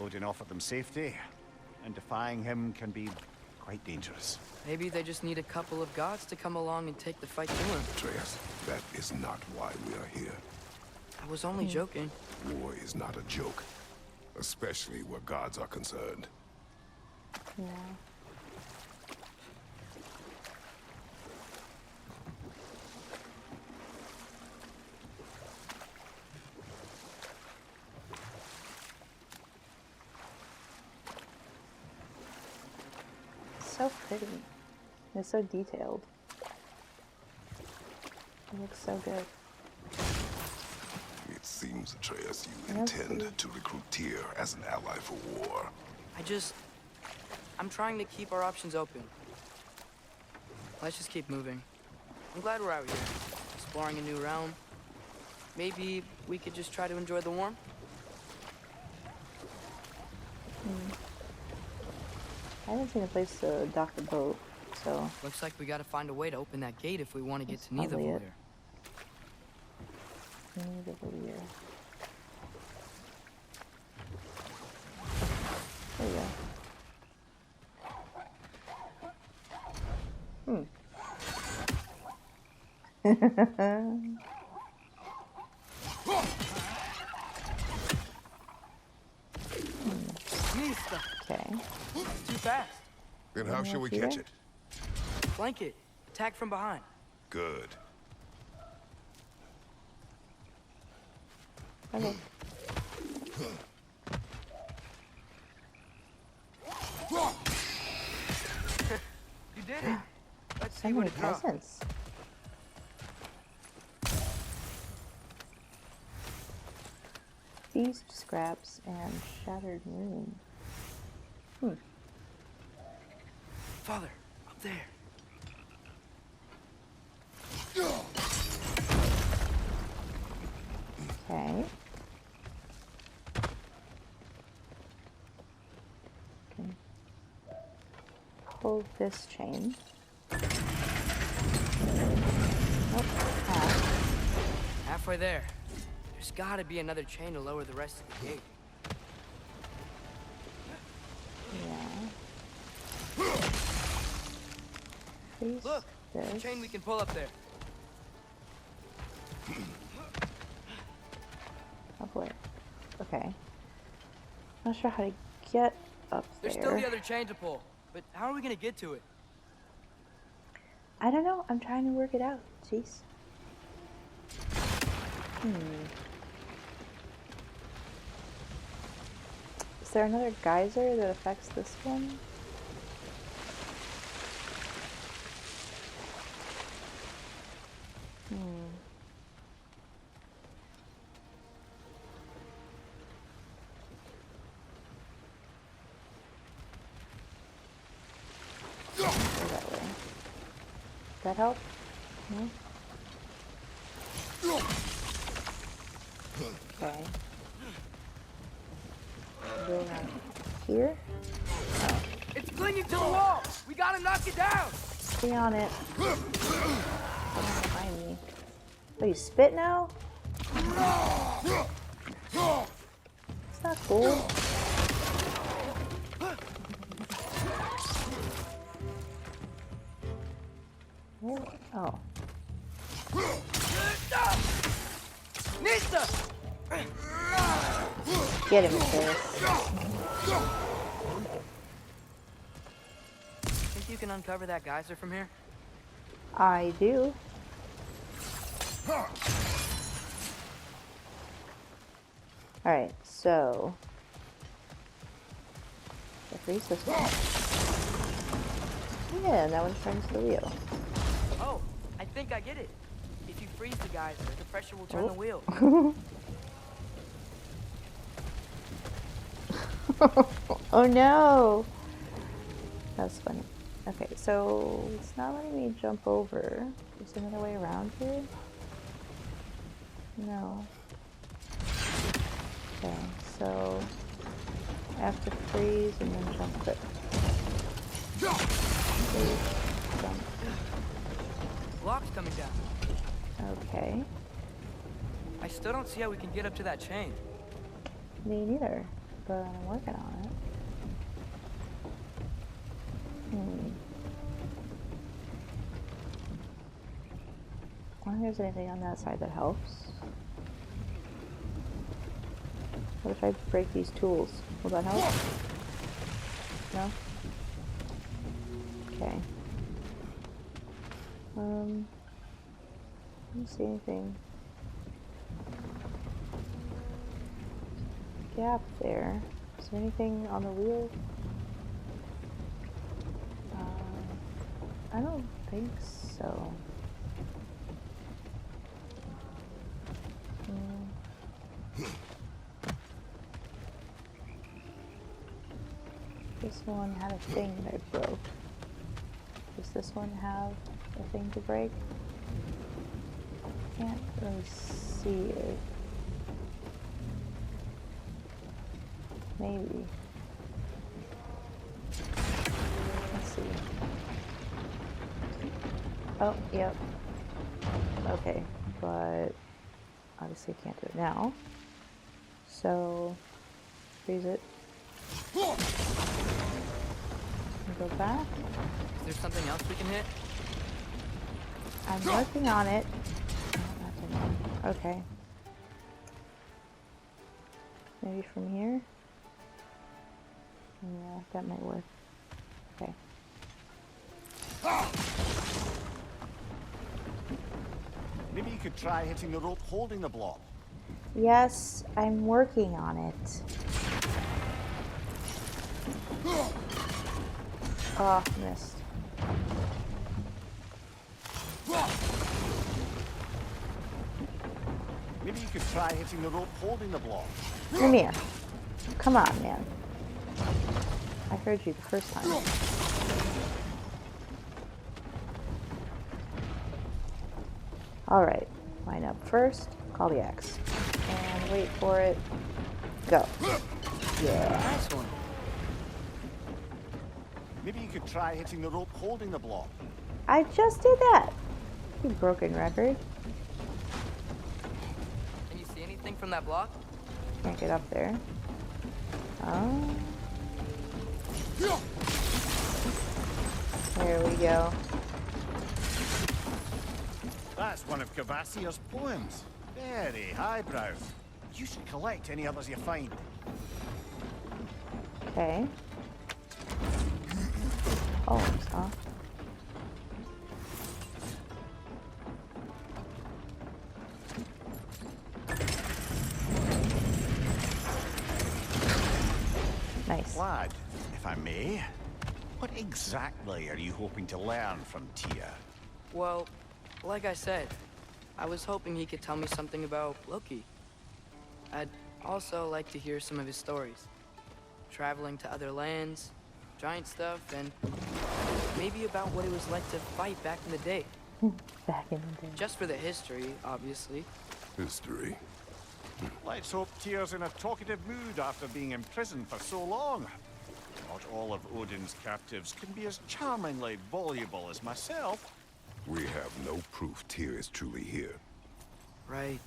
Odin offered them safety, and defying him can be quite dangerous. Maybe they just need a couple of gods to come along and take the fight to him. Atreus, that is not why we are here. I was only joking. War is not a joke, especially where gods are concerned. Yeah. So pretty. It's so detailed. It looks so good. It seems, Atreus, you Yes, intend please. to recruit Tyr as an ally for war. I'm trying to keep our options open. Let's just keep moving. I'm glad we're out here, exploring a new realm. Maybe we could just try to enjoy the warmth? I haven't seen a place to dock the boat, so Looks like we gotta find a way to open that gate if we want to get That's to Nidavellir. probably it. Nidavellir. There you go. Nista! Okay. It's too fast. Then how shall we Here? catch it? Flank it. Attack from behind. Good. Okay. You did it. Let's So see what many it drops. peasants. These scraps and shattered moon. Father, up there. Okay. Can pull this chain. Nope. Halfway there. There's gotta be another chain to lower the rest of the gate. Yeah. Please. Look, This. a chain we can pull up there. Oh boy. Okay. Not sure how to get up there. There's still the other chain to pull, but how are we gonna get to it? I don't know. I'm trying to work it out. Jeez. Is there another geyser that affects this one? Go that way. Does that help? No? Okay. Go around here. Oh, It's clinging to the wall! We gotta knock it down! stay on it. Someone behind me. Oh, you spit now? It's not cool. Where? Oh. Nista! Get him, Chris. Think you can uncover that geyser from here? I do. Alright, so. I freeze this one. Yeah, and that one turns the wheel. Oh, I think I get it. If you freeze the geyser, the pressure will turn the wheel. Oh no! That's funny. Okay, so it's not letting me jump over. Is there another way around here? No. Okay, so I have to freeze and then jump quick. Freeze, jump. Block's coming down. Okay. I still don't see how we can get up to that chain. Me neither, but I'm working on it. I wonder if there's anything on that side that helps. What if I break these tools? Will that help? No? Okay. I don't see anything. Gap there. Is there anything on the wheel? I don't think so. This one had a thing that I broke. Does this one have a thing to break? Can't really see it. Maybe. Let's see. Oh, yep. Okay, but obviously I can't do it now. So, freeze it. Go back. Is there something else we can hit? I'm working on it. Oh, okay. Maybe from here? Yeah, that might work. Okay. Maybe you could try hitting the rope holding the block. Yes, I'm working on it. Oh, missed. Maybe you could try hitting the rope holding the block. Come here. Come on, man. I heard you the first time. Alright. Line up first. Call the axe. And wait for it. Go. Yeah. Nice one. Maybe you could try hitting the rope holding the block. I just did that. You broken record. Can you see anything from that block? Can't get up there. Oh. There we go. That's one of Cavassier's poems. Very highbrow. You should collect any others you find. Okay. Oh, stop. Nice. Lad, if I may, what exactly are you hoping to learn from Tia? Well, like I said, I was hoping he could tell me something about Loki. I'd also like to hear some of his stories. Traveling to other lands, giant stuff, and maybe about what it was like to fight back in the day. Back in the day. Just for the history, obviously. History. Let's hope Tyr's in a talkative mood after being in prison for so long. Not all of Odin's captives can be as charmingly voluble as myself. We have no proof Tyr is truly here. Right.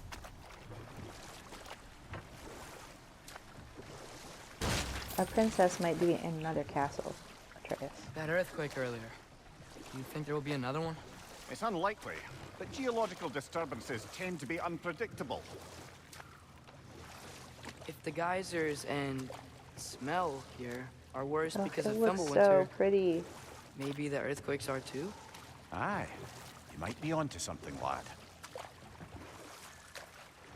A princess might be in another castle, Atreus. That earthquake earlier. Do you think there will be another one? It's unlikely, but geological disturbances tend to be unpredictable. If the geysers and smell here are worse Oh, because it of looks Fimbulwinter, so pretty. maybe the earthquakes are too? Aye, you might be onto something, lad.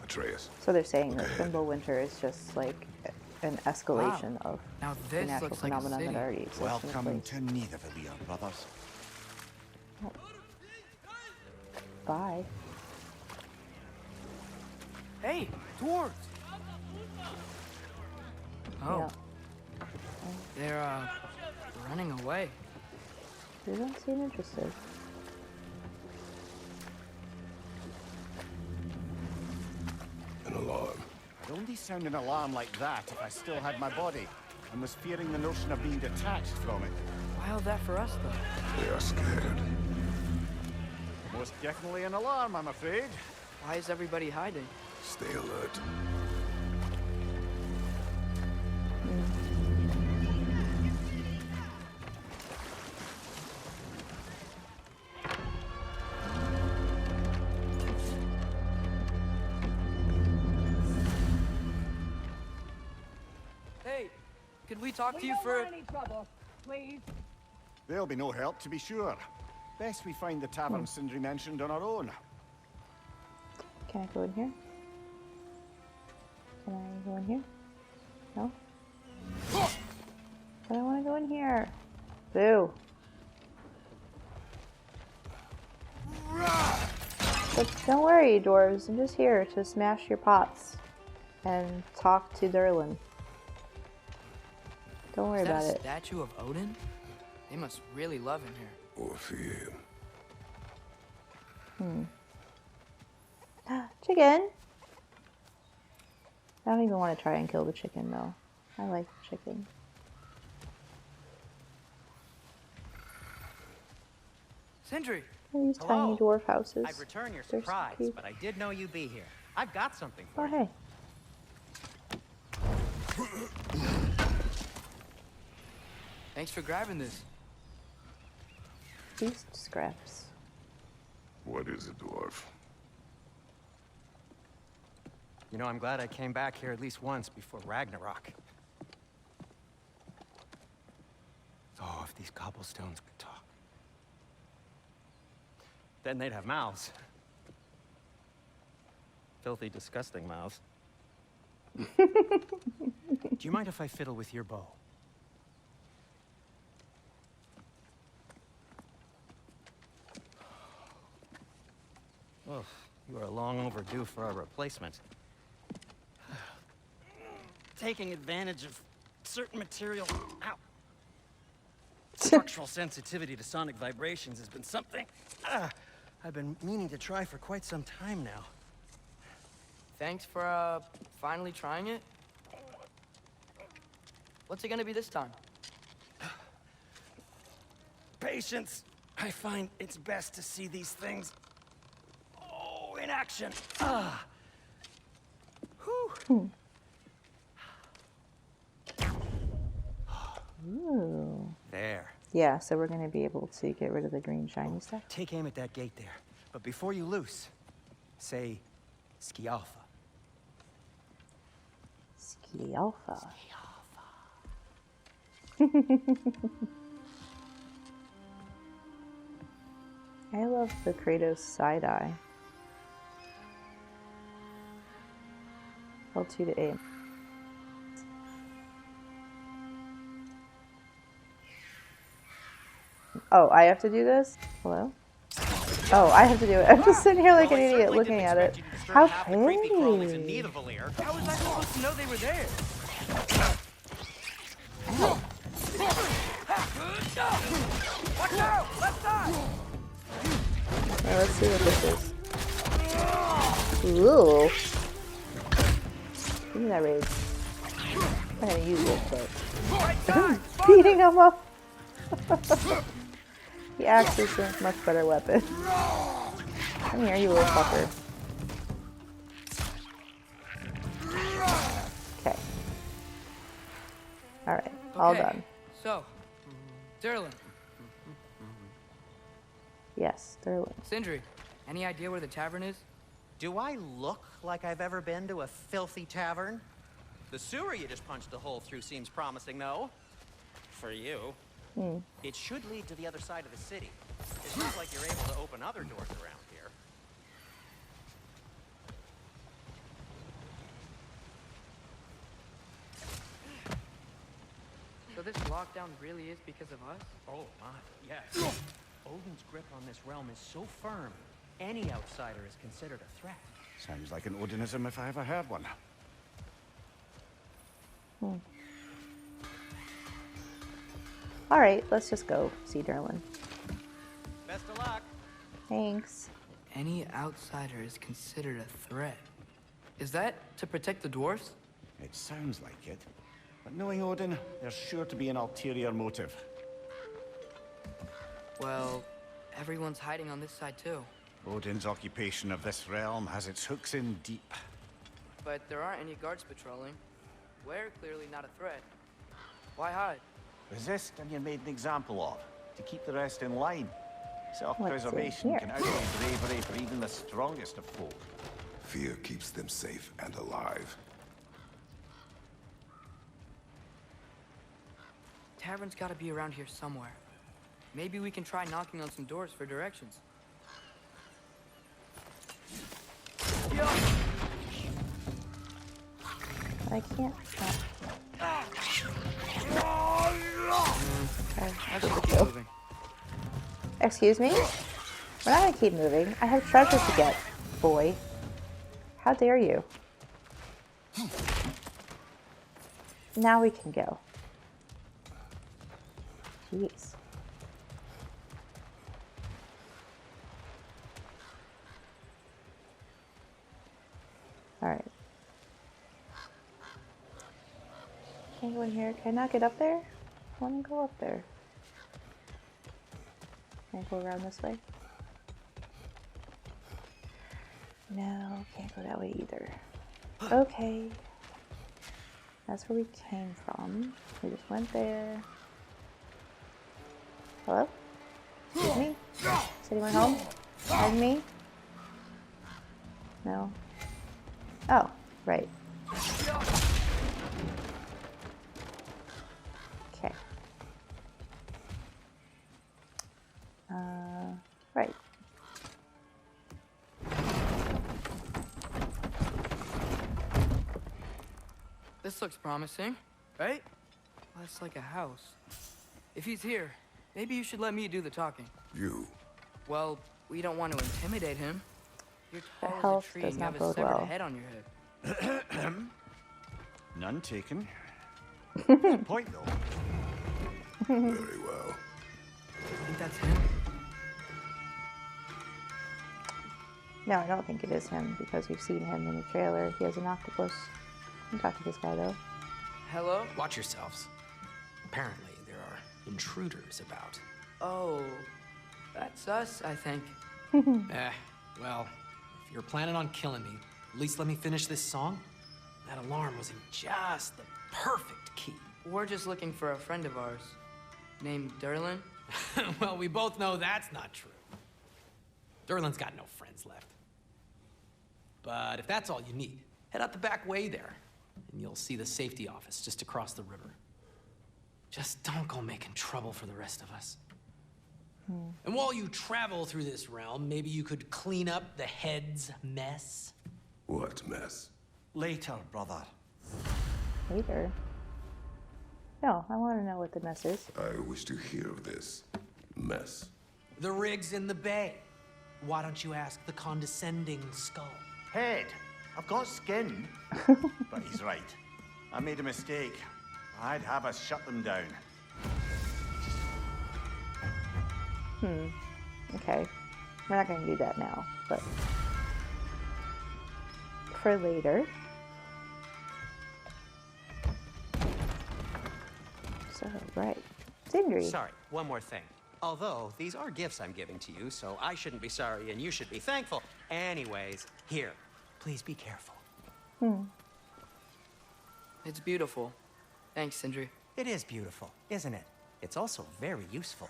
Atreus. So they're saying that Fimbulwinter is just like an escalation of Now the this natural looks like a phenomenon city. that already exists in the Welcome place. to Nidavellir, brothers. Bye. Hey, dwarves! Oh, Yeah. they're running away. They don't seem interested. An alarm. I'd only sound an alarm like that if I still had my body, and was fearing the notion of being detached from it. Why all that for us, though? They are scared. Most definitely an alarm, I'm afraid. Why is everybody hiding? Stay alert. Hey, could we talk to you for... There'll be no help, to be sure. Best we find the tavern Sindri mentioned on our own. Can I go in here? Can I go in here? No? But I want to go in here. Boo. But don't worry, dwarves. I'm just here to smash your pots and talk to Durlin. Don't worry Is that about a it. statue of Odin? They must really love him here. Or fear him. Chicken! I don't even want to try and kill the chicken, though. I like the chicken. Sindri! These tiny Hello. dwarf houses. I'd return your They're so surprise, cute. but I did know you'd be here. I've got something Oh, for you. hey. Thanks for grabbing this. Feast scraps. What is it, dwarf? You know, I'm glad I came back here at least once before Ragnarok. Oh, if these cobblestones could talk. Then they'd have mouths. Filthy, disgusting mouths. Do you mind if I fiddle with your bow? Oh, you are long overdue for a replacement. Taking advantage of certain material. Ow. Structural sensitivity to sonic vibrations has been something I've been meaning to try for quite some time now. Thanks for, finally trying it. What's it gonna be this time? Patience. I find it's best to see these things, in action. Whew. Ooh. There. Yeah, so we're going to be able to get rid of the green shiny stuff. Take aim at that gate there. But before you loose, say Skialfa. Skialfa. I love the Kratos side eye. L2 to aim. Oh, I have to do this? Hello? Oh, I have to do it. I'm just sitting here like an idiot looking at it. How pretty! How was I supposed to know they were there? Ow. Watch out! Left side! Well, let's see what this is. Ooh. Give me that rage. I'm gonna use it, but Right side! beating him up. The axe is a much better weapon. Come here, you little fucker. Okay. Alright, all Okay, done. So, Derlin, Yes, Derlin. Sindri, any idea where the tavern is? Do I look like I've ever been to a filthy tavern? The sewer you just punched a hole through seems promising, though. For you. It should lead to the other side of the city. It seems like you're able to open other doors around here. So this lockdown really is because of us? Oh my, yes. Odin's grip on this realm is so firm, any outsider is considered a threat. Sounds like an Odinism if I ever heard one. Alright, let's just go see Derlin. Best of luck. Thanks. Any outsider is considered a threat. Is that to protect the dwarfs? It sounds like it. But knowing Odin, there's sure to be an ulterior motive. Well, everyone's hiding on this side too. Odin's occupation of this realm has its hooks in deep. But there aren't any guards patrolling. We're clearly not a threat. Why hide? Resist and you're made an example of, to keep the rest in line. What's Self-preservation in can here? outweigh bravery for even the strongest of folk. Fear keeps them safe and alive. Tavern's gotta be around here somewhere. Maybe we can try knocking on some doors for directions. I can't. I should keep moving. Excuse me? We're not gonna keep moving. I have treasure to get, boy. How dare you? Now we can go. Jeez. Alright. Can I go in here? Can I not get up there? I want to go up there. Can I go around this way? No, can't go that way either. Okay. That's where we came from. We just went there. Hello? Excuse me? Is anyone home? Pardon me? No? Oh, right. Okay. Right. This looks promising, right? Less like a house. If he's here, maybe you should let me do the talking. You. Well, we don't want to intimidate him. You're The tall as health a tree does and you not have a bode severed well. head on your head. None taken. Good point, though. Very well. I think that's him. No, I don't think it is him because we've seen him in the trailer. He has an octopus. I can talk to this guy though. Hello? Watch yourselves. Apparently, there are intruders about. Oh, that's us, I think. Well, if you're planning on killing me, at least let me finish this song. That alarm was in just the perfect key. We're just looking for a friend of ours named Derlin. Well, we both know that's not true. Derlin's got no friends left. But if that's all you need, head out the back way there, and you'll see the safety office just across the river. Just don't go making trouble for the rest of us. And while you travel through this realm, maybe you could clean up the head's mess. What mess? Later, brother. Later. No, I want to know what the mess is. I wish to hear of this mess. The rig's in the bay. Why don't you ask the condescending skull? Head. I've got skin. But he's right. I made a mistake. I'd have us shut them down. Okay. We're not going to do that now, but for later. So, right. Sindri. Sorry, one more thing. Although, these are gifts I'm giving to you, so I shouldn't be sorry and you should be thankful. Anyways, here, please be careful. It's beautiful. Thanks, Sindri. It is beautiful, isn't it? It's also very useful.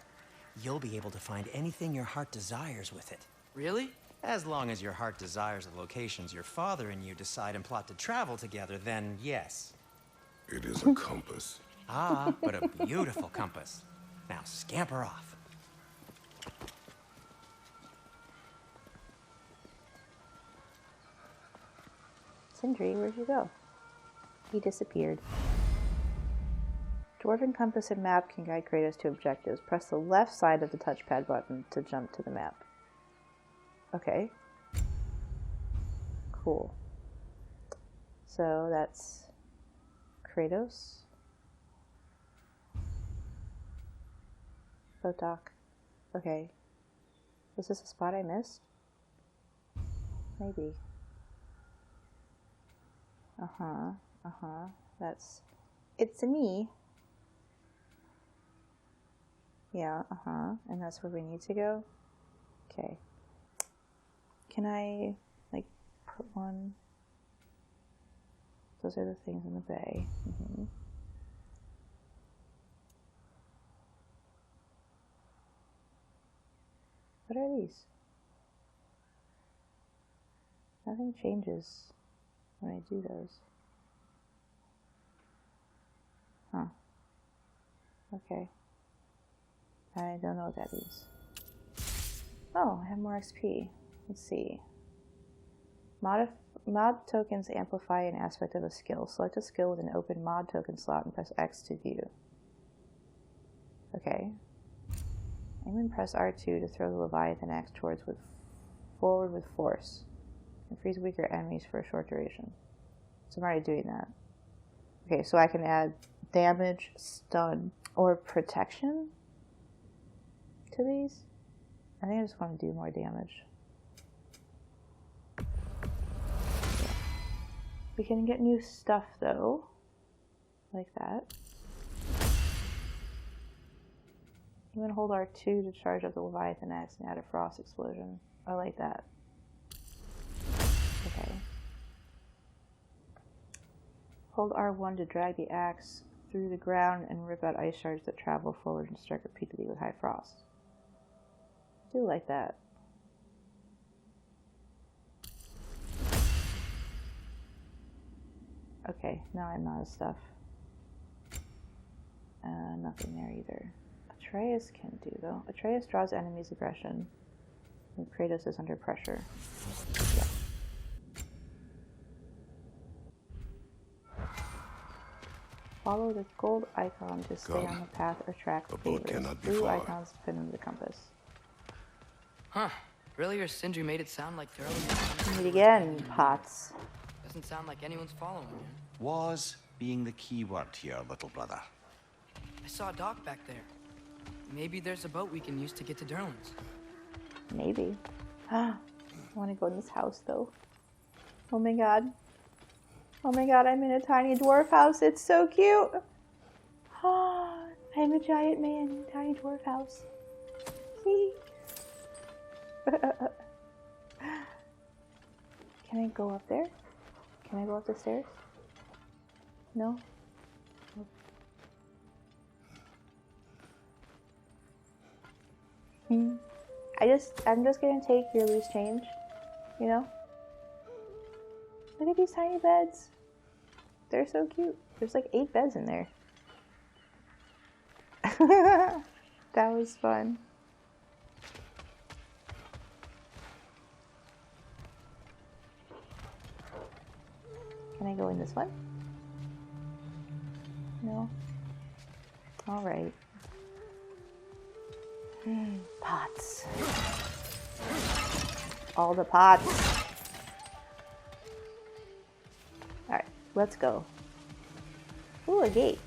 You'll be able to find anything your heart desires with it. Really? As long as your heart desires the locations your father and you decide and plot to travel together, then yes. It is a compass. Ah, but a beautiful compass. Now scamper off. Sindri, where'd you go? He disappeared. Dwarven compass and map can guide Kratos to objectives. Press the left side of the touchpad button to jump to the map. Okay. Cool. So that's Kratos. Botok. Okay. Was this a spot I missed? Maybe. That's... It's a me. Yeah, and that's where we need to go? Okay. Can I, like, put one... Those are the things in the bay. What are these? Nothing changes when I do those. Huh. Okay. I don't know what that is. Oh, I have more XP. Let's see. Mod tokens amplify an aspect of a skill. Select a skill with an open mod token slot and press X to view. Okay. Aim and press R2 to throw the Leviathan axe forward with force. And freeze weaker enemies for a short duration. So I'm already doing that. Okay, so I can add damage, stun, or protection to these. I think I just want to do more damage. Yeah. We can get new stuff though, like that. I'm going to hold R2 to charge up the Leviathan axe and add a frost explosion. I like that. Okay. Hold R1 to drag the axe through the ground and rip out ice shards that travel forward and strike repeatedly with high frost. I do like that. Okay, now I'm out of stuff. Nothing there either. Atreus can do though. Atreus draws enemies' aggression when Kratos is under pressure. Yeah. Follow the gold icon to stay on the path or track The boat favors. cannot be Blue far. icons pin to the compass. Huh. Earlier, Sindri made it sound like Durlin... Meet again, Potts. Doesn't sound like anyone's following you. Was being the key word here, little brother. I saw a dock back there. Maybe there's a boat we can use to get to Durlin's. Maybe. I want to go in this house though. Oh my god. Oh my god, I'm in a tiny dwarf house. It's so cute. I'm a giant man in a tiny dwarf house. See? Can I go up there? Can I go up the stairs? No? I'm just gonna take your loose change, you know? Look at these tiny beds. They're so cute. There's like 8 beds in there. That was fun. Can I go in this one? No? Alright. Pots. All the pots. Alright, let's go. Ooh, a gate.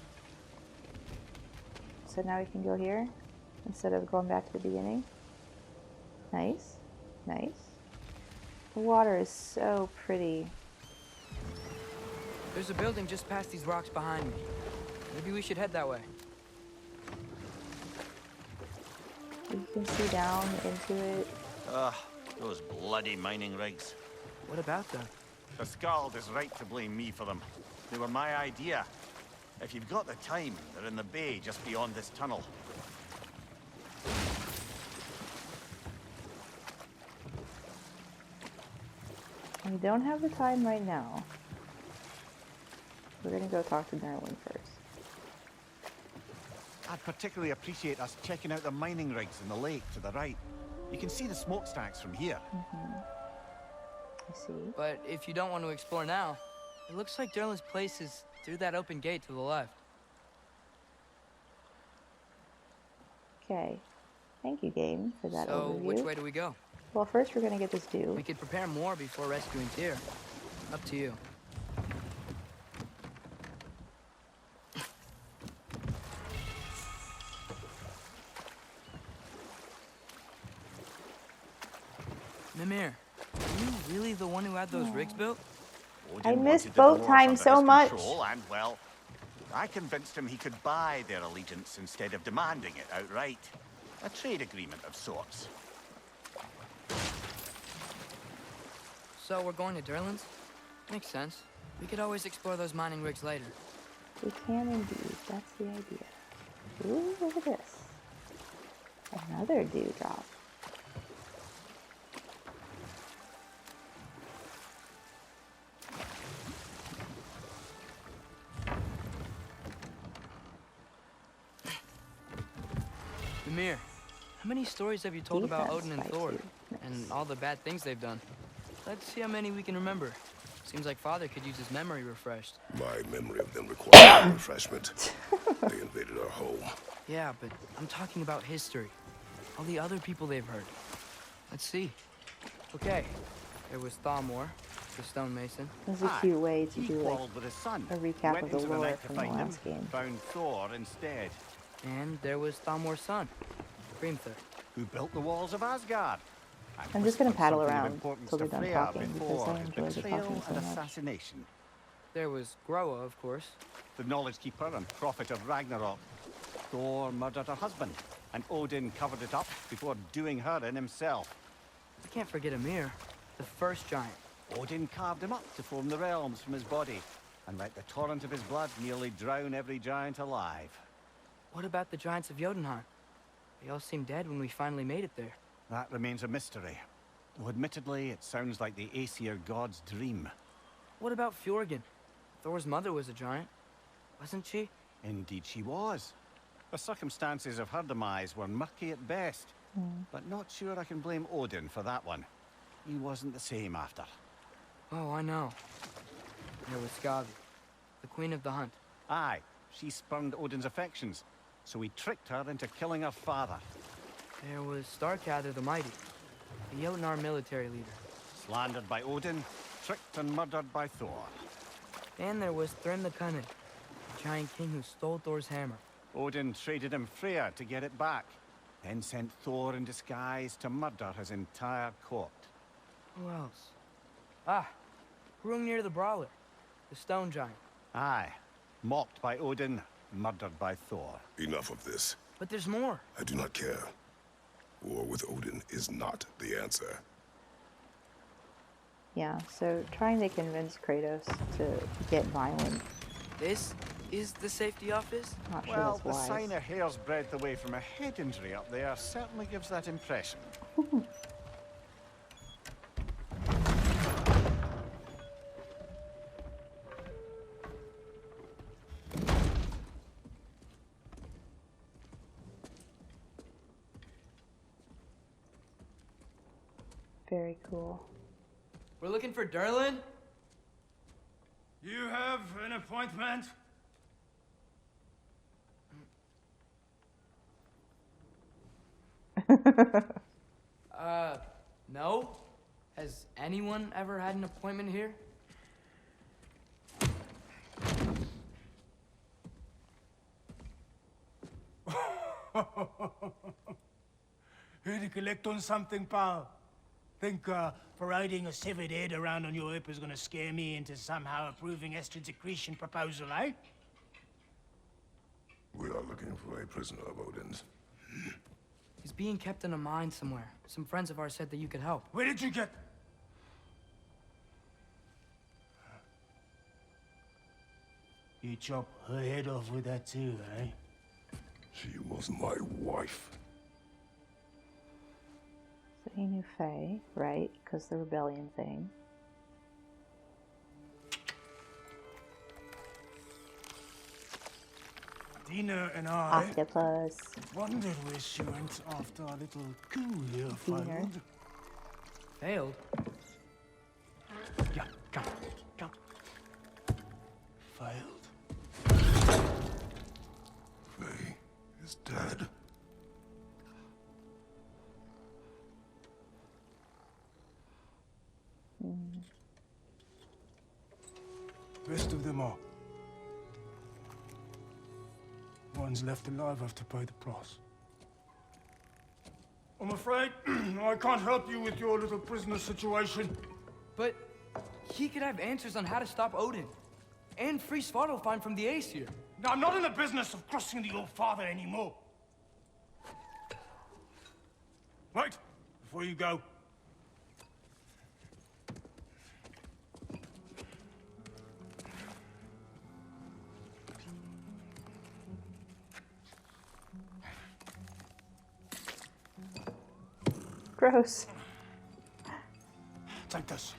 So now we can go here instead of going back to the beginning. Nice. Nice. The water is so pretty. There's a building just past these rocks behind me. Maybe we should head that way. You can see down into it. Ugh, those bloody mining rigs. What about them? The Skáld is right to blame me for them. They were my idea. If you've got the time, they're in the bay just beyond this tunnel. We don't have the time right now. We're gonna go talk to Merlin first. I'd particularly appreciate us checking out the mining rigs in the lake to the right. You can see the smokestacks from here. I see. But if you don't want to explore now, it looks like Derlin's place is through that open gate to the left. Okay. Thank you, game, for that So, overview. which way do we go? Well, first we're gonna get this We dew. could prepare more before rescuing Tyr. Up to you. Mimir, are you really the one who had those rigs built? I Odin missed wanted the Boat dwarves Time under so his much. control, and, well, I convinced him he could buy their allegiance instead of demanding it outright. A trade agreement of sorts. So we're going to Derlin's? Makes sense. We could always explore those mining rigs later. We can indeed. That's the idea. Ooh, look at this. Another dewdrop. Mimir, how many stories have you told about Defense Odin and by Thor? two. And all the bad things they've done? Let's see how many we can remember. Seems like Father could use his memory refreshed. My memory of them requires refreshment. They invaded our home. Yeah, but I'm talking about history. All the other people they've heard. Let's see. Okay, there was Thalmor, the stonemason. This is a cute way to He do like quarreled with his son. a recap Went of the into lore night to from the find him, last game. found Thor instead. And there was Thalmor's son, Grimthur. Who built the walls of Asgard. And I'm just gonna whispered paddle something of around importance till to they're done Freya talking, because before I his enjoy the betrayal talking so and much. assassination. There was Groa, of course. The knowledge keeper and prophet of Ragnarok. Thor murdered her husband, and Odin covered it up before doing her in himself. I can't forget Ymir, the first giant. Odin carved him up to form the realms from his body, and let the torrent of his blood nearly drown every giant alive. What about the giants of Jotunheim? They all seemed dead when we finally made it there. That remains a mystery. Though admittedly, it sounds like the Aesir god's dream. What about Fjorgyn? Thor's mother was a giant, wasn't she? Indeed she was. The circumstances of her demise were murky at best, but not sure I can blame Odin for that one. He wasn't the same after. Oh, I know. There was Skáld, the queen of the hunt. Aye, she spurned Odin's affections, so he tricked her into killing her father. There was Starkadr the Mighty, the Jotnar military leader. Slandered by Odin, tricked and murdered by Thor. And there was Thrym the Cunning, the giant king who stole Thor's hammer. Odin traded him Freya to get it back, then sent Thor in disguise to murder his entire court. Who else? Ah, Hrungnir the Brawler, the stone giant. Aye, mocked by Odin, murdered by Thor. Enough of this. But there's more. I do not care. War with Odin is not the answer. Yeah, so trying to convince Kratos to get violent, This is the safety office? not sure Well, that's the wise. sign of hair's breadth away from a head injury up there certainly gives that impression. Very cool. We're looking for Derlin? You have an appointment? No? Has anyone ever had an appointment here? Here to collect on something, pal? Think parading a severed head around on your hip is gonna scare me into somehow approving Estrid's accretion proposal, eh? We are looking for a prisoner of Odin's. He's being kept in a mine somewhere. Some friends of ours said that you could help. Where did you get... You chop her head off with that too, eh? She was my wife. So he knew Faye, right? Because the rebellion thing. Dina and I Octopus. wondered where she went after our little coup here Dina. failed. Failed? Yeah, come, come. Failed. Faye is dead. Rest of them are. Ones left alive have to pay the price. I'm afraid I can't help you with your little prisoner situation. But he could have answers on how to stop Odin. And free Svartalfheim from the Aesir. Now, I'm not in the business of crossing the old father anymore. Right, before you go. Gross. Take this.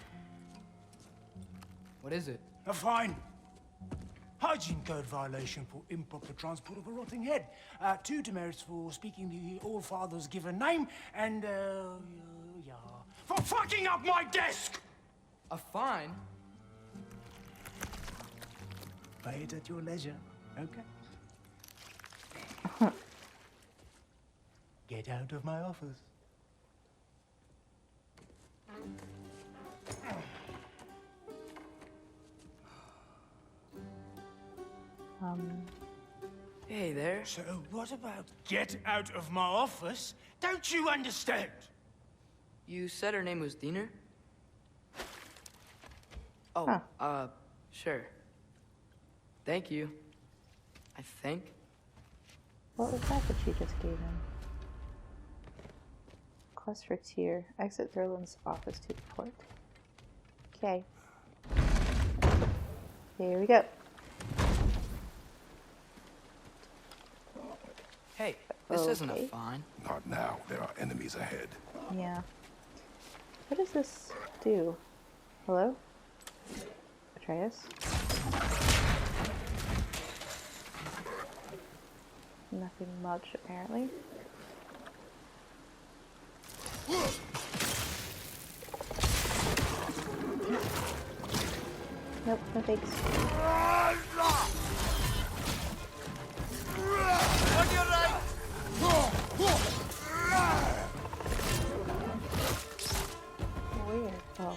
What is it? A fine. Hygiene code violation for improper transport of a rotting head. 2 demerits for speaking the All Father's given name, and, yeah, for fucking up my desk! A fine? Pay it at your leisure, okay? Get out of my office. Hey there. So what about get out of my office? Don't you understand? You said her name was Diener? Oh, sure. Thank you. I think. What was that she just gave him? Quest for Tyr. Exit Thurland's office to report. Okay. Here we go. Hey, this isn't a Okay. fine. Not now. There are enemies ahead. Yeah. What does this do? Hello? Atreus? Nothing much, apparently. Nope, no thanks. On your right! Weird. Oh.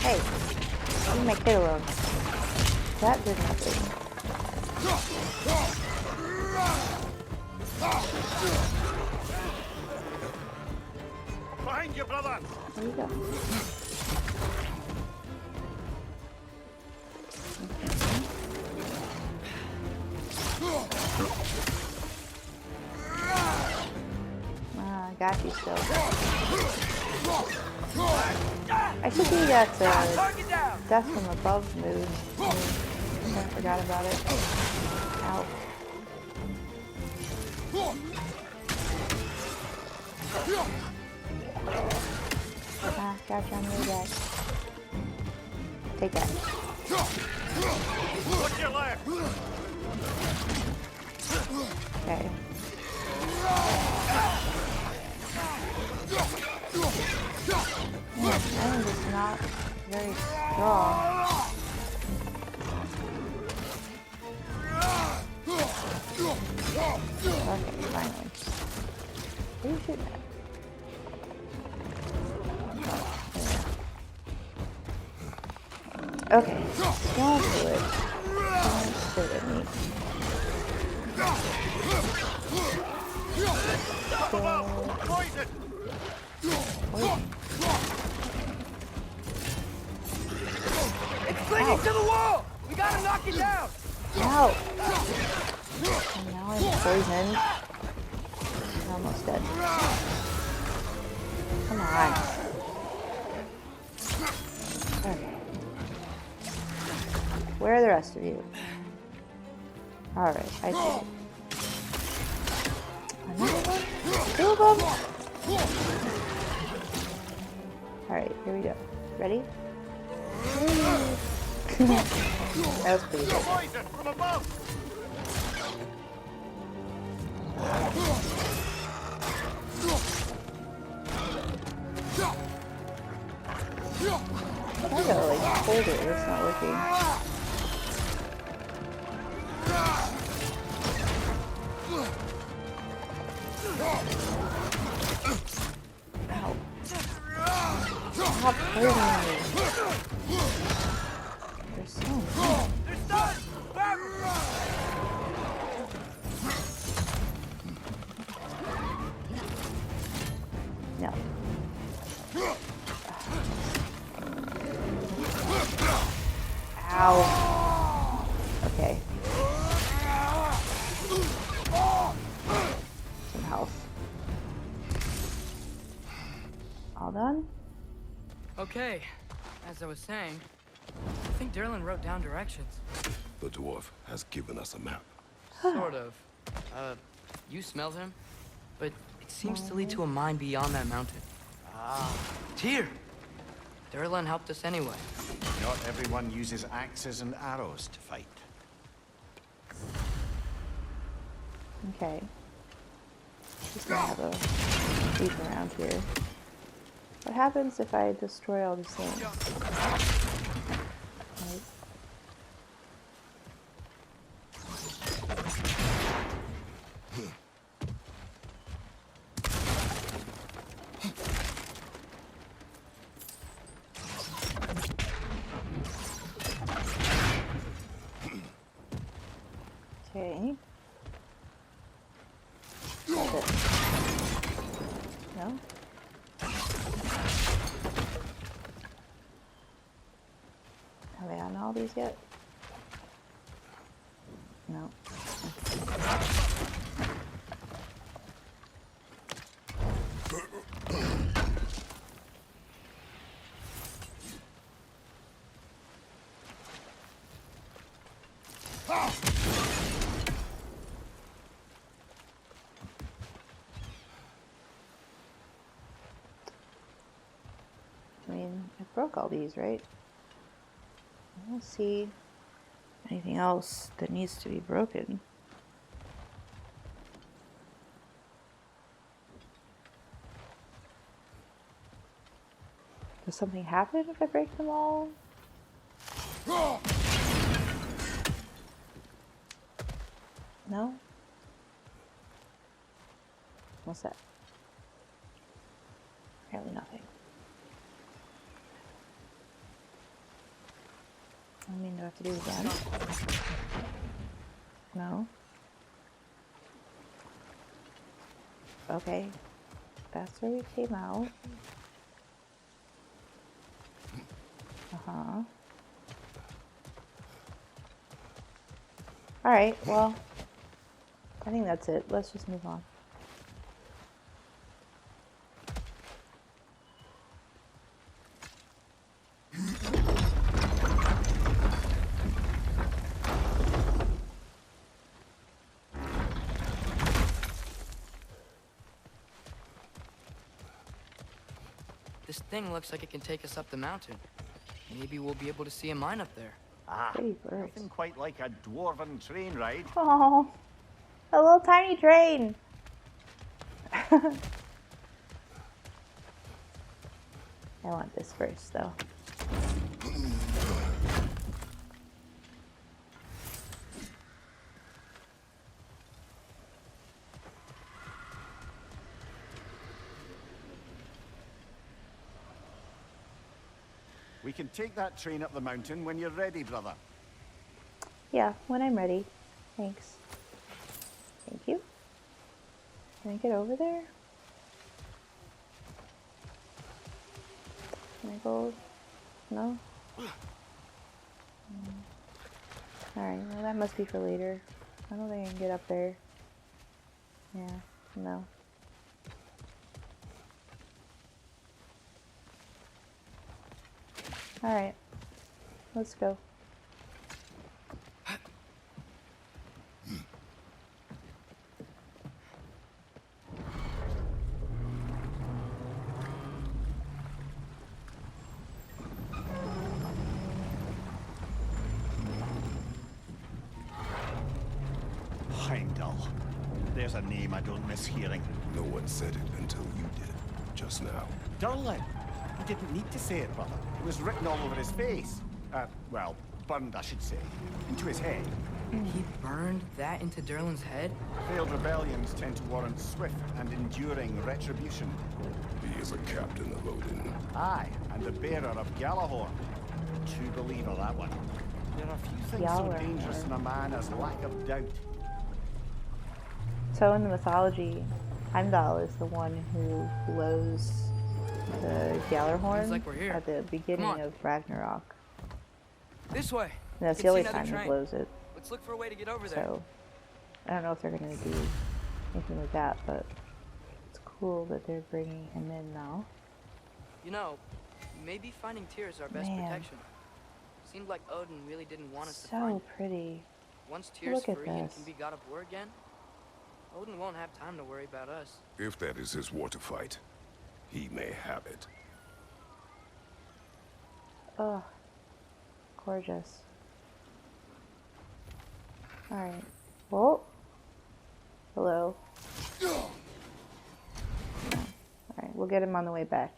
Hey! Leave my kid alone. That did nothing. Behind you, brother! There you go. I got you still. I should do that death from above move. I forgot about it. Ow. Gotcha on your deck. Take that. What's your left? Okay. Man, I'm just not very strong. Okay, finally. Who are you shooting at? Okay, don't do it. Don't shoot at me. Poison! It's clinging to the wall! We gotta knock it down! No! And now I'm poisoned. I'm almost dead. Come on. Okay. Where are the rest of you? Alright, I see it. Another one? Two of them? Alright, here we go. Ready? That was pretty good. I gotta like hold it, it's not working. Ow. Stop hurting me. There's so many. No. Ow. Okay. Some health. All done? Okay, as I was saying, I think Derlin wrote down directions. The dwarf has given us a map. Sort of. You smelled him? But it seems to lead to a mine beyond that mountain. Ah, it's here! Derlin helped us anyway. Not everyone uses axes and arrows to fight. Okay. Just gonna have a peek around here. What happens if I destroy all these things? Right. Okay. That's it. No? Have I gotten all these yet? No. I mean, I broke all these, right? I don't see anything else that needs to be broken. Does something happen if I break them all? No? What's that? Apparently nothing. I mean, do I have to do it again? No? Okay. That's where we came out. Uh-huh. Alright, well, I think that's it. Let's just move on. This thing looks like it can take us up the mountain. Maybe we'll be able to see a mine up there. Ah, Pretty birds. nothing quite like a dwarven train ride. Oh, a little tiny train. I want this first, though. We can take that train up the mountain when you're ready, brother. Yeah, when I'm ready. Thanks. Thank you. Can I get over there? Can I go? No? Alright, well that must be for later. I don't think I can get up there. Yeah, no. Alright, let's go. Heimdall. There's a name I don't miss hearing. No one said it until you did, just now. Durlin. He didn't need to say it, brother. It was written all over his face. Well, burned, I should say. Into his head. He burned that into Durlin's head? Failed rebellions tend to warrant swift and enduring retribution. He is a captain of Odin. Aye, and the bearer of Galahorn. True believer, that one. There are few things so dangerous in a man as lack of doubt. So in the mythology, Heimdall is the one who blows the Galahorn like we're here. at the beginning of Ragnarok. This way. And that's the only time he blows it. Let's look for a way to get over there. So I don't know if they're going to do anything like that, but it's cool that they're bringing him in now. You know, maybe finding Tyr is our best protection. Seemed like Odin really didn't want us to find So pretty. Once Tyr's Look at free and this. can be God of War again, Odin won't have time to worry about us. If that is his war to fight, he may have it. Oh, gorgeous. Alright. Whoa. Hello. Alright, we'll get him on the way back.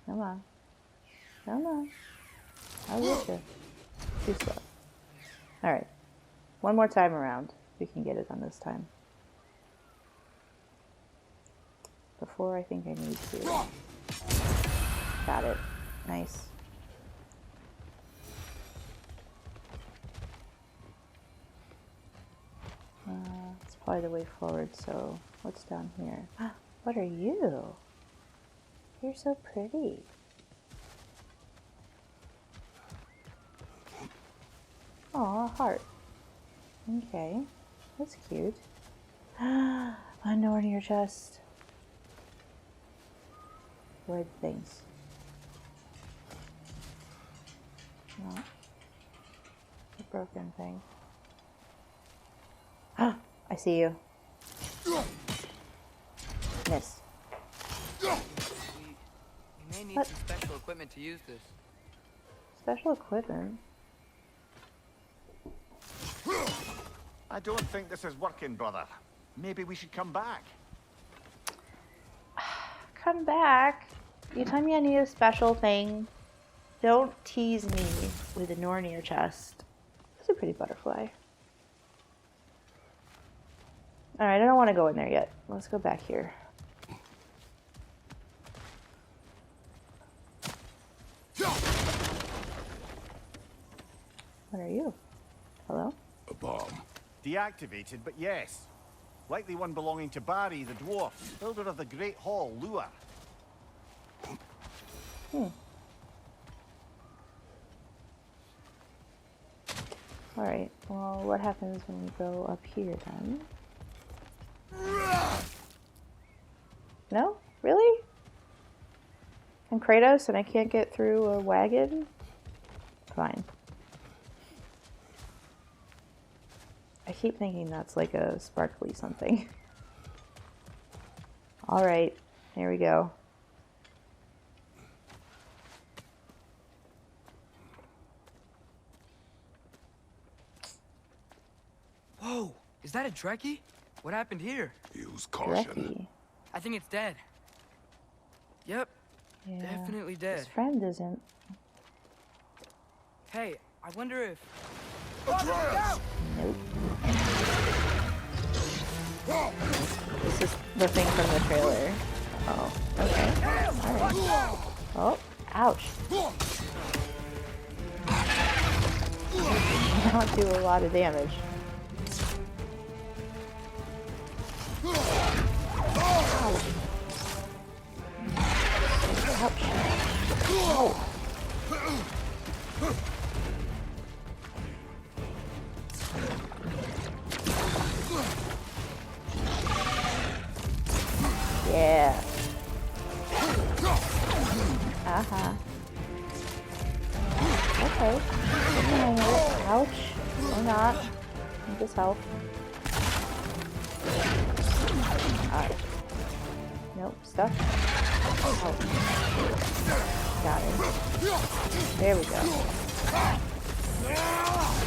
Come on. Come on. I wish you. Too slow. Alright. One more time around. We can get it on this time. Before I think I need to. Got it. Nice. It's probably the way forward, so what's down here? What are you? You're so pretty. Aw, a heart. Okay, that's cute. A door to your chest. Weird things. No. A broken thing. I see you. Miss. We may need some special equipment to use this. Special equipment? I don't think this is working, brother. Maybe we should come back. Come back. You tell me I need a special thing. Don't tease me with a Nornir chest. That's a pretty butterfly. Alright, I don't want to go in there yet. Let's go back here. What are you? Hello? A bomb. Deactivated, but yes. Likely one belonging to Barry, the dwarf, builder of the Great Hall, Lua. Alright, well, what happens when we go up here then? No? Really? I'm Kratos and I can't get through a wagon? Fine. I keep thinking that's like a sparkly something. Alright, here we go. Whoa, is that a Dreki? What happened here? Use caution. Dreki. I think it's dead. Yep, Yeah. definitely dead. His friend isn't. Hey, I wonder if... Atreus! Nope. This is the thing from the trailer. Oh, okay. Alright. Oh, ouch. Did not do a lot of damage. Ouch. Ouch. Oh. Haha. Okay. Get behind it. Ouch. Or not. Need this help. Alright. Nope. Stuck. Oh. Got it. There we go.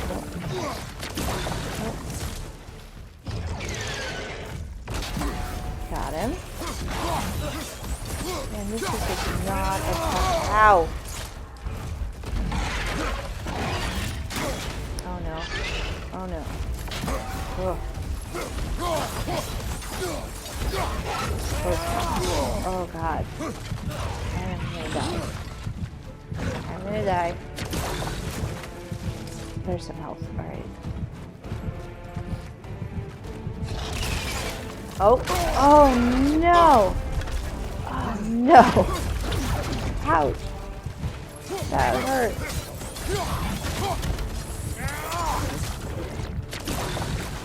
Nope. Nope. Got him. Man, this is just not a tough. Ow! Oh no. Oh no. Ugh. Oh god. I'm gonna die. I'm gonna die. There's some health. Alright. Oh. Oh no! Oh no! Ouch! That hurt.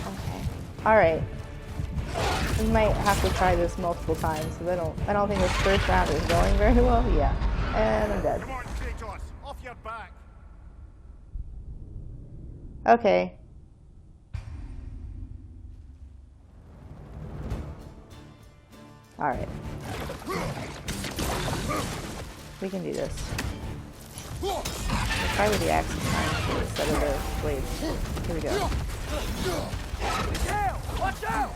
Okay. Alright. We might have to try this multiple times, so I don't think this first round is going very well. Yeah. And I'm dead. Come on, Kratos, off your back. Okay. Alright. We can do this. We'll try with the axe this time instead of the blades. Here we go. Watch out!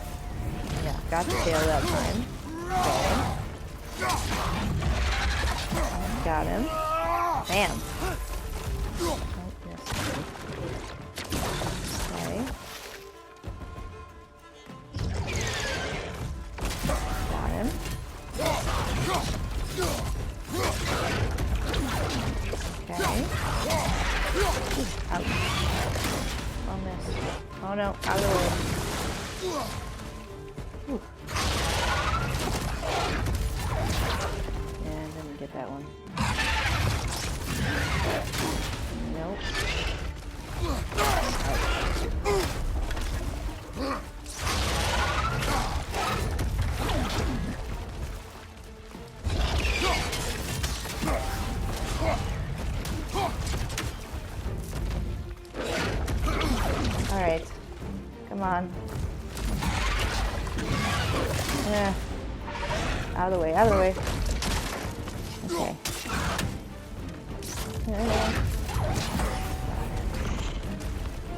Yeah, got the tail that time. Okay. Got him. Bam. Oh, yes. Okay. Got him. Okay. Ouch. Oh, miss. Oh no, out of the way. Whew. And then we get that one. Nope. Alright. Come on. Yeah. Out of the way, out of the way. Okay.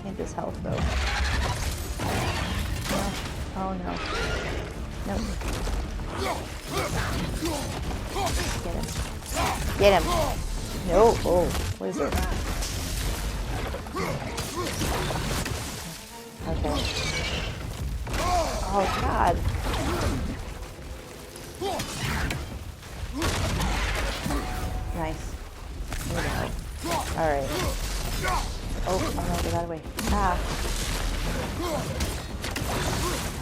Need this health though. No. Oh no. Nope. Get him. Get him. No. Oh, what is it? Okay. Oh god. Nice. There we go. Alright. Oh no, get out of the way. Ah.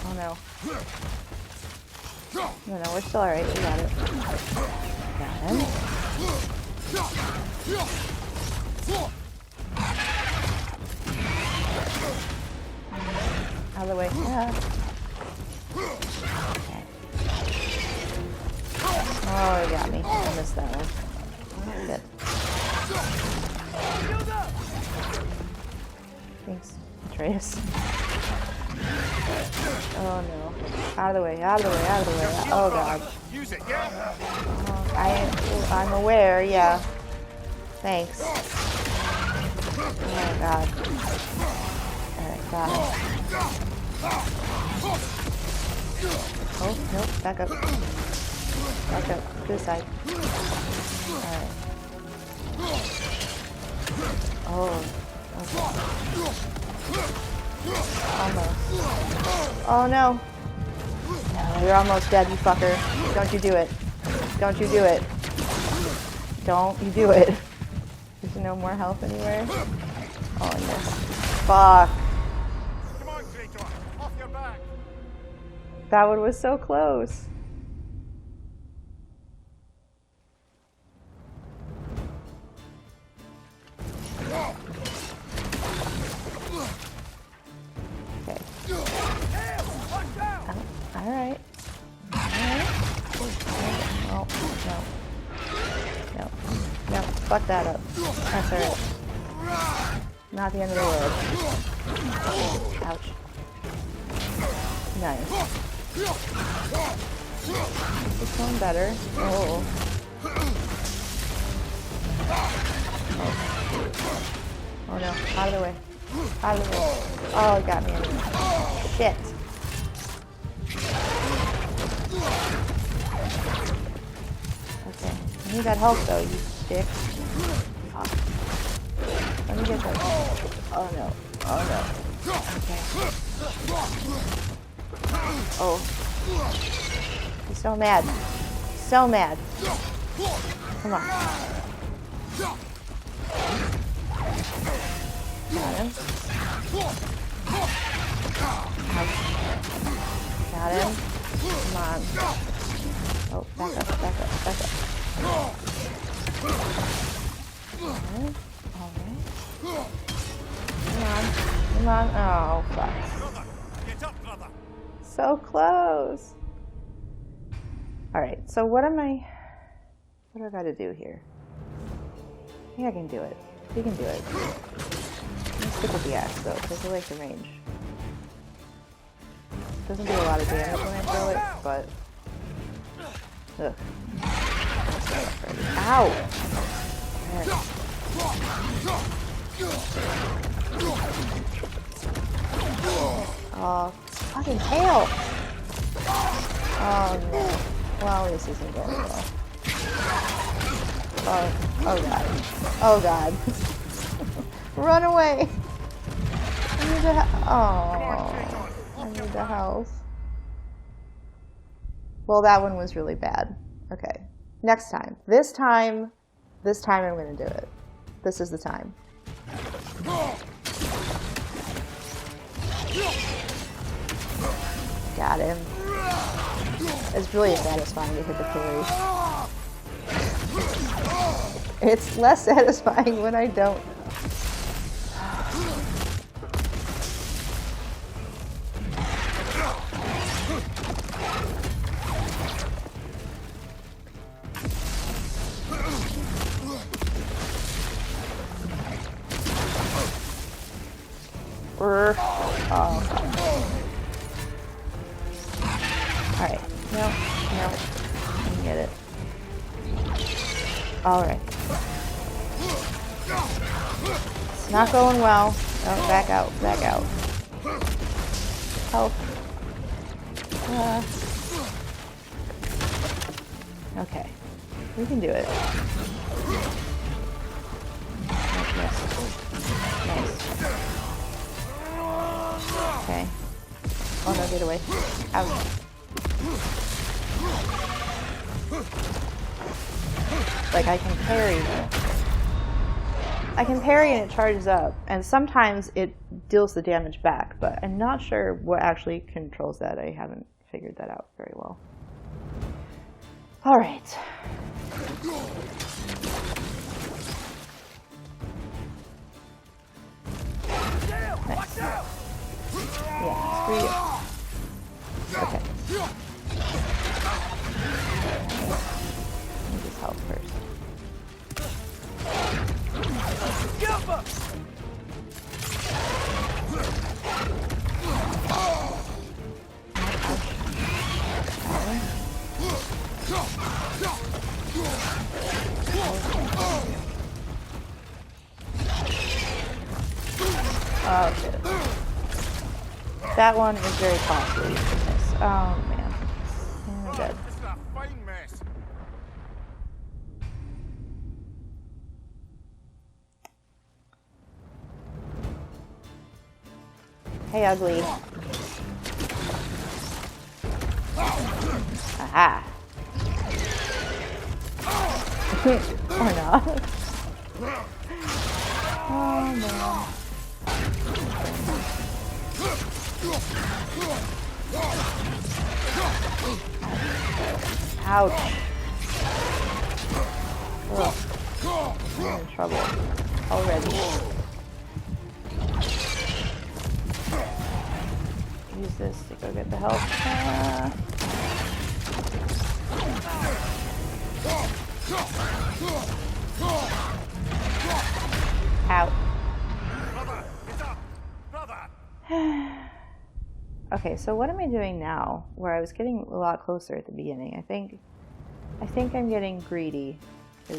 Oh no. No, we're still alright. We got it. Got him. Out of the way. Ah. Okay. Oh, he got me. I missed that one. Good. Thanks, Atreus. Oh no. Out of the way, out of the way, out of the way. Oh god. Use it, yeah? I'm aware, yeah. Thanks. Oh god. Alright, got it. Oh, nope, back up. Back up, this side. Alright. Oh, okay. Almost. Oh no. No, you're almost dead, you fucker. Don't you do it. Don't you do it. Don't you do it. There's no more health anywhere. Oh, I missed. Fuck. Come on, Kratos, off your back. That one was so close. Okay. Alright. Alright. Oh, no. No. Fuck that up. That's alright. Not the end of the world. Ouch. Nice. This one better. Oh. Oh no. Out of the way. Out of the way. Oh, it got me anyway. Shit. Okay. I need that health though, you dick. Fuck. Let me get that. Oh no. Oh no. Okay. Oh. He's so mad. So mad. Come on. Got him. Got him. Come on. Oh, back up, back up, back up. Alright. Alright. Come on. Come on. Oh, fuck. So close. Alright, so what do I gotta do here? I think I can do it. We can do it. Let's stick with the axe though, because I like the range. Doesn't do a lot of damage when I throw it, but... Ugh. Ow! There. Oh, fucking tail! Oh no. Well, this isn't going well. Oh god. Oh god. Run away! I need the I need the health. Well, that one was really bad. Okay. Next time. This time I'm gonna do it. This is the time. Got him. It's really satisfying to hit the parry. It's less satisfying when I don't. Oh. Alright. No. I can get it. Alright. It's not going well. Oh, back out. Back out. Help. Okay. We can do it. Nice. Okay. Oh no, get away. Ouch. Like I can parry. I can parry and it charges up, and sometimes it deals the damage back, but I'm not sure what actually controls that. I haven't figured that out very well. Alright. Nice. Yeah, screw you. Okay. Let me just help first. Oh shit. That one is very costly. Oh man. And I'm dead. Hey, ugly. Aha. Or not. Oh no. Ouch. Ugh. I'm in trouble already. Use this to go get the health. Okay, so what am I doing now? Where I was getting a lot closer at the beginning. I think I'm getting greedy. I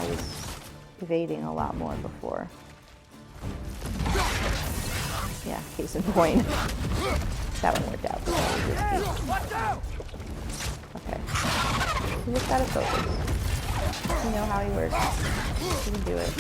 was evading a lot more before. Yeah, case in point. That one worked out. Okay. You just gotta focus. You know how he works. You can do it.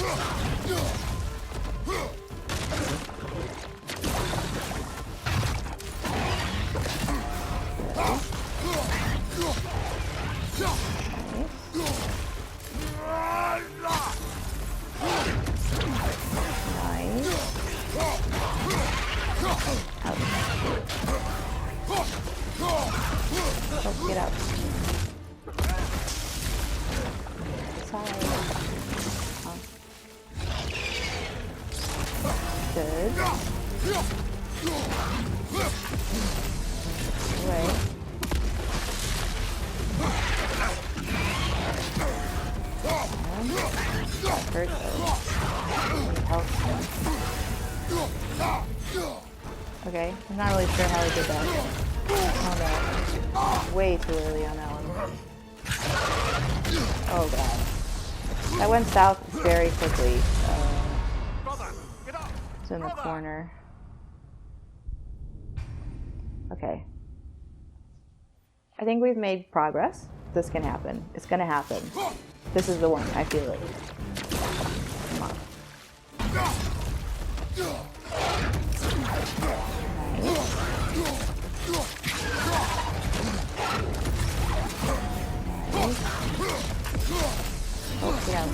Let's get up. Sorry. Oh. Good. Away. That hurt though. Help. Okay, I'm not really sure how he did that. Oh no. Way too early on that one. Oh god. That went south very quickly. It's in the corner. Okay. I think we've made progress. This can happen. It's gonna happen. This is the one. I feel it. Come on. Oh, get out.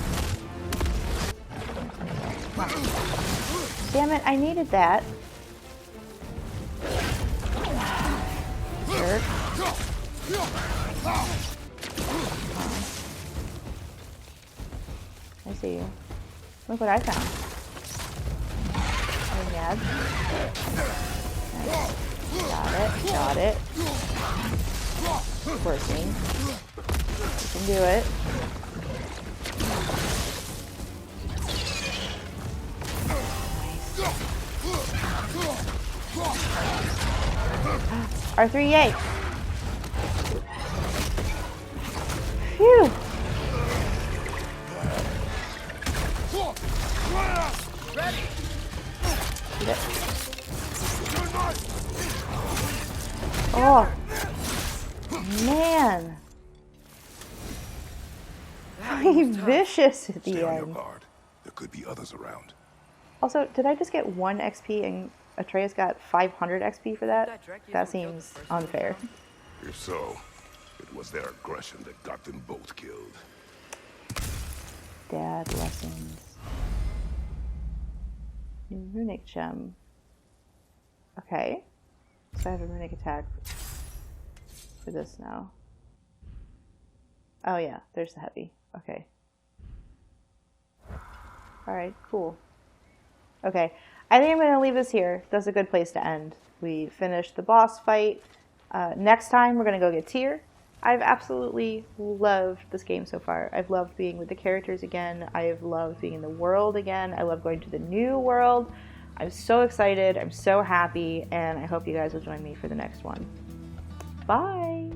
Damn it, I needed that. Jerk. I see you. Look what I found. Oh, yeah. Nice. Got it. Working. You can do it. R3, yay! Phew! Oh, man! He's vicious at the end. There could be others around. Also, did I just get 1 XP and Atreus got 500 XP for that? That seems unfair. If so, it was their aggression that got them both killed. Dad lessons. New runic gem. Okay. So I have a runic attack for this now. Oh yeah, there's the heavy. Okay. Alright, cool. Okay, I think I'm going to leave this here. That's a good place to end. We finished the boss fight. Next time, we're going to go get Tyr. I've absolutely loved this game so far. I've loved being with the characters again. I've loved being in the world again. I love going to the new world. I'm so excited. I'm so happy. And I hope you guys will join me for the next one. Bye!